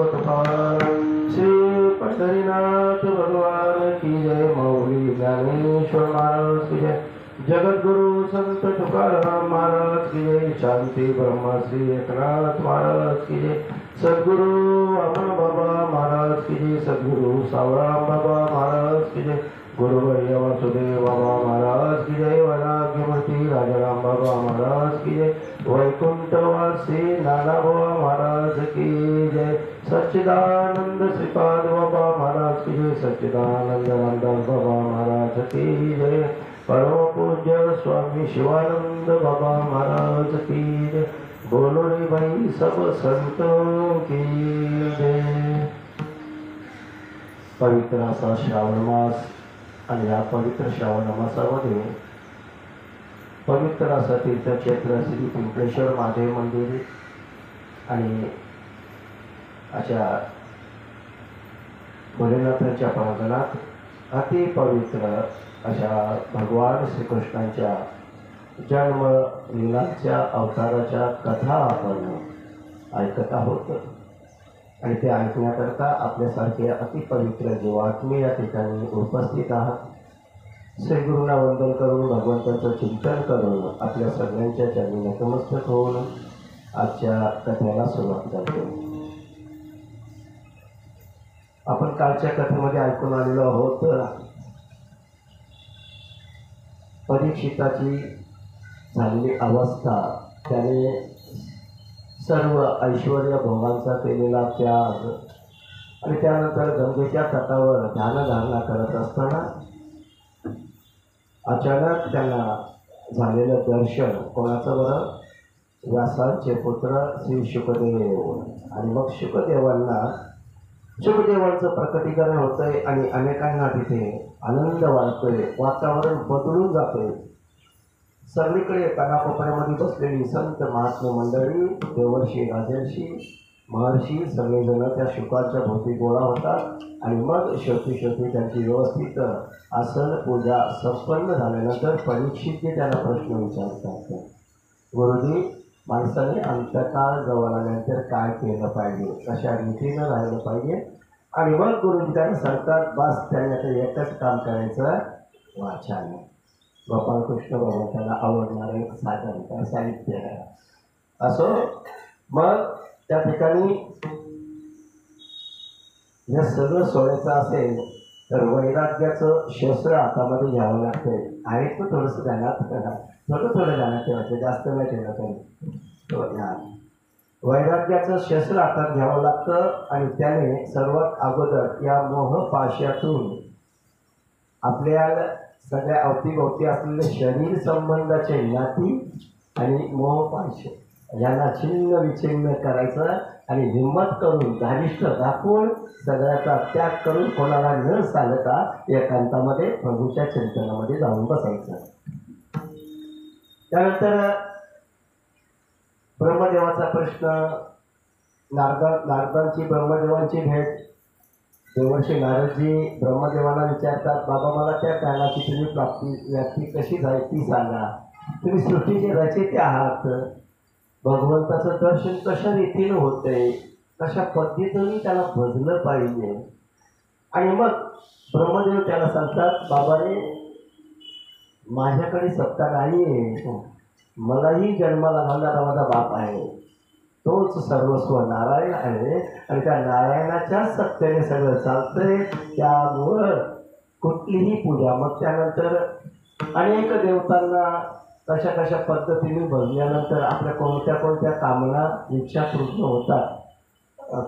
सद्गुरु तुकाराम श्री पंढरीनाथ भगवान की जय। मौली ज्ञानेश्वर महाराज की जय। जगद्गुरु संत तुकाराम महाराज की जय। शांति ब्रह्म श्री एकनाथ महाराज की जय। सद्गुरु अमर बाबा महाराज की जय। सद्गुरु सावराम बाबा महाराज की जय। गुरुवर्य वासुदेव बाबा महाराज की जय। वैराग्यमूर्ति राजाराम बाबा महाराज की जय। वैकुंठवासी नाना बाबा महाराज की जय। सच्चिदानंद श्रीपाद बाबा महाराज की जय। सच्चिदानंद रामदास बाबा महाराज की जय। परम पूज्य स्वामी शिवानंद बाबा महाराज की जय। बोलो रे भाई सब संतों की जय। पवित्र असा श्रावण मास आणि या पवित्र श्रावण मासामध्ये पवित्र असं तीर्थक्षेत्र श्री पिंपळेश्वर महादेव मंदिर आणि अशा भोलेनाथांच्या प्रांगणात अति पवित्र अशा भगवान श्रीकृष्णांच्या जन्म लीलांच्या अवताराच्या कथा आपण ऐकत आहोत आणि ते ऐकण्याकरता आपल्यासारखे अतिपवित्र जीवात्मे या ठिकाणी उपस्थित आहात। श्री गुरुंना वंदन करून भगवंताचं चिंतन करून आपल्या सगळ्यांच्या चरणी नतमस्तक होऊन आजच्या कथेला सुरुवात करतो। आपण कालच्या कथेमध्ये ऐकून आलेलो आहोत परीक्षिताची झालेली अवस्था, त्याने सर्व ऐश्वर्य भोगांचा केलेला त्याग आणि त्यानंतर गंगेच्या तटावर ध्यानधारणा करत असताना अचानक त्यांना झालेलं दर्शन कोणाचं बरं? व्यासांचे पुत्र श्री शुकदेव। आणि मग शुकदेवांचं प्रकटीकरण होतंय आणि अनेकांना तिथे आनंद वाटतोय, वातावरण बदलून जाते। सगळीकडे कानाकोपऱ्यामध्ये बसलेली संत महात्मे मंडळी, देवर्षी राजर्षी महर्षी सगळेजण त्या शुकाच्या भोवती गोळा होतात आणि मग शेवटी त्यांची व्यवस्थित आसन पूजा संपन्न झाल्यानंतर परीक्षितचे त्यांना प्रश्न विचारतात, गुरुजी माणसाने अंतकाळ जवळ आल्यानंतर काय केलं पाहिजे, कशा रीतीनं राहिलं पाहिजे? आणि मग गुरुजी त्यांना सांगतात, बस त्यांनी आता एकच काम करायचं, वाचन। गोपाळकृष्ण भगवंताला आवडणारं एक साधन त्या साहित्य असो। मग त्या ठिकाणी हे सगळं सोडायचं असेल तर वैराग्याचं शस्त्र हातामध्ये घ्यावं लागतं। आहे तो थोडंसं ध्यानात थोडं ध्यानात ठेवायचं, जास्त नाही ठेवलं तरी वैराग्याचं शस्त्र हातात घ्यावं लागतं। आणि त्याने सर्वात अगोदर या मोहपाशातून आपल्या सगळ्या अवतीभोवती असलेले शरीर संबंधाचे नाती आणि मोहपाश यांना छिन्न विछिन्न करायचं आणि हिंमत करून धारिष्ठ दाखवून सगळ्याचा त्याग करून कोणाला न चालता एकांतामध्ये प्रभूच्या चिंतनामध्ये जाऊन बसायचं। त्यानंतर ब्रह्मदेवाचा प्रश्न, नारदांची ब्रह्मदेवांची भेट। देवर्षी नारदजी ब्रह्मदेवांना विचारतात, बाबा मला त्या ज्ञानाची तुम्ही व्याप्ती कशी झाली ती सांगा। तुम्ही सृष्टीचे रचयिते आहात, भगवंताचं दर्शन कशा रीतीनं होतंय, कशा पद्धतीने त्याला भजलं पाहिजे। आणि मग ब्रह्मदेव त्याला सांगतात, बाबाने माझ्याकडे सत्ता नाही आहे, मलाही जन्माला घालणारा माझा बाप आहे, तोच सर्वस्व नारायण आहे आणि त्या नारायणाच्या सत्तेने सगळं चालतंय। त्यामुळं कुठलीही पूजा, मग त्यानंतर अनेक देवतांना कशा कशा पद्धतीने भजल्यानंतर आपल्या कोणत्या कामना इच्छा पूर्ण होतात।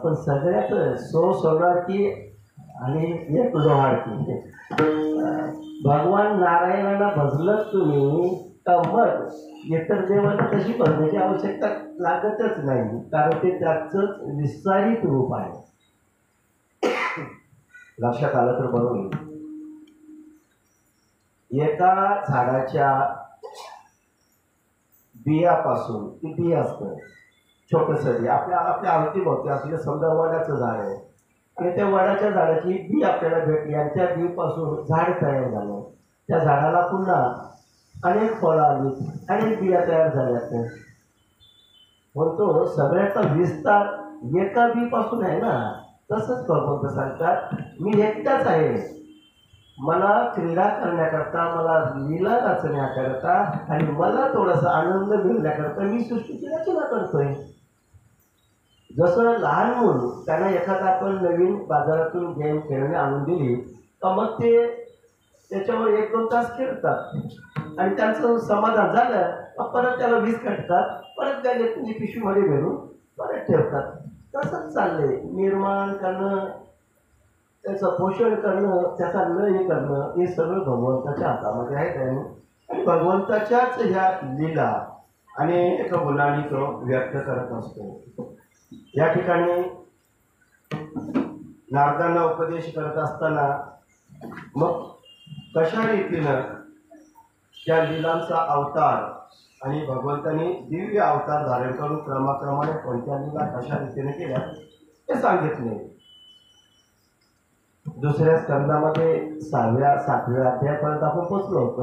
पण सगळ्यात सोनारकी आणि एक लोहारकी। भगवान नारायणाला भजलं तुम्ही तर मग इतर देवांना तशी भजण्याची आवश्यकता लागतच नाही, कारण ते त्याचं विस्तारित रूप आहे। लक्षात आलं तर बरोबर। एका झाडाच्या बियापासून, ती बी असतं छोटंसं बी, आपल्या अवतीभोवती असलेलं समजा वडाचं झाड आहे आणि त्या वडाच्या झाडाची बी आपल्याला भेटली आणि त्या बीपासून झाड तयार झालं। त्या झाडाला पुन्हा अनेक फळं आली, अनेक बिया तयार झाल्यात। म्हणतो सगळ्याचा विस्तार एका बी पासून आहे ना, तसंच भगवंत सांगतात मी एकटाच आहे. मला क्रीडा करण्याकरता, मला लीला रचण्याकरता आणि मला थोडासा आनंद मिळण्याकरता मी सृष्टीची रचना करतोय. जसं लहान मूल, त्यांना एखादा आपण नवीन बाजारातून गेम खेळणे आणून दिली तर मग ते त्याच्यावर 1-2 तास खेळतात आणि त्यांचं समाधान झालं मग परत त्याला वीज काढतात, परत बॅगेतून पिशवीमध्ये भरून परत ठेवतात. तसंच चाललंय. निर्माण करणं, त्याचं पोषण करणं, त्याचा लय करणं, हे सगळं भगवंताच्या हातामध्ये आहे. आणि भगवंताच्याच ह्या लीला अनेक गुणांनी तो व्यक्त करत असतो. या ठिकाणी नारदांना उपदेश करत असताना मग कशा रीतीनं त्या लीलांचा अवतार आणि भगवंतांनी दिव्य अवतार धारण करून क्रमाक्रमाने कोणत्या लीला कशा रीतीने केल्या हे सांगितले. दुसऱ्या स्कंदामध्ये 6व्या-7व्या अध्यायापर्यंत आपण पोचलो होतो.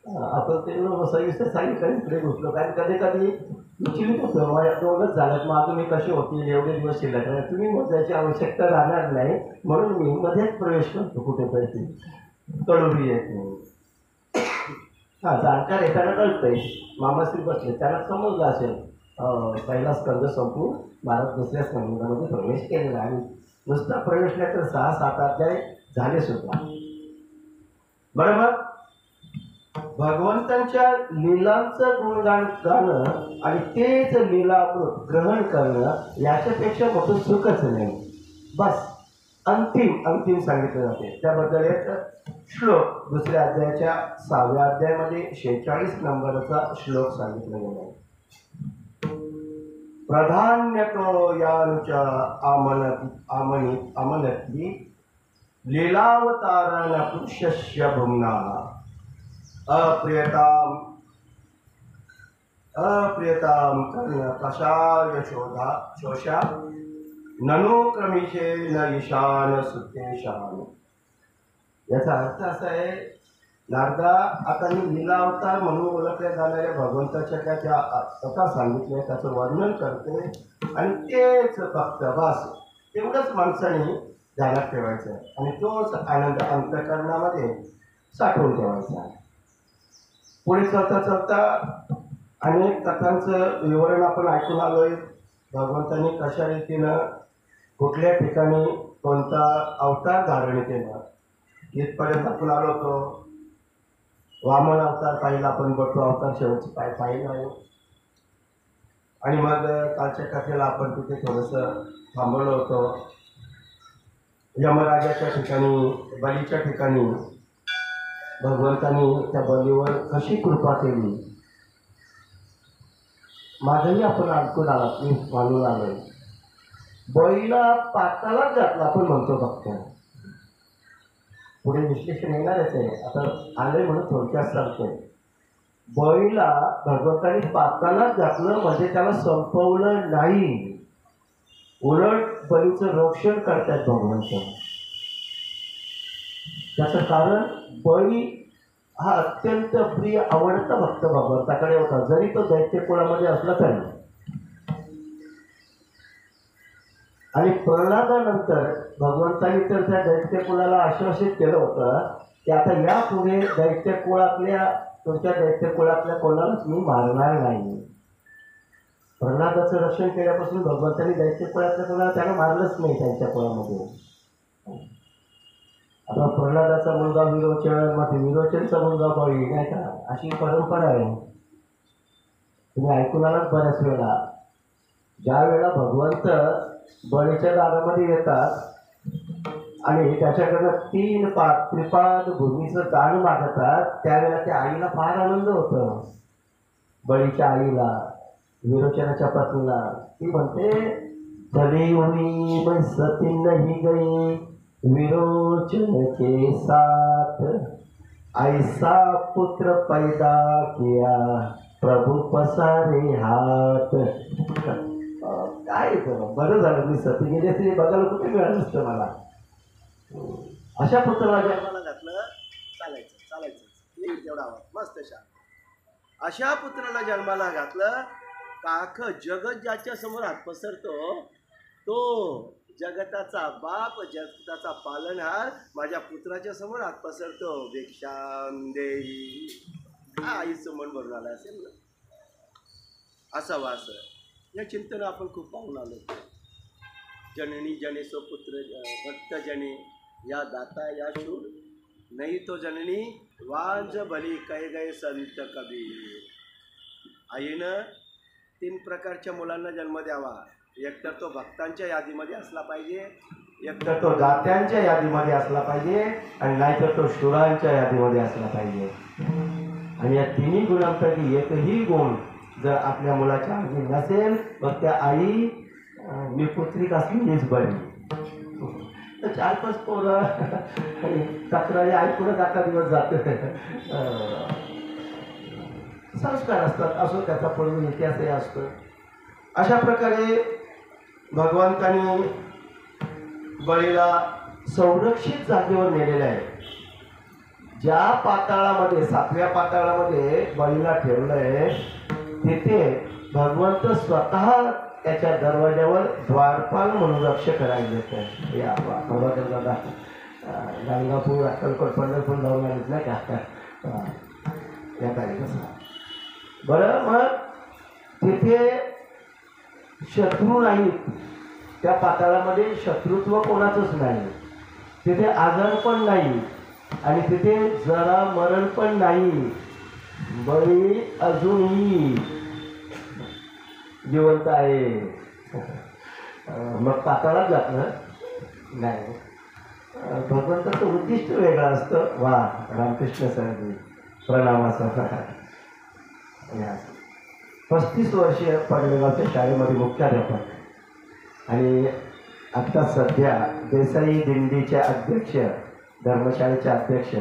आपण ते सविस्तर सांगितलं इकडे घुसलो. कारण कधी कधी विचलित होतो, माझ्या दोनच झाल्यात, मग अजून मी कसे होतील, एवढे दिवस शिल्लक आहे. तुम्ही मोजायची आवश्यकता राहणार नाही म्हणून मी मध्येच प्रवेश करतो कुठेतरी, कळूही येत नाही. जाणकार एखादा कळतंय, मामाश्री बसले त्यांना समजलं असेल पहिला स्कंद संपून भारत दुसऱ्या स्कंदामध्ये प्रवेश केलेला आणि नुसता प्रवेश नाही तर 6-7 अध्याय झाले सुद्धा. बरोबर. भगवंतांच्या लीलांचं गुणगान गाणं आणि तेच लीला ग्रहण करणं याच्यापेक्षा मोठं सुखच नाही. बस अंतिम सांगितलं जाते. त्याबद्दल एक श्लोक दुसऱ्या अध्यायाच्या 6व्या अध्यायामध्ये 46 नंबरचा श्लोक सांगितला गेला आहे. प्रधान्यतो यानुचा आमनती लीलावतारण पुरुषस्य भुम्ना अप्रियताम कर्ण कषाय शोषा ननो क्रमिशे न ईशान सुतेशान. याचा अर्थ असा आहे, नारदा आता मी लीला अवतार म्हणून ओळखल्या जाणाऱ्या भगवंताच्या काय त्या कथा सांगितल्या, त्याचं वर्णन करते आणि तेच फक्त बस तेवढंच माणसाने ध्यानात ठेवायचं आणि तोच आनंद अंतःकरणामध्ये साठवून ठेवायचा. पुढे चलता अनेक कथांचं विवरण आपण ऐकून आलोय. भगवंतांनी कशा रीतीनं कुठल्या ठिकाणी कोणता अवतार धारण केला इथपर्यंत आपण आलो होतो. वामन अवतार पाहिला आपण, बटू अवतार शेवटचे पाहिलं आहे आणि मग कालच्या कथेला आपण तिथे थोडंसं थांबवलं होतं. यमराजाच्या ठिकाणी, बलीच्या ठिकाणी भगवंतांनी त्या बलीवर कशी कृपा केली माझंही आपण ऐकून आलात, मी मानून आलोय. बळीला पातालाच घातला आपण म्हणतो फक्त, पुढे विश्लेषण येणारच आहे. आता आले म्हणून थोडक्यात सांगतोय. बळीला भगवंतांनी पातालाच घातलं म्हणजे त्याला संपवलं नाही, उलट बळीचं रक्षण करतात भगवंत. त्याचं कारण बळी हा अत्यंत प्रिय आवडता भक्त भगवंताकडे होता, जरी तो दैत्य कुळामध्ये असला तरी. आणि प्रल्हादानंतर भगवंतांनी तर त्या दैत्य कुळाला आश्वासित केलं होतं की आता यापुढे दैत्य कुळातल्या तुमच्या दैत्य कुळातल्या कोणालाच मी मारणार नाही. प्रल्हादाचं रक्षण केल्यापासून भगवंतांनी दैत्य कुळातल्या कोणाला त्याला मारलंच नाही त्यांच्या कुळामध्ये. आता प्रल्हादाचा मुलगा विरोचन, मग विरोचनचा मुलगा बळी, नाही का, अशी परंपरा आहे. तुम्ही ऐकून आलात बऱ्याच वेळा. ज्या वेळेला भगवंत बळीच्या दारामध्ये येतात आणि त्याच्याकडनं 3 त्रिपाद भूमीचं दान मागतात, त्यावेळेला त्या आईला फार आनंद होतो. बळीच्या आईला, विरोचनाच्या पत्नीला. ती म्हणते भली हुई मैं सती नहीं गई विरोचन के साथ, ऐसा पुत्र पैदा किया प्रभु पसारे हात. काय बरं झालं मी सती गेली असते, बघायला कुठे मिळालं नसतं मला. अशा पुत्राला जन्माला घातलं, चालायचं तेवढा आवाज मस्त. अशा पुत्राला जन्माला घातलं, अख्खं जगत ज्याच्या समोर हात पसरतो तो जगताचा बाप, जगताचा पालनहार माझ्या पुत्राच्या समोर हात पसरतो. भिक्षां देही. आईचं मन भरून आलं असेल ना, असावं असं. या चिंतन आपण खूप पाहून आलो. जननी जनेसो पुत्र भक्त जने, या दाता या शूर नाही तो जननी, वांज भली कै गए संत कबीर. आईनं 3 प्रकारच्या मुलांना जन्म द्यावा. एकतर तो भक्तांच्या यादीमध्ये असला पाहिजे, एकतर तो दात्यांच्या यादीमध्ये असला पाहिजे, आणि नाहीतर तो शूरांच्या यादीमध्ये असला पाहिजे. आणि या तिन्ही गुणांपैकी एकही गुण जर आपल्या मुलाच्या आधी नसेल, मग त्या आई निपुत्रिक असलीच बरी. तर 4-5 पोरं तक्रारी ऐकूनच अख्खा दिवस जातो. संस्कार असतात, असो त्याचा पूर्व इतिहासही असतो. अशा प्रकारे भगवंतांनी बळीला संरक्षित जागेवर नेलेलं आहे. ज्या पाताळामध्ये, 7व्या पाताळामध्ये बळीला ठेवलंय, तिथे भगवंत स्वतः त्याच्या दरवाज्यावर द्वारपाल म्हणून रक्षक राहिले. या दादा गाणगापूर, अक्कलकोट, पंढरपूर जाऊन आलेत नाही का या तारीखेचा. बरं, मग तिथे शत्रू नाही, त्या पाताळामध्ये शत्रुत्व कोणाचंच नाही, तिथे आजार पण नाही, आणि तिथे जरा मरण पण नाही. बळी अजूनही जिवंत आहे. मग पाताळात जातलं नाही. भगवंताचं उद्दिष्ट वेगळं असतं. वा, रामकृष्ण सरजी प्रणामाचं. 35 वर्षे पडलेगावच्या शाळेमध्ये मुख्याध्यापक, आणि आत्ता सध्या देसाई दिंडीचे अध्यक्ष, धर्मशाळेचे अध्यक्ष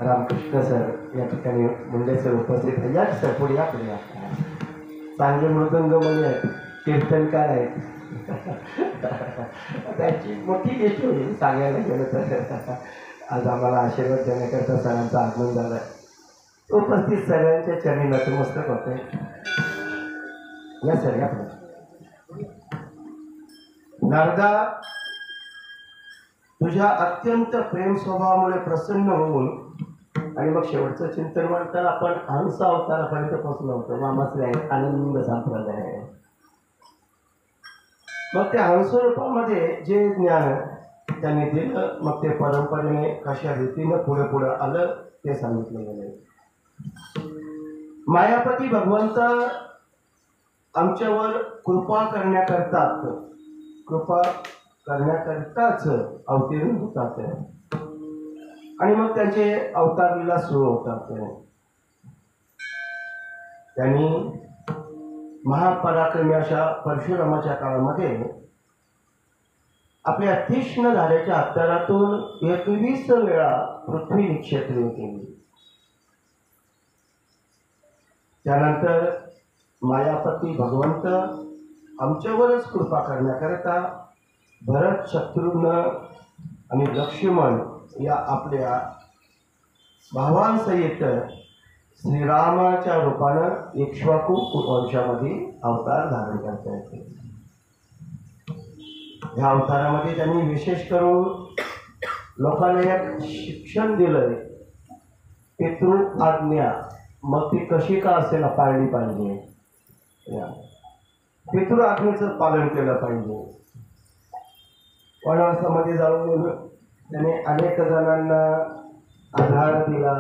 रामकृष्ण सर या ठिकाणी मुंडे सर उपस्थित आहेत. या सर पुढे या, पुढे या. चांगले मृदंगमणी आहेत, कीर्तनकार आहेत. त्याची मोठी गोष्ट होईल सांगायला गेलं तर. आज आम्हाला आशीर्वाद देण्याकरता सरांचं आगमन झालं. उपस्थित सगळ्यांच्या चरणी नतमस्तक होते. या सर या. नारदा, तुझ्या अत्यंत प्रेम स्वभावामुळे प्रसन्न होऊन, आणि मग शेवटचं चिंतन म्हणताना आपण हंस अवतारापर्यंत पोहोचलो होतो. मामाश्री आहे, आनंद संप्रदाय आहे. मग त्या हंस रूपामध्ये जे ज्ञान त्यांनी दिलं, मग ते परंपरेने कशा रीतीनं पुढे पुढे आलं ते सांगितलं गेलं. मायापती भगवंत आमच्यावर कृपा करण्याकरताच अवतीर्ण होतात, आणि मग त्यांचे अवतार लीला सुरू होतात. त्यांनी महापराक्रमी अशा परशुरामाच्या काळामध्ये आपल्या तीक्ष्ण झाल्याच्या हत्यारातून 21 वेळा पृथ्वी निक्षेत्रिय केली. त्यानंतर मायापती भगवंत आमच्यावरच कृपा करण्याकरता भरत, शत्रुघ्न आणि लक्ष्मण या आपल्या भावांसहित श्रीरामाच्या रूपानं इक्ष्वाकू वंशामध्ये अवतार धारण करता येते. ह्या अवतारामध्ये त्यांनी विशेष करून लोकांना एक शिक्षण दिलंय. पितृ आज्ञा, मग ती कशी का असेल पाळली पाहिजे. पितृ आज्ञेचं पालन केलं पाहिजे. वनवासामध्ये जाऊन त्याने अनेक जणांना आधार दिला,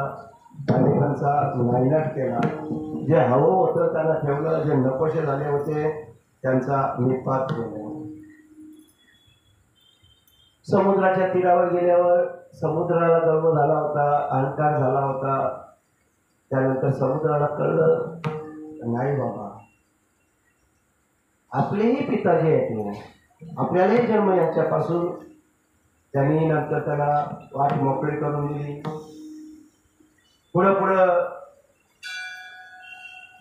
अनेकांचा नायनाट केला. जे हवं होतं त्यांना ठेवलं, जे नकोशे झाले होते त्यांचा निपात केला. समुद्राच्या तीरावर गेल्यावर समुद्राला गर्व झाला होता, अहंकार झाला होता. त्यानंतर समुद्राला कळलं, नाही बाबा, आपलेही पिता जे आहेत, आपल्यालाही जन्म यांच्यापासून. त्यांनी नंतर त्याला वाट मोकळी करून दिली. पुढं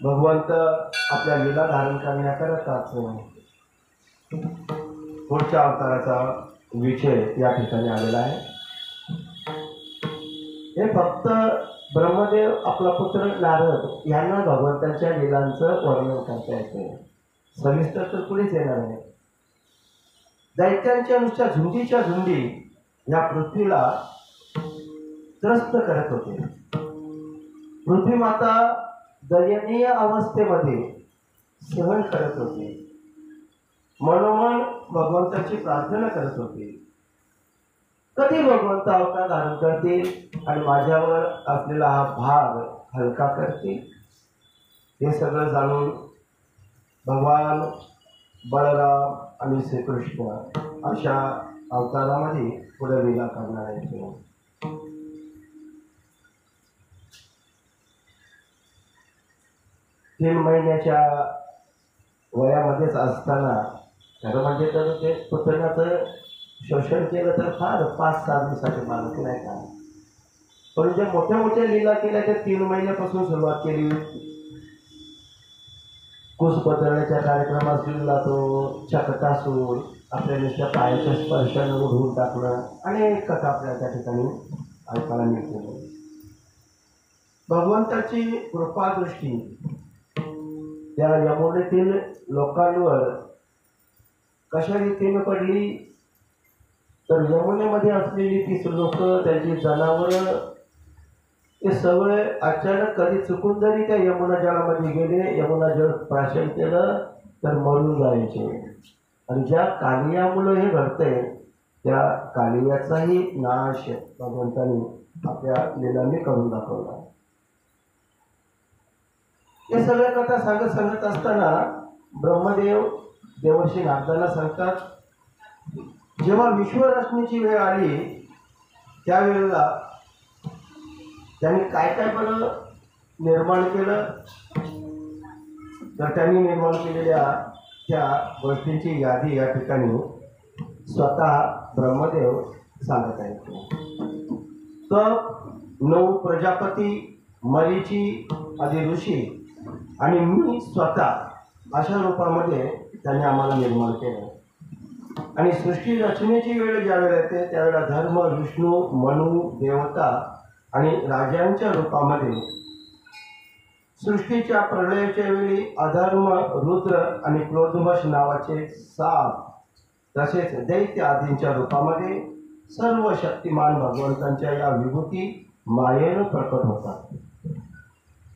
भगवंत आपल्या लीला धारण करण्याकरताच पुढच्या अवताराचा विषय या ठिकाणी आलेला आहे. हे फक्त ब्रह्मदेव आपला पुत्र नारद यांना भगवंतांच्या लीलांचं वर्णन करता येते. सविस्तर तर पुढेच येणार आहे. दैत्यांच्या नुसत्या झुंडीच्या झुंडी या पृथ्वीला त्रस्त करत होते. पृथ्वी माता दयनीय अवस्थेमध्ये सहन करत होते. मनोमन भगवंताची प्रार्थना करत होते, कधी भगवंत अवतार धारण करतील आणि माझ्यावर असलेला हा भार हलका करतील. हे सगळं जाणून भगवान बलराम आणि श्रीकृष्ण अशा अवतारामध्ये पुढे लीला करणार आहेत. 3 महिन्याच्या वयामध्येच असताना खरं म्हणजे तर ते पुतण्याचं शोषण केलं तर फार 5-6 दिवसाचे मानत नाही का. पण ज्या मोठ्या मोठ्या लीला केल्या त्या 3 महिन्यापासून सुरुवात केली. कुस पतळण्याच्या कार्यक्रमात सुद्धा तो चकटासूर आपल्या नुसत्या पायाच्या स्पर्शानं उडवून टाकणं अनेक कथा आपल्या त्या ठिकाणी ऐकायला मिळते. भगवंताची कृपादृष्टी त्या यमुनेतील लोकांवर कशा रीतीने पडली तर यमुनेमध्ये असलेली ती लोक, त्यांची जनावरं, ते सगळे अचानक कधी चुकून जरी त्या यमुना जळामध्ये गेले, यमुना जळ प्राशन केलं तर मरून जायचे. आणि ज्या कालियामुळे हे घडतंय त्या कालियाचाही नाश भगवंतांनी आपल्या लीलांनी करून दाखवला. हे सगळ्या कथा सांगत असताना ब्रह्मदेव देवर्षी नारदांना सांगतात, जेव्हा विश्वरचनेची वेळ आली त्यावेळेला त्यांनी काय काय बरं निर्माण केलं. तर त्यांनी निर्माण केलेल्या त्या गोष्टींची यादी या ठिकाणी स्वतः ब्रह्मदेव सांगत आहेत. तर 9 प्रजापती, मरीची आदी ऋषी आणि मी स्वतः अशा रूपामध्ये त्यांनी आम्हाला निर्माण केलं. आणि सृष्टी रचनेची वेळ ज्यावेळेला येते त्यावेळेला धर्म, विष्णू, मनु, देवता आणि राजांच्या रूपामध्ये सृष्टीच्या प्रलयाच्या वेळी अधर्म, रुद्र आणि क्रोधवश नावाचे 7 तसेच दैत्य आदींच्या रूपामध्ये सर्व शक्तिमान भगवंतांच्या या विभूती मायेनं प्रकट होतात.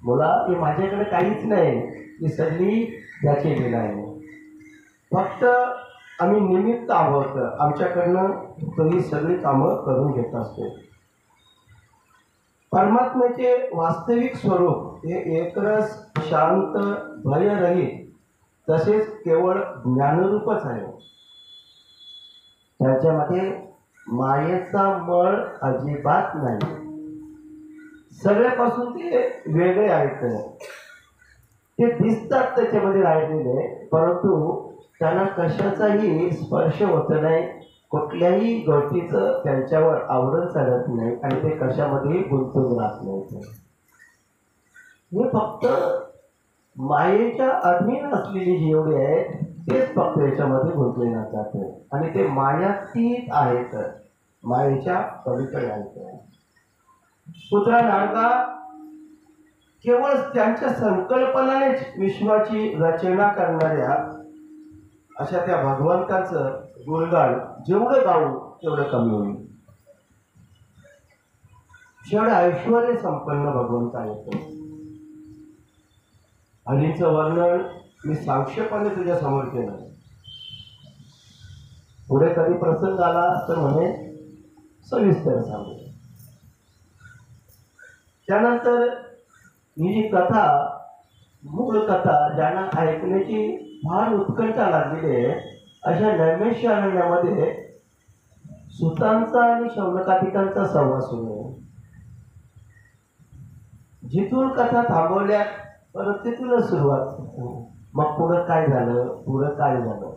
मुला हे माझ्याकडे काहीच नाही, ही सगळी त्याची लीला आहे. फक्त आम्ही निमित्त आहोत, आमच्याकडनं तो ही सगळी कामं करून घेत असतो. परमात्म्याचे वास्तविक स्वरूप हे एकरस, शांत, भयरहित तसेच केवळ ज्ञानरूपच आहे. त्याच्यामध्ये मायेचा मळ अजिबात नाही. सगळ्यापासून ते वेगळे आहेत. ते दिसतात त्याच्यामध्ये राहिलेले, परंतु त्यांना कशाचाही स्पर्श होत नाही, कुठल्याही गोष्टीचं त्यांच्यावर आवरण चालत नाही आणि ते कशामध्येही गुंतून राहत नाही. हे फक्त मायेच्या अधीन असलेली जेवढे आहेत तेच फक्त याच्यामध्ये गुंतले जातात आणि ते मायातीत आहेत, मायेच्या पलीकडे आहेत. पुत्रा नारदा केवळ त्यांच्या संकल्पनानेच विश्वाची रचना करणाऱ्या अशा त्या भगवंताचं गुणगान जेवढं गाऊ तेवढं कमी होईल. शेवढे ऐश्वर्य संपन्न भगवंत आहेत. हरीचं वर्णन मी संक्षेपाने तुझ्या समोर केलं. पुढे कधी प्रसंग आला तर म्हणे सविस्तर सांगू. त्यानंतर ही जी कथा, मूळ कथा ज्यांना ऐकण्याची फार उत्कंठा लागलेली आहे अशा नैमेष अरण्यामध्ये सुतांचा आणि शौनकादिकांचा संवाद सुरू आहे. जिथून कथा थांबवल्या परत तिथूनच सुरुवात. मग पुढं काय झालं.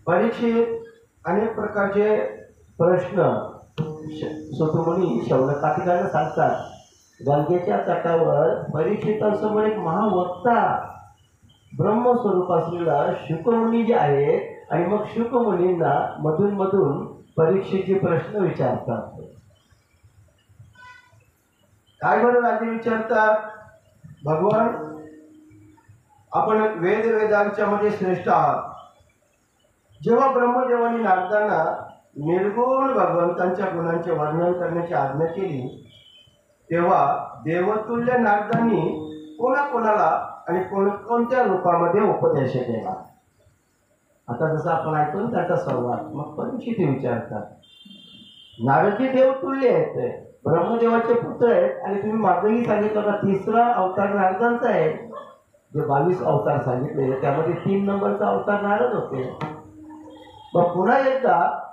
परीक्षित अनेक प्रकारचे प्रश्न सुतमुनी शौनकादिकांना सांगतात. गंगेच्या तटावर परीक्षितांसमोर एक महावक्ता ब्रह्मस्वरूप असलेला शुकमुनी जे आहेत आणि मग शुकमुनींना मधून परीक्षेचे प्रश्न विचारतात. काय बरं राजे विचारतात, भगवान आपण वेदांच्या मध्ये श्रेष्ठ आहात. जेव्हा ब्रह्मदेवानी नारदांना निर्गुण भगवंतांच्या गुणांचे वर्णन करण्याची आज्ञा केली, तेव्हा देवतुल्य नारदांनी कोणाकोणाला आणि कोणकोणत्या रूपामध्ये उपदेश केला. आता जसं आपण ऐकून त्याचा संवाद मग परीक्षित विचारतात, नारदजी देवतुल्य आहेत, ब्रह्मदेवाचे पुत्र आहेत, आणि तुम्ही मागेही सांगितलं का तिसरा अवतार नारदांचा आहे. जे 22 अवतार सांगितले त्यामध्ये 3 नंबरचा अवतार नारद होते. मग पुन्हा एकदा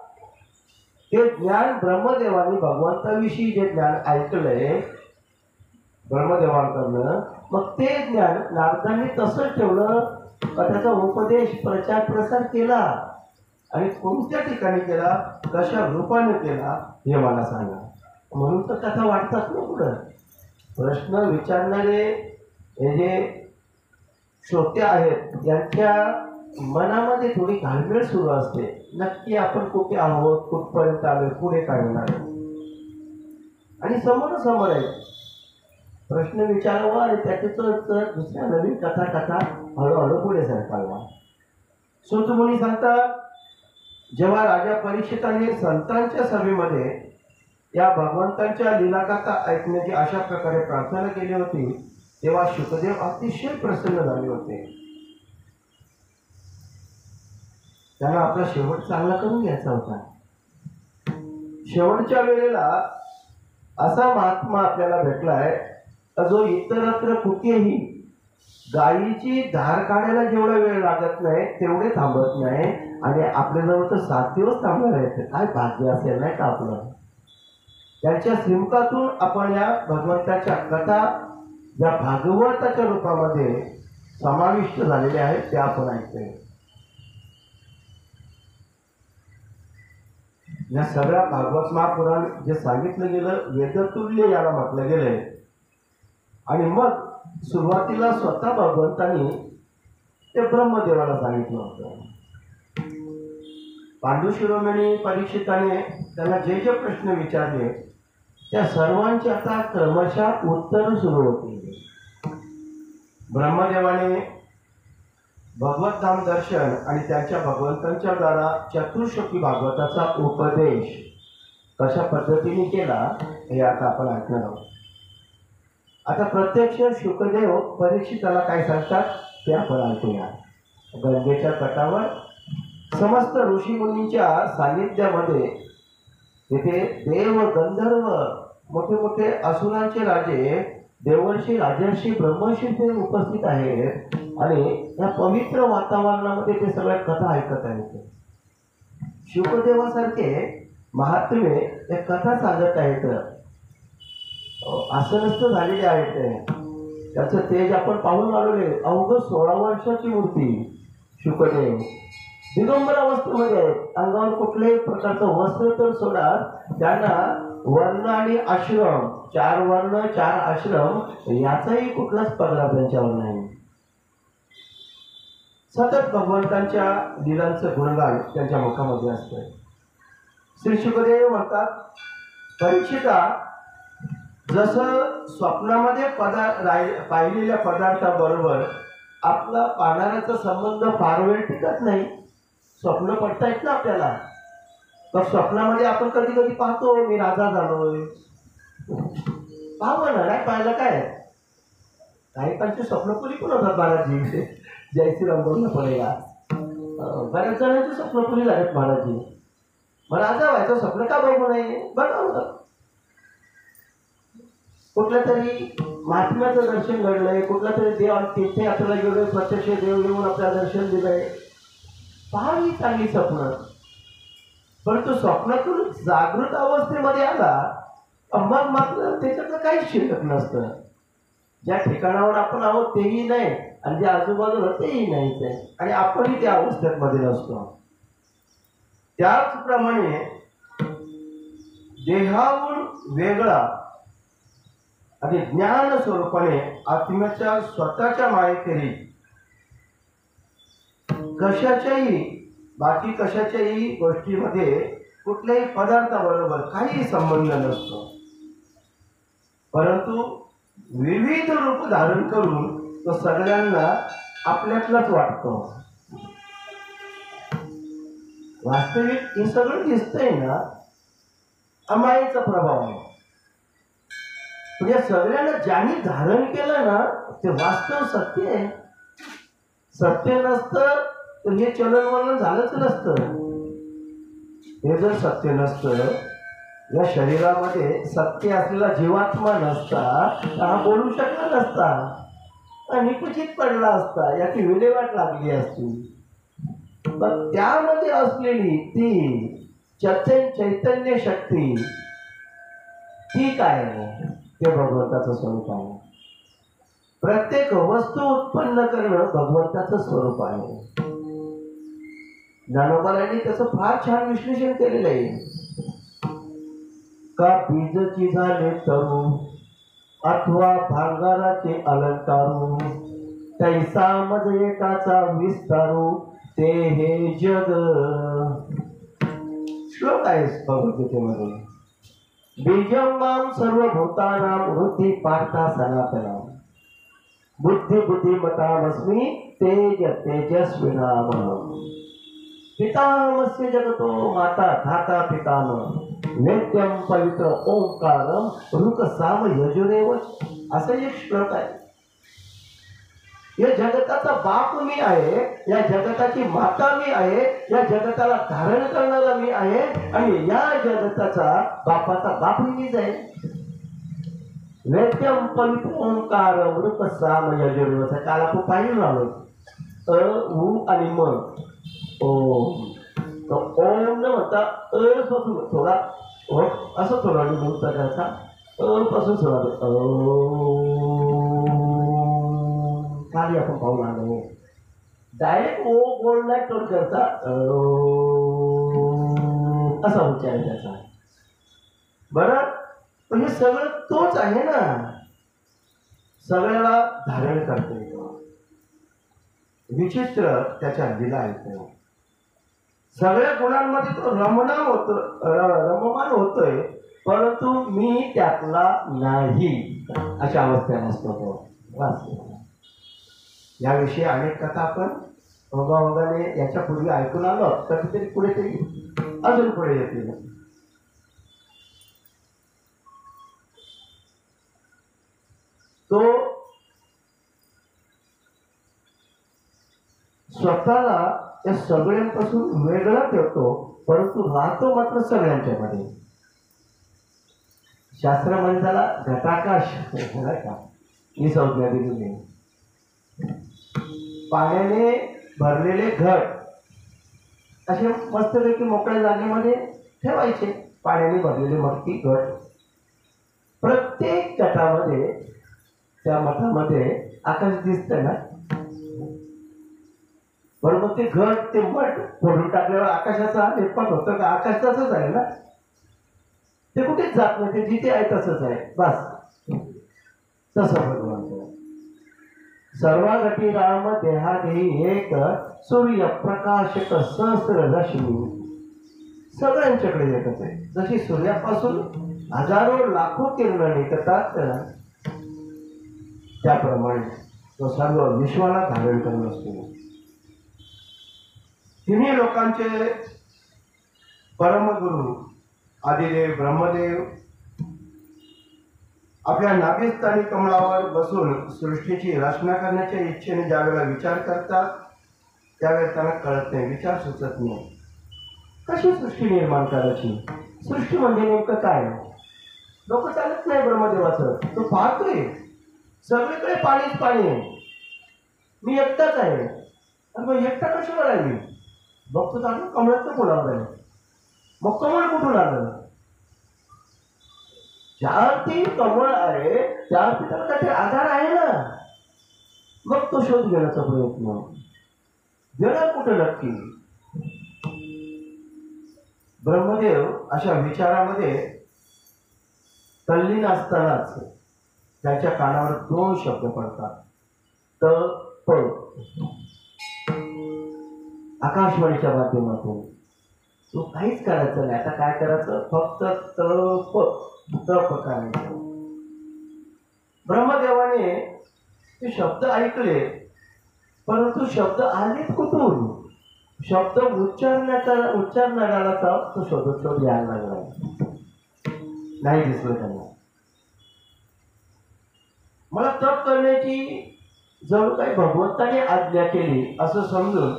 ते ज्ञान ब्रह्मदेवानी भगवंताविषयी जे ज्ञान ऐकलंय ब्रह्मदेवांकडनं, मग ते ज्ञान नारदांनी तसंच ठेवलं का त्याचा उपदेश प्रचार प्रसार केला, आणि कोणत्या ठिकाणी केला, कशा रूपाने केला हे मला सांगा. म्हणून तर कथा वाटतात ना पुढं. प्रश्न विचारणारे हे जे श्रोते आहेत यांच्या मनामध्ये थोडी घालमेल सुरू असते. नक्की आपण कुठे आहोत, कुठपर्यंत आलोय, पुढे काय होणार आहे, आणि समोर आहे. प्रश्न विचारावा आणि त्याच्याच दुसऱ्या नवीन कथा हळूहळू पुढे सरकावा. सुतमुनी सांगतात, जेव्हा राजा परीक्षितांनी संतांच्या सभेमध्ये या भगवंतांच्या लीलाकथा ऐकण्याची अशा प्रकारे प्रार्थना केली होती, तेव्हा शुकदेव अतिशय प्रसन्न झाले होते. त्यांना आपला शेवट चांगला करून घ्यायचा होता. शेवटच्या वेळेला असा महात्मा आपल्याला भेटलाय जो इतरत्र कुठेही गायीची धार काढायला जेवढा वेळ लागत नाही तेवढे थांबत नाही, आणि आपल्याजवळ तर 7 दिवस थांबणार आहे. काय भाग्य असेल नाही का आपलं. त्यांच्या श्रीमुखातून आपण या भगवंताच्या कथा या भागवताच्या रूपामध्ये समाविष्ट झालेल्या आहेत त्या आपण ऐकतोय. या सगळ्या भागवत महापुराण जे सांगितलं गेलं वेदतुल्य याला म्हटलं गेलंय. आणि मग सुरुवातीला स्वतः भगवंतांनी ते ब्रह्मदेवाला सांगितलं होतं. पांडू शिरोमणी परीक्षिताने त्यांना जे जे प्रश्न विचारले त्या सर्वांची आता क्रमशः उत्तर सुरू होती. ब्रह्मदेवाने भगवत धाम दर्शन आणि त्यांच्या भगवंतांच्या द्वारा चतुर्श्लोकी भागवताचा उपदेश कशा पद्धतीने केला हे आता आपण ऐकणार आहोत. आता प्रत्यक्ष शुकदेव परीक्षिताला काय सांगतात ते आपण ऐकूया. गंगेच्या तटावर समस्त ऋषीमुनींच्या सानिध्यामध्ये तिथे देव गंधर्व मोठे मोठे असुरांचे राजे देवर्षी राजर्षी ब्रह्मर्षी ते उपस्थित आहेत, आणि या पवित्र वातावरणामध्ये ते सगळ्या कथा ऐकत आहेत. शुकदेवासारखे महात्मे त्या कथा सांगत आहेत. आसनस्थ झालेले आहेत. त्याचं तेज आपण पाहून आलेले. अवघ 16 वर्षाची मूर्ती शुकदेव दिगंबर अवस्थेमध्ये आहेत. अंगावर कुठल्याही प्रकारचं वस्त्र तर सोडा, त्यांना वर्ण आणि आश्रम 4 वर्ण 4 आश्रम याचाही कुठलाच पगडा त्यांच्यावर नाही. सतत भगवंतांच्या लीलांचं गुणगान त्यांच्या मुखामध्ये असतं. श्री शुकदेव म्हणतात, परीक्षिता, जसं स्वप्नामध्ये पाहिलेल्या पदार्थाबरोबर आपला पाहणाऱ्याचा संबंध फार वेळ टिकत नाही. स्वप्न पडतायत ना आपल्याला, तर स्वप्नामध्ये आपण कधी कधी पाहतो मी राजा झालोय. पाहावं ना, नाही पाहिलं काय. काही कालचे स्वप्नपुरी पण होतात महाराजजी. जय श्रीराम बोलणं पडेगा. बऱ्याच जणांचे स्वप्नपुरी झालेत महाराजजी. मग राजा व्हायचं स्वप्न का बघू नये, बघावं. कुठल्या तरी महात्म्याचं दर्शन घडलंय, कुठला तरी देव तिथे आपल्याला गेलोय, प्रत्यक्ष देव येऊन आपल्याला दर्शन दिलंय, पाहावी चांगली स्वप्न. परंतु स्वप्नातून जागृत अवस्थेमध्ये आला मग मात्र त्याच्यातलं काहीच शिल्लक नसतं. ज्या ठिकाणावर आपण आहोत तेही नाही, आणि जे आजूबाजूला तेही नाहीच आहे, आणि आपणही त्या अवस्थेमध्ये नसतो. त्याचप्रमाणे देहाहून वेगळा आणि ज्ञान स्वरूपाने आत्म्याच्या स्वतःच्या मायेखेरीज बाकी कशाच्याही गोष्टीमध्ये कुठल्याही पदार्थाबरोबर काही संबंध नसतो. परंतु विविध रूप धारण करून तो सगळ्यांना आपल्यातलाच वाटतो. वास्तविक हे सगळं दिसतंय ना, अमायेचा प्रभाव आहे. पण या सगळ्यांना ज्यांनी धारण केलं ना, ते वास्तव सत्य आहे. सत्य नसतं तर हे चलनवलन झालंच नसतं. हे जर सत्य नसतं, या शरीरामध्ये सत्य असलेला जीवात्मा नसता तर हा बोलू शकला नसता, निकुचित पडला असता, याची विल्हेवाट लागली असती. पण त्यामध्ये असलेली ती चैतन्य शक्ती ती काय आहे? ते भगवंताचं स्वरूप आहे. प्रत्येक वस्तू उत्पन्न करणं भगवंताचं स्वरूप आहे. ज्ञानोबांनी त्याचं फार छान विश्लेषण केलेलं आहे. का बीजची झाले तरू अथवा भांगाराचे अलंकारू, तैसा मज एकाचा विस्तारू, ते हे जग. श्लोक आहे भगवद्गीतेमध्ये. बीजं मां सर्वभूतानां वृत्ती पार्था सनातना, बुद्धी बुद्धिमतामस्मि तेज तेजस्विनामहम्. पितामहस्य जगतो माता धाता पितामह, वेद्यं पवित्र ओंकारं ऋक साम यजुरेव. असं एक श्लोक आहे. या जगताचा बाप मी आहे, या जगताची माता मी आहे, या जगताला धारण करणारा मी आहे, आणि या जगताचा बापाचा बाप मीच आहे. वेद्यम पवित्र ओंकार ऋक साम यजुरेव. काल आपण पाहिलं आलो उ आणि म ओम. तो ओम न म्हणता पासून थोडा असं थोडा बोलता करायचा. पासून थोडा खाली आपण पाहू लागलो. डायरेक्ट ओ बोलला टोन करता असा उच्चार त्याचा. बरं, पण हे सगळं तोच आहे ना, सगळ्याला धारण करते. विचित्र त्याच्या लीला आहेत. सगळ्या गुणांमध्ये तो रममान होतोय, परंतु मी त्यातला नाही अशा अवस्थेला असतो तो. याविषयी अनेक कथा आपण ओघाने याच्या पूर्वी ऐकून आलो, कधीतरी पुढे तरी अजून पुढे येतील. तो स्वतःला या सगळ्यांपासून वेगळा ठेवतो, परंतु राहतो मात्र सगळ्यांच्या मध्ये. शास्त्रामध्ये त्याला घटाकाश ही संज्ञा दिलेली आहे. पाण्याने भरलेले घट असे मस्तपैकी मोकळ्या जागेमध्ये ठेवायचे. पाण्याने भरलेले मटकी घट प्रत्येक घटामध्ये, त्या मठामध्ये आकाश दिसतंय ना, बरोबर. ते घट ते मठ फोडून टाकल्यावर आकाशाचा निर्माण होतं का? आकाश तसंच आहे ना, ते कुठेच जात नाही, ते जिथे आहे तसंच आहे. बस तसं भगवान सर्व घटी राम देहादेही एक सूर्य प्रकाशक सहस्र रश्मी. सगळ्यांच्याकडे येतच आहे. जशी सूर्यापासून हजारो लाखो किरण निघतात, त्याप्रमाणे तो सर्व विश्वाला धारण करत असतो. तिन्ही लोकांचे परमगुरु आदिदेव ब्रह्मदेव आपल्या नाभिस्थानी कमळावर बसून सृष्टीची रचना करण्याच्या इच्छेने ज्यावेळेला विचार करतात, त्यावेळेस त्यांना कळत नाही, विचार सुचत नाही. कशी सृष्टी निर्माण करायची? सृष्टी म्हणजे नेमकं काय? डोकं चालत नाही ब्रह्मदेवाचं. तो पाहतोय सगळीकडे पाणीच पाणी आहे, मी एकटाच आहे. आणि मग एकटा कशावर आहे मी? बघतो चालू कमळाचं फुलावर आहे. मग कमळ कुठून आलं? ज्यावरती कमळ आहे त्यावरती त्याला काहीतरी आधार आहे ना. मग तो शोध घेण्याचा प्रयत्न गेला कुठं नक्की. ब्रह्मदेव अशा विचारामध्ये तल्लीन असतानाच त्यांच्या कानावर दोन शब्द पडतात, त प. आकाशवाणीच्या माध्यमातून. तो काहीच करायचं नाही. आता काय करायचं? फक्त तप करायचं. ब्रह्मदेवाने ते शब्द ऐकले, परंतु शब्द आलेत कुठून? शब्द उच्चारणाऱ्याला तो शोधत यायला लागला, नाही दिसलं त्यांना. मला तप करण्याची जणू काही भगवंताने आज्ञा केली असं समजून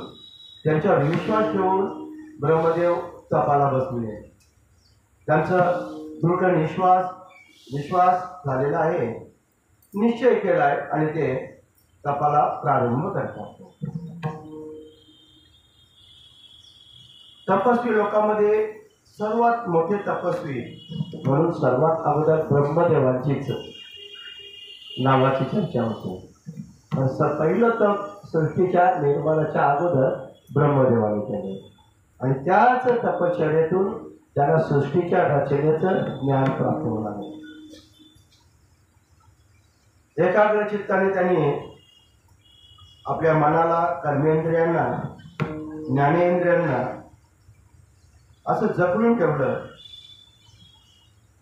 त्यांच्यावर विश्वास ठेवून ब्रह्मदेव तपाला बसले. त्यांचा दृढ विश्वास झालेला आहे, निश्चय केलाय आणि ते तपाला प्रारंभ करतात. तपस्वी लोकांमध्ये सर्वात मोठे तपस्वी म्हणून सर्वात अगोदर ब्रह्मदेवांचीच नावाची चर्चा होते. पहिलं तप सृष्टीच्या निर्माणाच्या अगोदर ब्रह्मदेवाने केले आणि त्याच तपश्चर्येतून त्यांना सृष्टीच्या रचनेचं ज्ञान प्राप्त होणार. एकाग्र चित्ताने त्यांनी आपल्या मनाला, कर्मेंद्रियांना, ज्ञानेंद्रियांना असं जपलून ठेवलं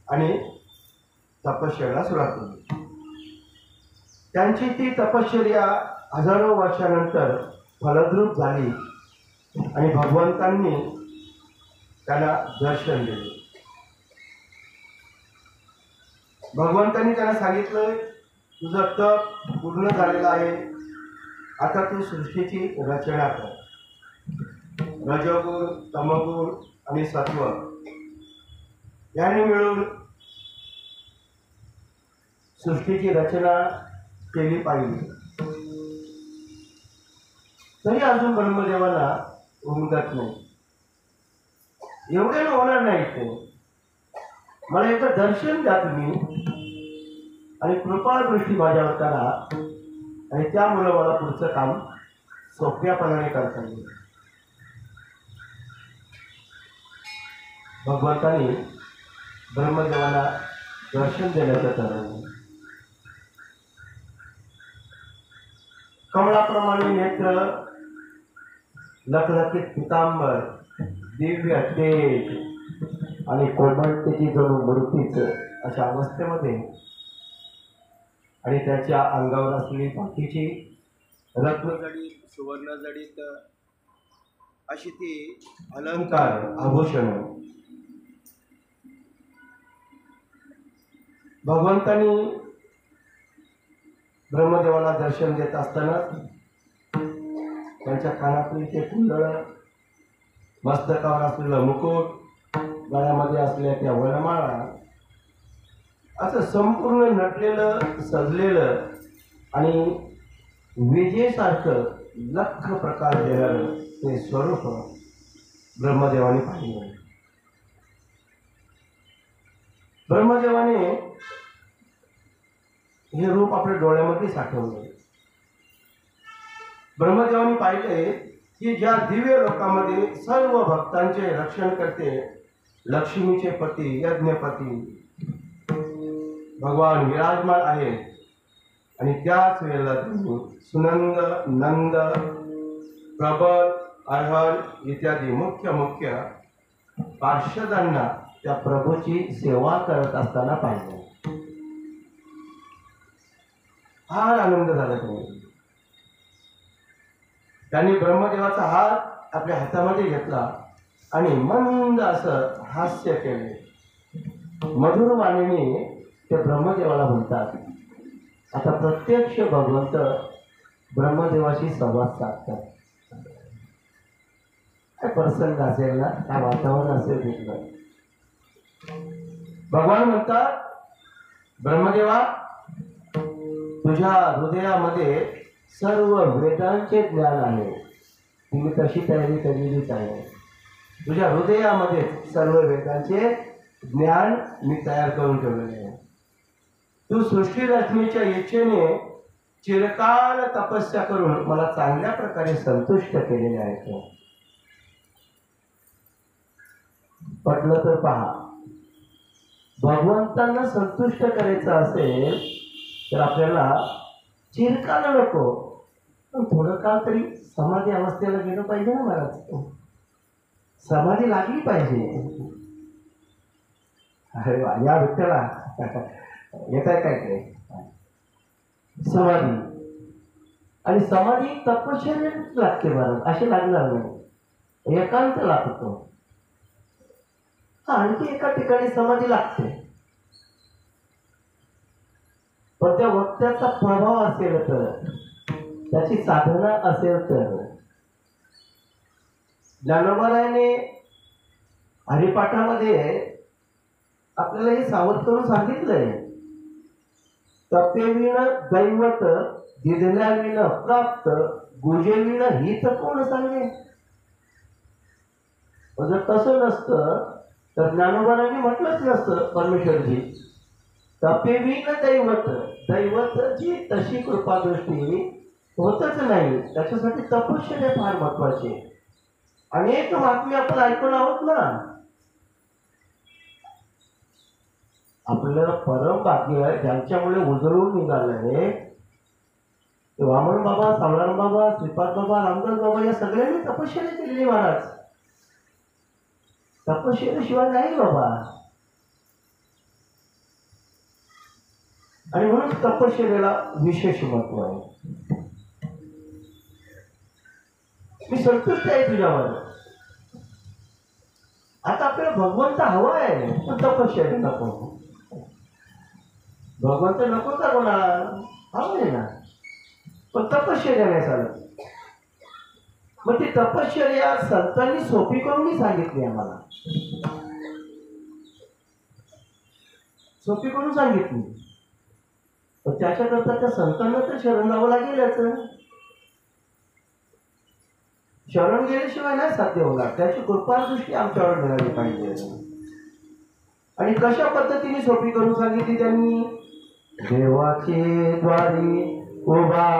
आणि तपश्चर्याला सुरुवात केली. त्यांची ती तपश्चर्या हजारो वर्षानंतर फलद्रूप झाली आणि भगवंतांनी त्यांना दर्शन दिले. भगवंतांनी त्यांना सांगितलं, तुझं तप पूर्ण झालेलं आहे, आता तू सृष्टीची रचना कर. रजोगुण, तमगुण आणि सत्व यांनी मिळून सृष्टीची रचना केली पाहिजे. तरी अजून ब्रह्मदेवाला उमगत नाही. एवढे होणार नाही, ते मला एकदा दर्शन द्या तुम्ही आणि कृपा दृष्टी माझ्यावर करा आणि त्यामुळे मला पुढचं काम सोप्यापणाने करता येईल. भगवंतांनी ब्रह्मदेवाला दर्शन देण्याचं ठरवलं. कमळाप्रमाणे नेत्र, लखलखीत पितांबर, दिव्य तेज आणि कोमलतेची जणू मूर्तीच अशा अवस्थेमध्ये आणि त्याच्या अंगावर असलेली बाकीची रत्नजडित, सुवर्णजडित अशी ती अलंकार, आभूषण भगवंतांनी ब्रह्मदेवाला दर्शन देत असताना त्यांच्या कानातली ते कुंडळ, मस्तकावर असलेलं मुकुट, गळ्यामध्ये असलेल्या त्या वनमाळा असं संपूर्ण नटलेलं, सजलेलं आणि विजेसारखं लख प्रकार देणारं ते स्वरूप ब्रह्मदेवाने पाहिलं. ब्रह्मदेवाने हे रूप आपल्या डोळ्यामध्ये साठवले. ब्रह्मदेवाने पाहिले की ज्या दिव्य लोकांमध्ये सर्व भक्तांचे रक्षण करते, लक्ष्मीचे पती, यज्ञपती भगवान विराजमान आहेत आणि त्याच वेळेला सुनंद, नंद, प्रबल, अर्हल इत्यादी मुख्य पार्षदांना त्या प्रभूची सेवा करत असताना पाहिजे. फार आनंद झाला त्यांनी ब्रह्मदेवाचा हात आपल्या हातामध्ये घेतला आणि मंद असं हास्य केले. मधुर वाणीने ते ब्रह्मदेवाला म्हणतात. आता प्रत्यक्ष भगवंत ब्रह्मदेवाशी संवाद साधतात. काय प्रसंग असेल ना, काय वातावरण असेल तिथलं. भगवान म्हणतात, ब्रह्मदेवा, तुझ्या हृदयामध्ये सर्व वेदांचे ज्ञान आहे. तुम्ही तशी तयारी केलेलीच आहे. तुझ्या हृदयामध्ये सर्व वेदांचे ज्ञान मी तयार करून ठेवलेले आहे. तू सृष्टी रचनेच्या इच्छेने चिरकाल तपस्या करून मला चांगल्या प्रकारे संतुष्ट केलेले आहे. पटलं तर पहा, भगवंतांना संतुष्ट करायचं असेल तर आपल्याला चिरकाल नको, पण थोडं काळ तरी समाधी अवस्थेला गेलं पाहिजे ना महाराज. समाधी लागली पाहिजे. अरे वा, या विठ्ठला येत आहे काय काय. समाधी. आणि समाधी तपश्चर्याच लागते बरं, अशी लागणार नाही, एकांत लागतो. हा, आणखी एका ठिकाणी समाधी लागते, पण त्या वक्त्याचा प्रभाव असेल तर, त्याची साधना असेल तर. ज्ञानोबारायाने हरिपाठामध्ये आपल्याला हे सावध करून सांगितलंय, तपेविण दैवत दिधल्याविण प्राप्त, गुजेविण हित कोण सांगे. जर तसं नसतं तर ज्ञानोबारायांनी म्हटलंच नसतं परमेश्वरजी. तपेविण दैवत, दैवतची तशी कृपादृष्टी होतच नाही, त्याच्यासाठी तपश्चर्या फार महत्वाची. अनेक बातमी आपण ऐकून आहोत ना. आपल्याला परम भाग्य ज्यांच्यामुळे उजळून निघालंय, वामन बाबा, सावळाराम बाबा, श्रीपाद बाबा, रामदास बाबा, या सगळ्यांनी तपश्चर्या केलेली महाराज. तपश्चर्याशिवाय नाही बाबा. आणि म्हणून तपश्चर्याला विशेष महत्व आहे. मी संतुष्ट आहे तुझ्यावर. आता आपल्याला भगवंत हवा आहे, पण तपश्चर्या नको. भगवंत नको का कोणाला? हवं आहे ना, पण तपश्चर्या नाही चालत. मग ती तपश्चर्या संतांनी सोपी करून सांगितली आम्हाला, सोपी करून सांगितली. पण त्याच्याकरता त्या संतांना तर शरण जावं लागेलच. शरण गेल्याशिवाय नाही साध्य होणार. त्याची कृपादृष्टी आमच्यावर मिळाली पाहिजे. आणि कशा पद्धतीने सोपी करून सांगितली त्यांनी? देवाचे द्वारी उभा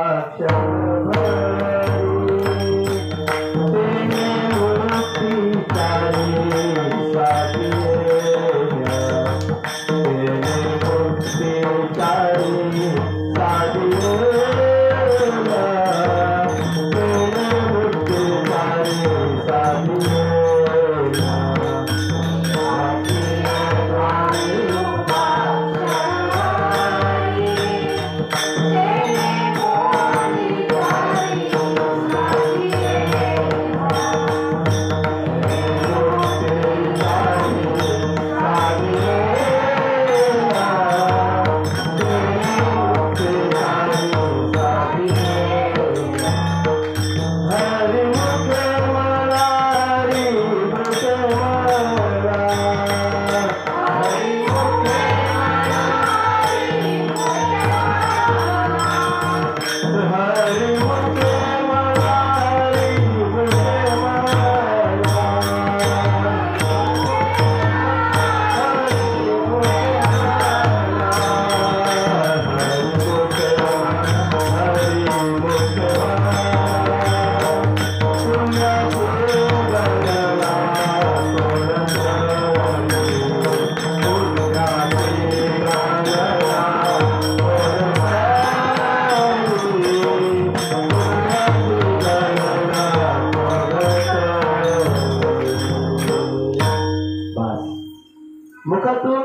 मुखातून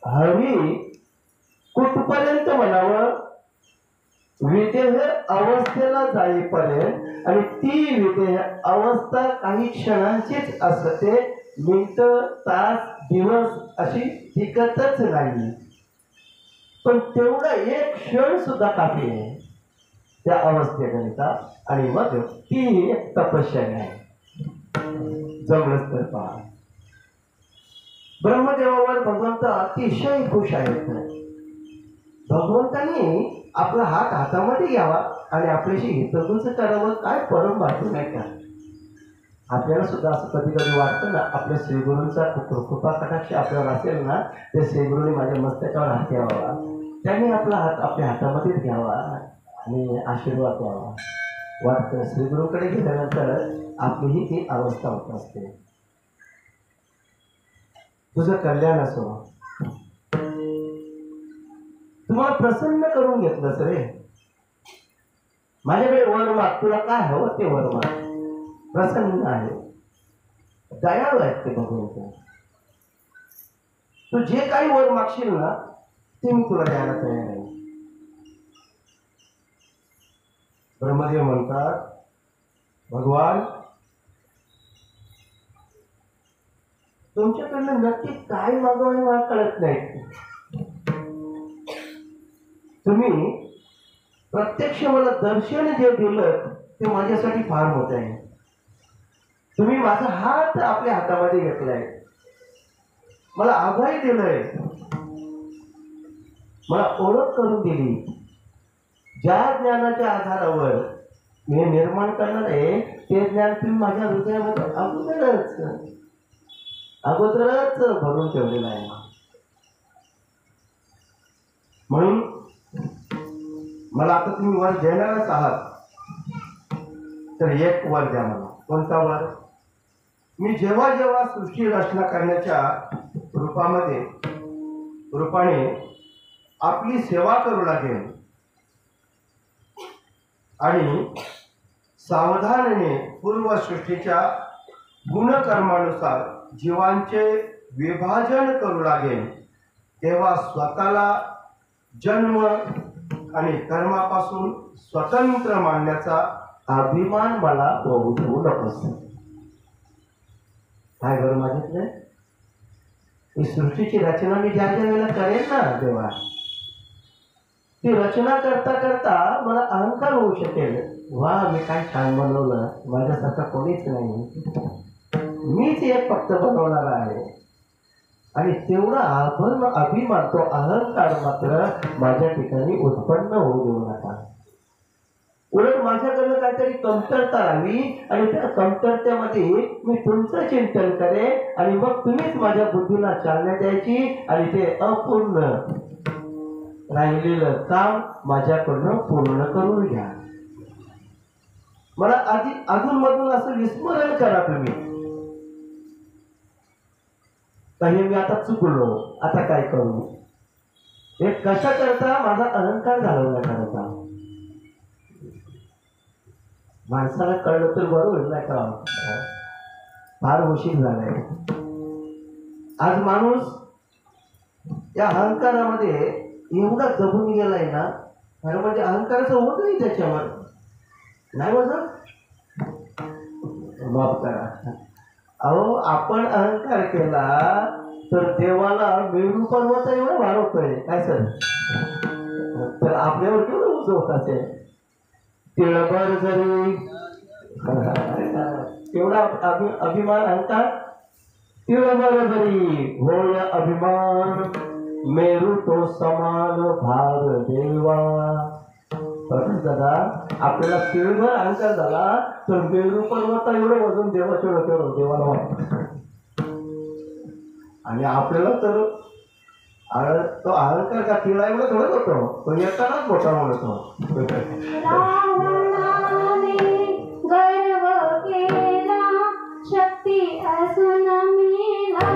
हवी कुठपर्यंत म्हणावं? विदेह अवस्थेला जाईपर्यंत. आणि ती विदेह अवस्था काही क्षणांचीच असते, मिनिट, तास, दिवस अशी टिकतच नाही. पण तेवढा एक क्षण सुद्धा काफी आहे त्या अवस्थेकरिता. आणि मग ती तपश्चर्या आहे. जमलंच तर पहा, ब्रह्मदेवावर भगवंत अतिशय खुश आहेत. भगवंतांनी आपला हात हातामध्ये घ्यावा आणि आपल्याशी हितगुज करावं. काय परम वाटू नाही का? आपल्याला सुद्धा असं कधी कधी वाटतं ना, आपल्या श्रीगुरूंचा कृपा कटाक्ष आपल्यावर असेल ना, ते श्रीगुरूंनी माझ्या मस्तकावर हात घ्यावा, त्यांनी आपला हात आपल्या हातामध्येच घ्यावा आणि आशीर्वाद द्यावा. वाटतं श्रीगुरूंकडे गेल्यानंतर आपलीही ती अवस्था होत असते. तुझं कल्याण असो, तुम्हाला प्रसन्न करून घेतलंस रे. माझ्याकडे वर माग, तुला काय हवं ते वर माग. प्रसन्न आहे, दयाळू आहेत ते भगवंत. तू जे काही वर मागशील ना, ते मी तुला द्यायला तयार आहे. ब्रह्मदेव म्हणतात, भगवान तुमच्याकडनं नक्की काय मागवणे मला कळत नाही. तुम्ही प्रत्यक्ष मला दर्शन जे दिलं ते माझ्यासाठी फार मोठं आहे. तुम्ही माझा हात आपल्या हातामध्ये घेतलाय, मला अभय दिलंय, मला ओळख करून दिली. ज्या ज्ञानाच्या आधारावर मी निर्माण करणार आहे ते ज्ञान तुम्ही माझ्या हृदयामध्ये अगोदरच भरून ठेवलेलं आहे. म्हणून मला आता तुम्ही वर देणारच आहात, तर एक वर द्या मला. कोणता वर? मी जेव्हा जेव्हा सृष्टी रचना करण्याच्या रूपाने आपली सेवा करू लागेल आणि सावधानाने पूर्वसृष्टीच्या गुणकर्मानुसार जीवांचे विभाजन करू लागेल, तेव्हा स्वतःला जन्म आणि कर्मापासून स्वतंत्र मानण्याचा अभिमान मला होऊ देऊ नकोस. काय बरं मागितलंय? ही सृष्टीची रचना मी ज्या ज्या वेळेला करेन ना तेव्हा ती रचना करता करता मला अहंकार होऊ शकेल. वा, मी काय छान बनवलं, माझ्यासारखा कोणीच नाही, मीच एक फक्त बनवणार आहे. आणि तेवढा अभिमान, तो अहंकार मात्र माझ्या ठिकाणी उत्पन्न होऊ देऊ नका. उलट माझ्याकडनं काहीतरी कमतरता आली आणि त्या कमतरतेमध्ये मी तुमचं चिंतन करेन आणि मग तुम्हीच माझ्या बुद्धीला चालना द्यायची आणि ते अपूर्ण राहिलेलं काम माझ्याकडनं पूर्ण करून घ्या. मला आधी अधूनमधून असं विस्मरण करा तुम्ही, काही मी आता चुकलो, आता काय करू. हे कशा करता? माझा अहंकार घालवण्याकरता. माणसाला कळलं तर बरं होईल नाही का? फार उशीर झालाय. आज माणूस या अहंकारामध्ये एवढा दबून गेलाय ना, खरं म्हणजे अहंकाराचं होत नाही त्याच्यावर. नाही बघा, माफ करा. अहो, आपण अहंकार केला तर देवाला मेरू पर्वत एवढं वाढवतोय काय सर? तर आपल्यावर केवढं उंच होत असेल. तिळभर जरी एवढा अभिमान अहंकार, तिळभर जरी होय अभिमान, मेरू तो समान भार देवा. दादा, आपल्याला तिळभर अहंकार झाला तर मेरू पर्वत एवढं वजन देवाच्या डोक्यावर देवाला वाटतं. आणि आपल्याला तर तो अहंकार का तिळा एवढं थोडंच होतो, तो येतानाच मोठा म्हणतो. गर्व केला शक्ती असून मेला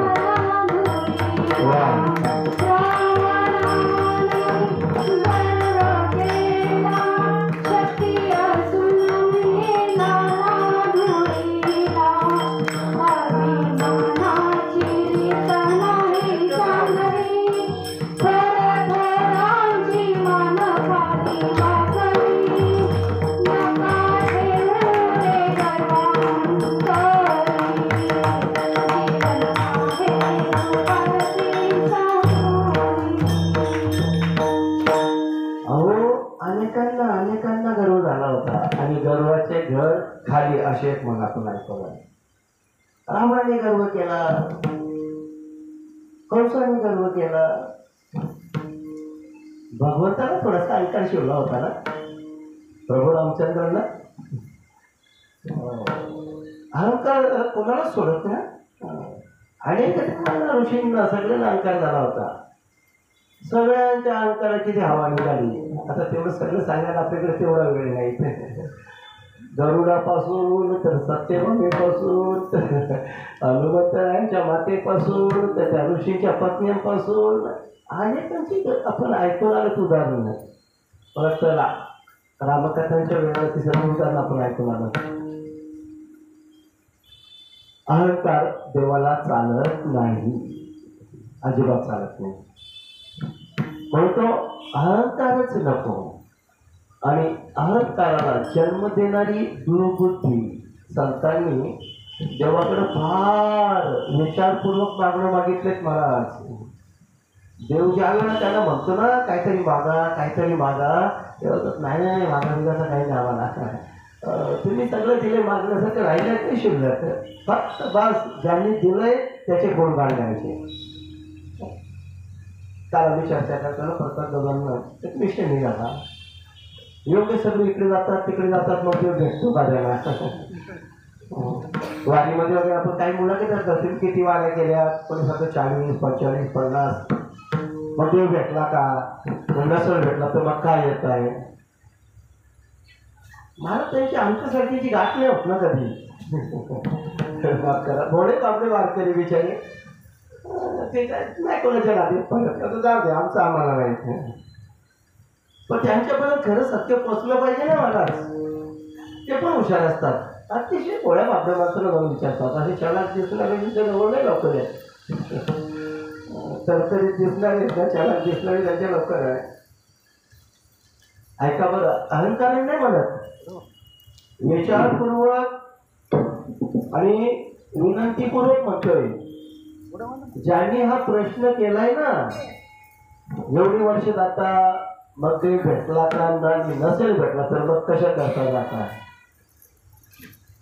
अनेकांना गर्व झाला होता आणि गर्वाचे घर खाली असे एक मनातून ऐकवलं. रामाने गर्व केला, कंसाने गर्व केला, भगवंताला थोडासा अहंकार शिवला होता ना प्रभू रामचंद्रांना. अहंकार कोणाला सोडत ना, अनेक ऋषींना सगळ्यांना अहंकार झाला होता. सगळ्यांच्या अहंकाराची ती हवा निघाली. आता तेवढं सगळं सांगायला आपल्याकडे तेवढा वेळ नाही. गरुडापासून तर सत्यभामेपासून तर हनुमंतरायांच्या मातेपासून तर त्या ऋषीच्या पत्न्यांपासून अनेकांची आपण ऐकून आलं उदाहरण. परत रामकथांच्या वेळेला ती सर्व उदाहरण आपण ऐकून आलं. अहंकार देवाला चालत नाही, अजिबात चालत नाही. म्हणून तो अहंकारच नको. आणि अहंकाराला जन्म देणारी दुर्बुद्धी संतांनी देवाकडे फार विचारपूर्वक मागणं मागितलेत महाराज. देव ज्या वेळेला त्यांना म्हणतो ना काहीतरी मागा तेव्हा नाही नाही मागा बिगाचं काही नाही आम्हाला, तुम्ही सगळं दिले मागण्यासारखं राहिलं नाही शिल्लक, फक्त बस ज्यांनी दिलंय त्याचे गुण काढण्याचे. त्याला मी चर्चा करताना प्रत्येक दोघांना एक विषय निघाला. योग्य सगळे इकडे जातात तिकडे जातात, मग देव भेटतो कार्याला. वारीमध्ये वगैरे आपण काही मुलाखत असतात, तुम्ही किती वाऱ्या केल्या, कोणी फक्त 40, 45, 50, मग देव भेटला का, नसेल भेटला तर मग काय येत आहे. मला त्यांची आमच्यासारखीची गाठ नाही होत ना कधी. माफ करा, थोडे आपले वारकरी बिचारे ते काय नाही कोणाच्या गाडीत पडत, आता जाऊ दे आमचं आम्हाला नाही. पण त्यांच्यापर्यंत खरं सत्य पोचलं पाहिजे ना महाराज. ते पण हुशार असतात, अतिशय पोळ्या बापड्या माणसाला जाऊन विचारतात. असे चलाक दिसणारे जवळ नाही लवकर आहे, तरतरीत दिसणारे चलाक दिसणारे त्यांच्या लवकर आहे. ऐका बरं, अहंकार नाही म्हणत, विचारपूर्वक आणि विनंतीपूर्वक म्हणतोय. ज्यांनी हा प्रश्न केलाय ना, एवढी वर्ष जाता मग ते भेटला का नसेल भेटला तर मग कशा करता जाता,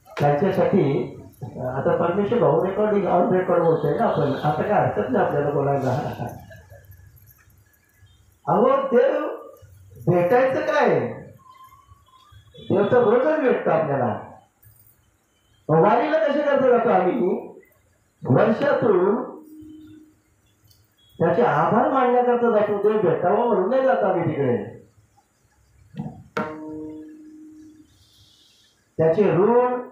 त्यांच्यासाठी आता परमेश्वर भाऊ रेकॉर्डिंग ऑन रेकॉर्ड बोलतोय ना आपण, आता काय हरकत नाही आपल्याला बोलायला. अहो देव भेटायचं काय, देव तर बरोबर भेटतो आपल्याला. वारीला कसे करतो जातो आम्ही, वर्षातून त्याचे आभार मानण्याकरता जातो. देव भेटावं म्हणून नाही जातो आम्ही तिकडे, त्याचे ऋण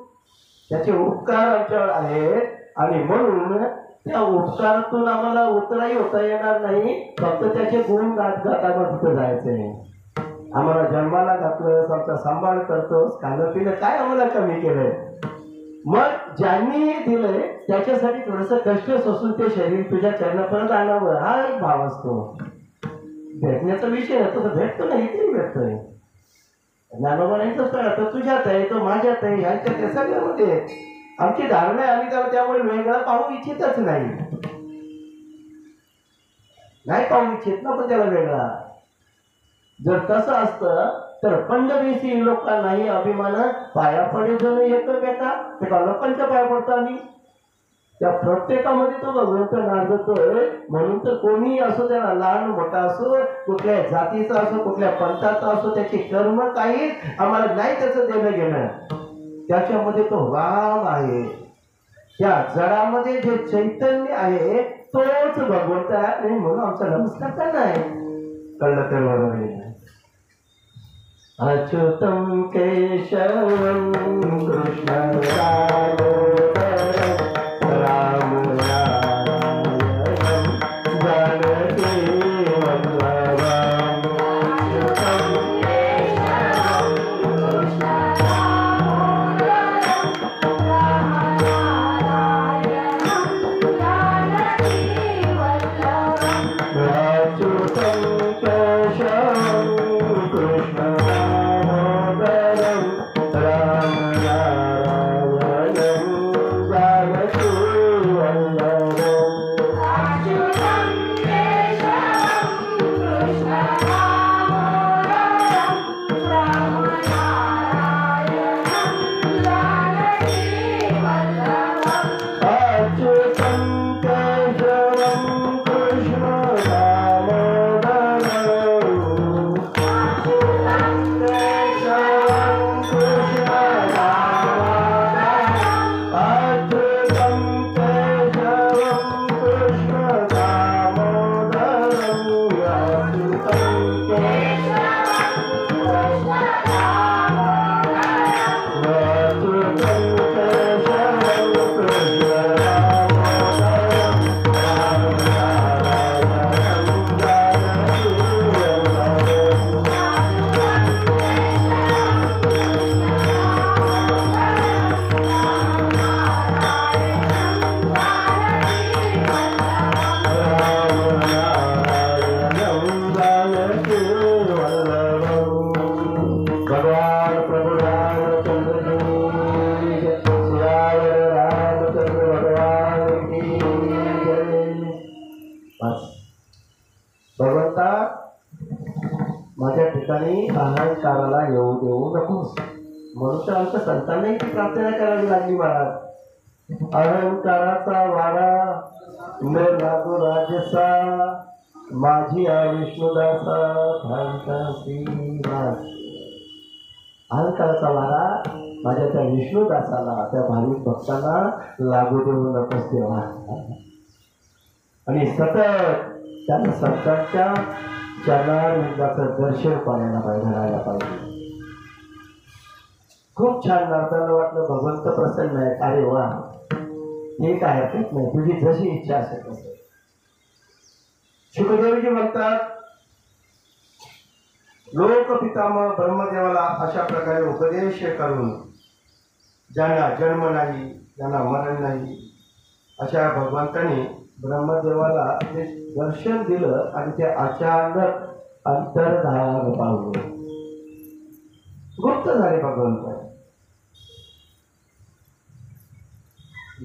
त्याचे उपकार आमच्यावर आहेत आणि म्हणून त्या उपकारातून आम्हाला उतराही होता येणार नाही. फक्त त्याचे गुण गात गात आम्हाला तिथं जायचंय. आम्हाला जन्माला घातलं, आमचा सांभाळ करतोस, खाणं पिणं काय आम्हाला कमी केलंय. मग ज्यांनी दिलंय त्याच्यासाठी थोडंसं कष्ट सोसून ते शरीर तुझ्या चरणापर्यंत आणावं, हा एक भाव असतो. भेटण्याचा विषय आहे, तो भेटतो ना, इथे भेटतोय. ज्ञानोबांचंच कळतं, तुझ्यात आहे तो माझ्यात आहे, ह्यांच्या त्या सगळ्यामध्ये आमची धारणा आहे. आम्ही त्याला त्यामुळे वेगळा पाहू इच्छितच नाही, नाही पाहू इच्छित ना पण त्याला वेगळा. जर तसं असतं तर पंढरीसी लोकांनाही अभिमान पाया पडे जण येतं बेटा, ते का लोकांच्या पाया पडतो आम्ही. त्या प्रत्येकामध्ये तो भगवंत नांदतोय. म्हणून तर कोणीही असो, त्याला लहान मोठा असो, कुठल्या जातीचा असो, कुठल्या पंथाचा असो, त्याची कर्म काही आम्हाला नाही त्याचं देणं घेणं. त्याच्यामध्ये तो राम आहे, त्या जडामध्ये जे चैतन्य आहे तोच भगवंत आहे. म्हणून आमचा नमस्कार त्यांना आहे. कळलं तर बरोबर. अच्युतम केशवम कृष्ण राम अहंकाराला येऊ देऊ नकोस. म्हणून तर आमच्या संतांनाही ती प्रार्थना करावी लागली महाराज. अहंकाराचा वारा न लागो राजसा, माझी विष्णुदासा भाविका श्रीनिवास. अहंकाराचा वारा माझ्या त्या विष्णुदासाला, त्या भाविक भक्तांना लागू देऊ नकोस देवा. आणि सतत त्या संतांच्या चरणारविंदाचं दर्शन पाहायला पाहिजे, घडायला पाहिजे. खूप छान नाताना वाटलं, भगवंत प्रसन्न आहे. अरे वा, हे काय हरकत नाही, तुझी जशी इच्छा असेल तसं. शुकदेवजी म्हणतात, लोकपितामह ब्रह्मदेवाला अशा प्रकारे उपदेश करून ज्यांना जन्म नाही, ज्यांना मरण नाही, अशा भगवंतांनी ब्रह्मदेवाला ते दर्शन दिलं आणि ते अचानक अंतर्धान पावलं. गुप्त झाले भगवंत.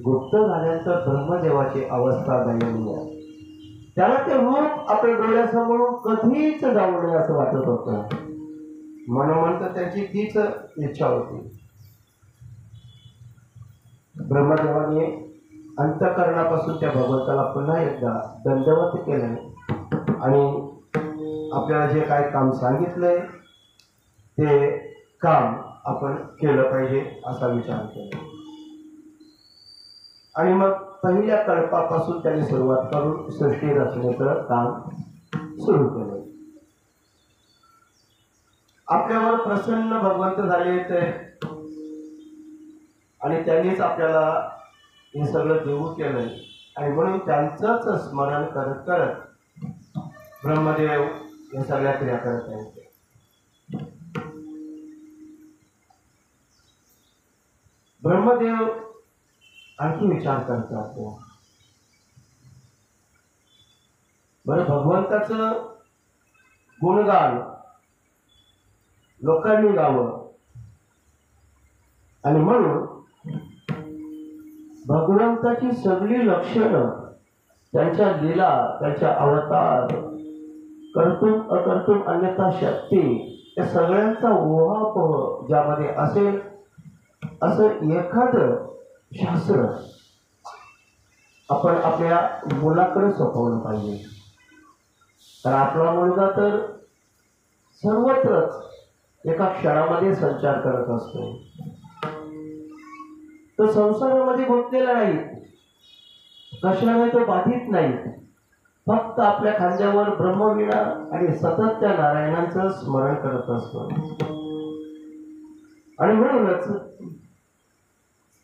गुप्त झाल्यानंतर ब्रह्मदेवाची अवस्था दयनीय. त्याला ते रूप आपल्या डोळ्यासमोर कधीच जाऊ नये असं वाटत होतं. म्हणून तर त्याची तीच इच्छा होती. ब्रह्मदेवाने अंतःकरणापासून त्या भगवंताला पुन्हा एकदा दंडवत केलं आणि आपल्याला जे काय काम सांगितलंय ते काम आपण केलं पाहिजे असा विचार केला. आणि मग पहिल्या कल्पापासून त्यांनी सुरुवात करून सृष्टी रचनेचं काम सुरू केलं. आपल्यावर प्रसन्न भगवंत झाले ते आणि त्यांनीच आपल्याला हे सगळं देऊ केलंय. आणि म्हणून त्यांचंच स्मरण करत करत ब्रह्मदेव या सगळ्या क्रिया करत आहेत. ब्रह्मदेव आणखी विचार करतात, बरं भगवंताचं गुणगान लोकांनी गावं आणि म्हणून भगवंताची सगळी लक्षणं, त्यांच्या लीला, त्यांच्या अवतार, कर्तुम अकर्तुम अन्यथा शक्ती, या सगळ्यांचा ओहापोह ज्यामध्ये असेल असं एखादं शास्त्र आपण आपल्या मुलाकडे सोपवलं पाहिजे. तर आपला मुलगा तर सर्वत्रच एका क्षणामध्ये संचार करत असतो. तो संसारामध्ये गुंतलेला नाही, कशाने तो बाधित नाही. फक्त आपल्या खांद्यावर ब्रह्मवीणा आणि सतत त्या नारायणांचं स्मरण करत असतो. आणि म्हणूनच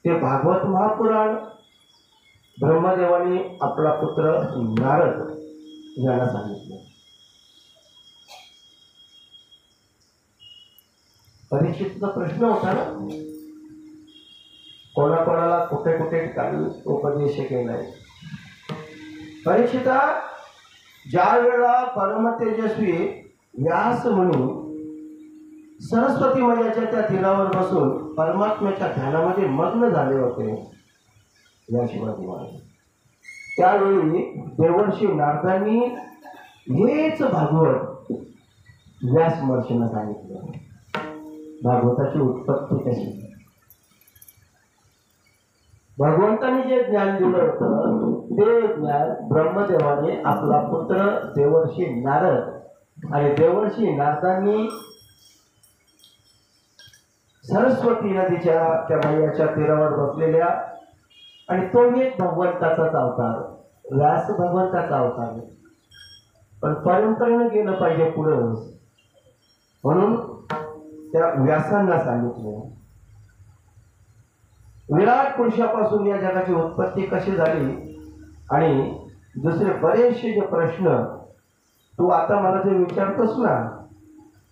ते भागवत महापुराण ब्रह्मदेवाने आपला पुत्र नारद याला सांगितलं. परीक्षेचा प्रश्न होता ना, कोणाकोणाला कुठे कुठे ठिकाणी उपदेश केलाय. परीक्षिता, ज्या वेळा परमतेजस्वी व्यास म्हणून सरस्वती मैयाच्या त्या तीरावर बसून परमात्म्याच्या ध्यानामध्ये मग्न झाले होते या शिवाजी महाराज, त्यावेळी देवर्षी नारदांनी हेच भागवत व्यास महर्षींना सांगितलं. भागवताची उत्पत्ती कशी, भगवंतांनी जे ज्ञान दिलं होतं ते ज्ञान ब्रह्मदेवाने आपला पुत्र देवर्षी नारद आणि देवर्षी नारदांनी सरस्वती नदीच्या त्या मैयाच्या तीरावर बसलेल्या, आणि तो एक भगवंताचाच अवतार, व्यास भगवंताचा अवतार, पण परंपरेनं गेलं पाहिजे पुढं म्हणून त्या व्यासांना सांगितलं. विराट पुरुषापासून या जगाची उत्पत्ती कशी झाली आणि दुसरे बरेचसे जे प्रश्न तू आता मला जे विचारतोस ना,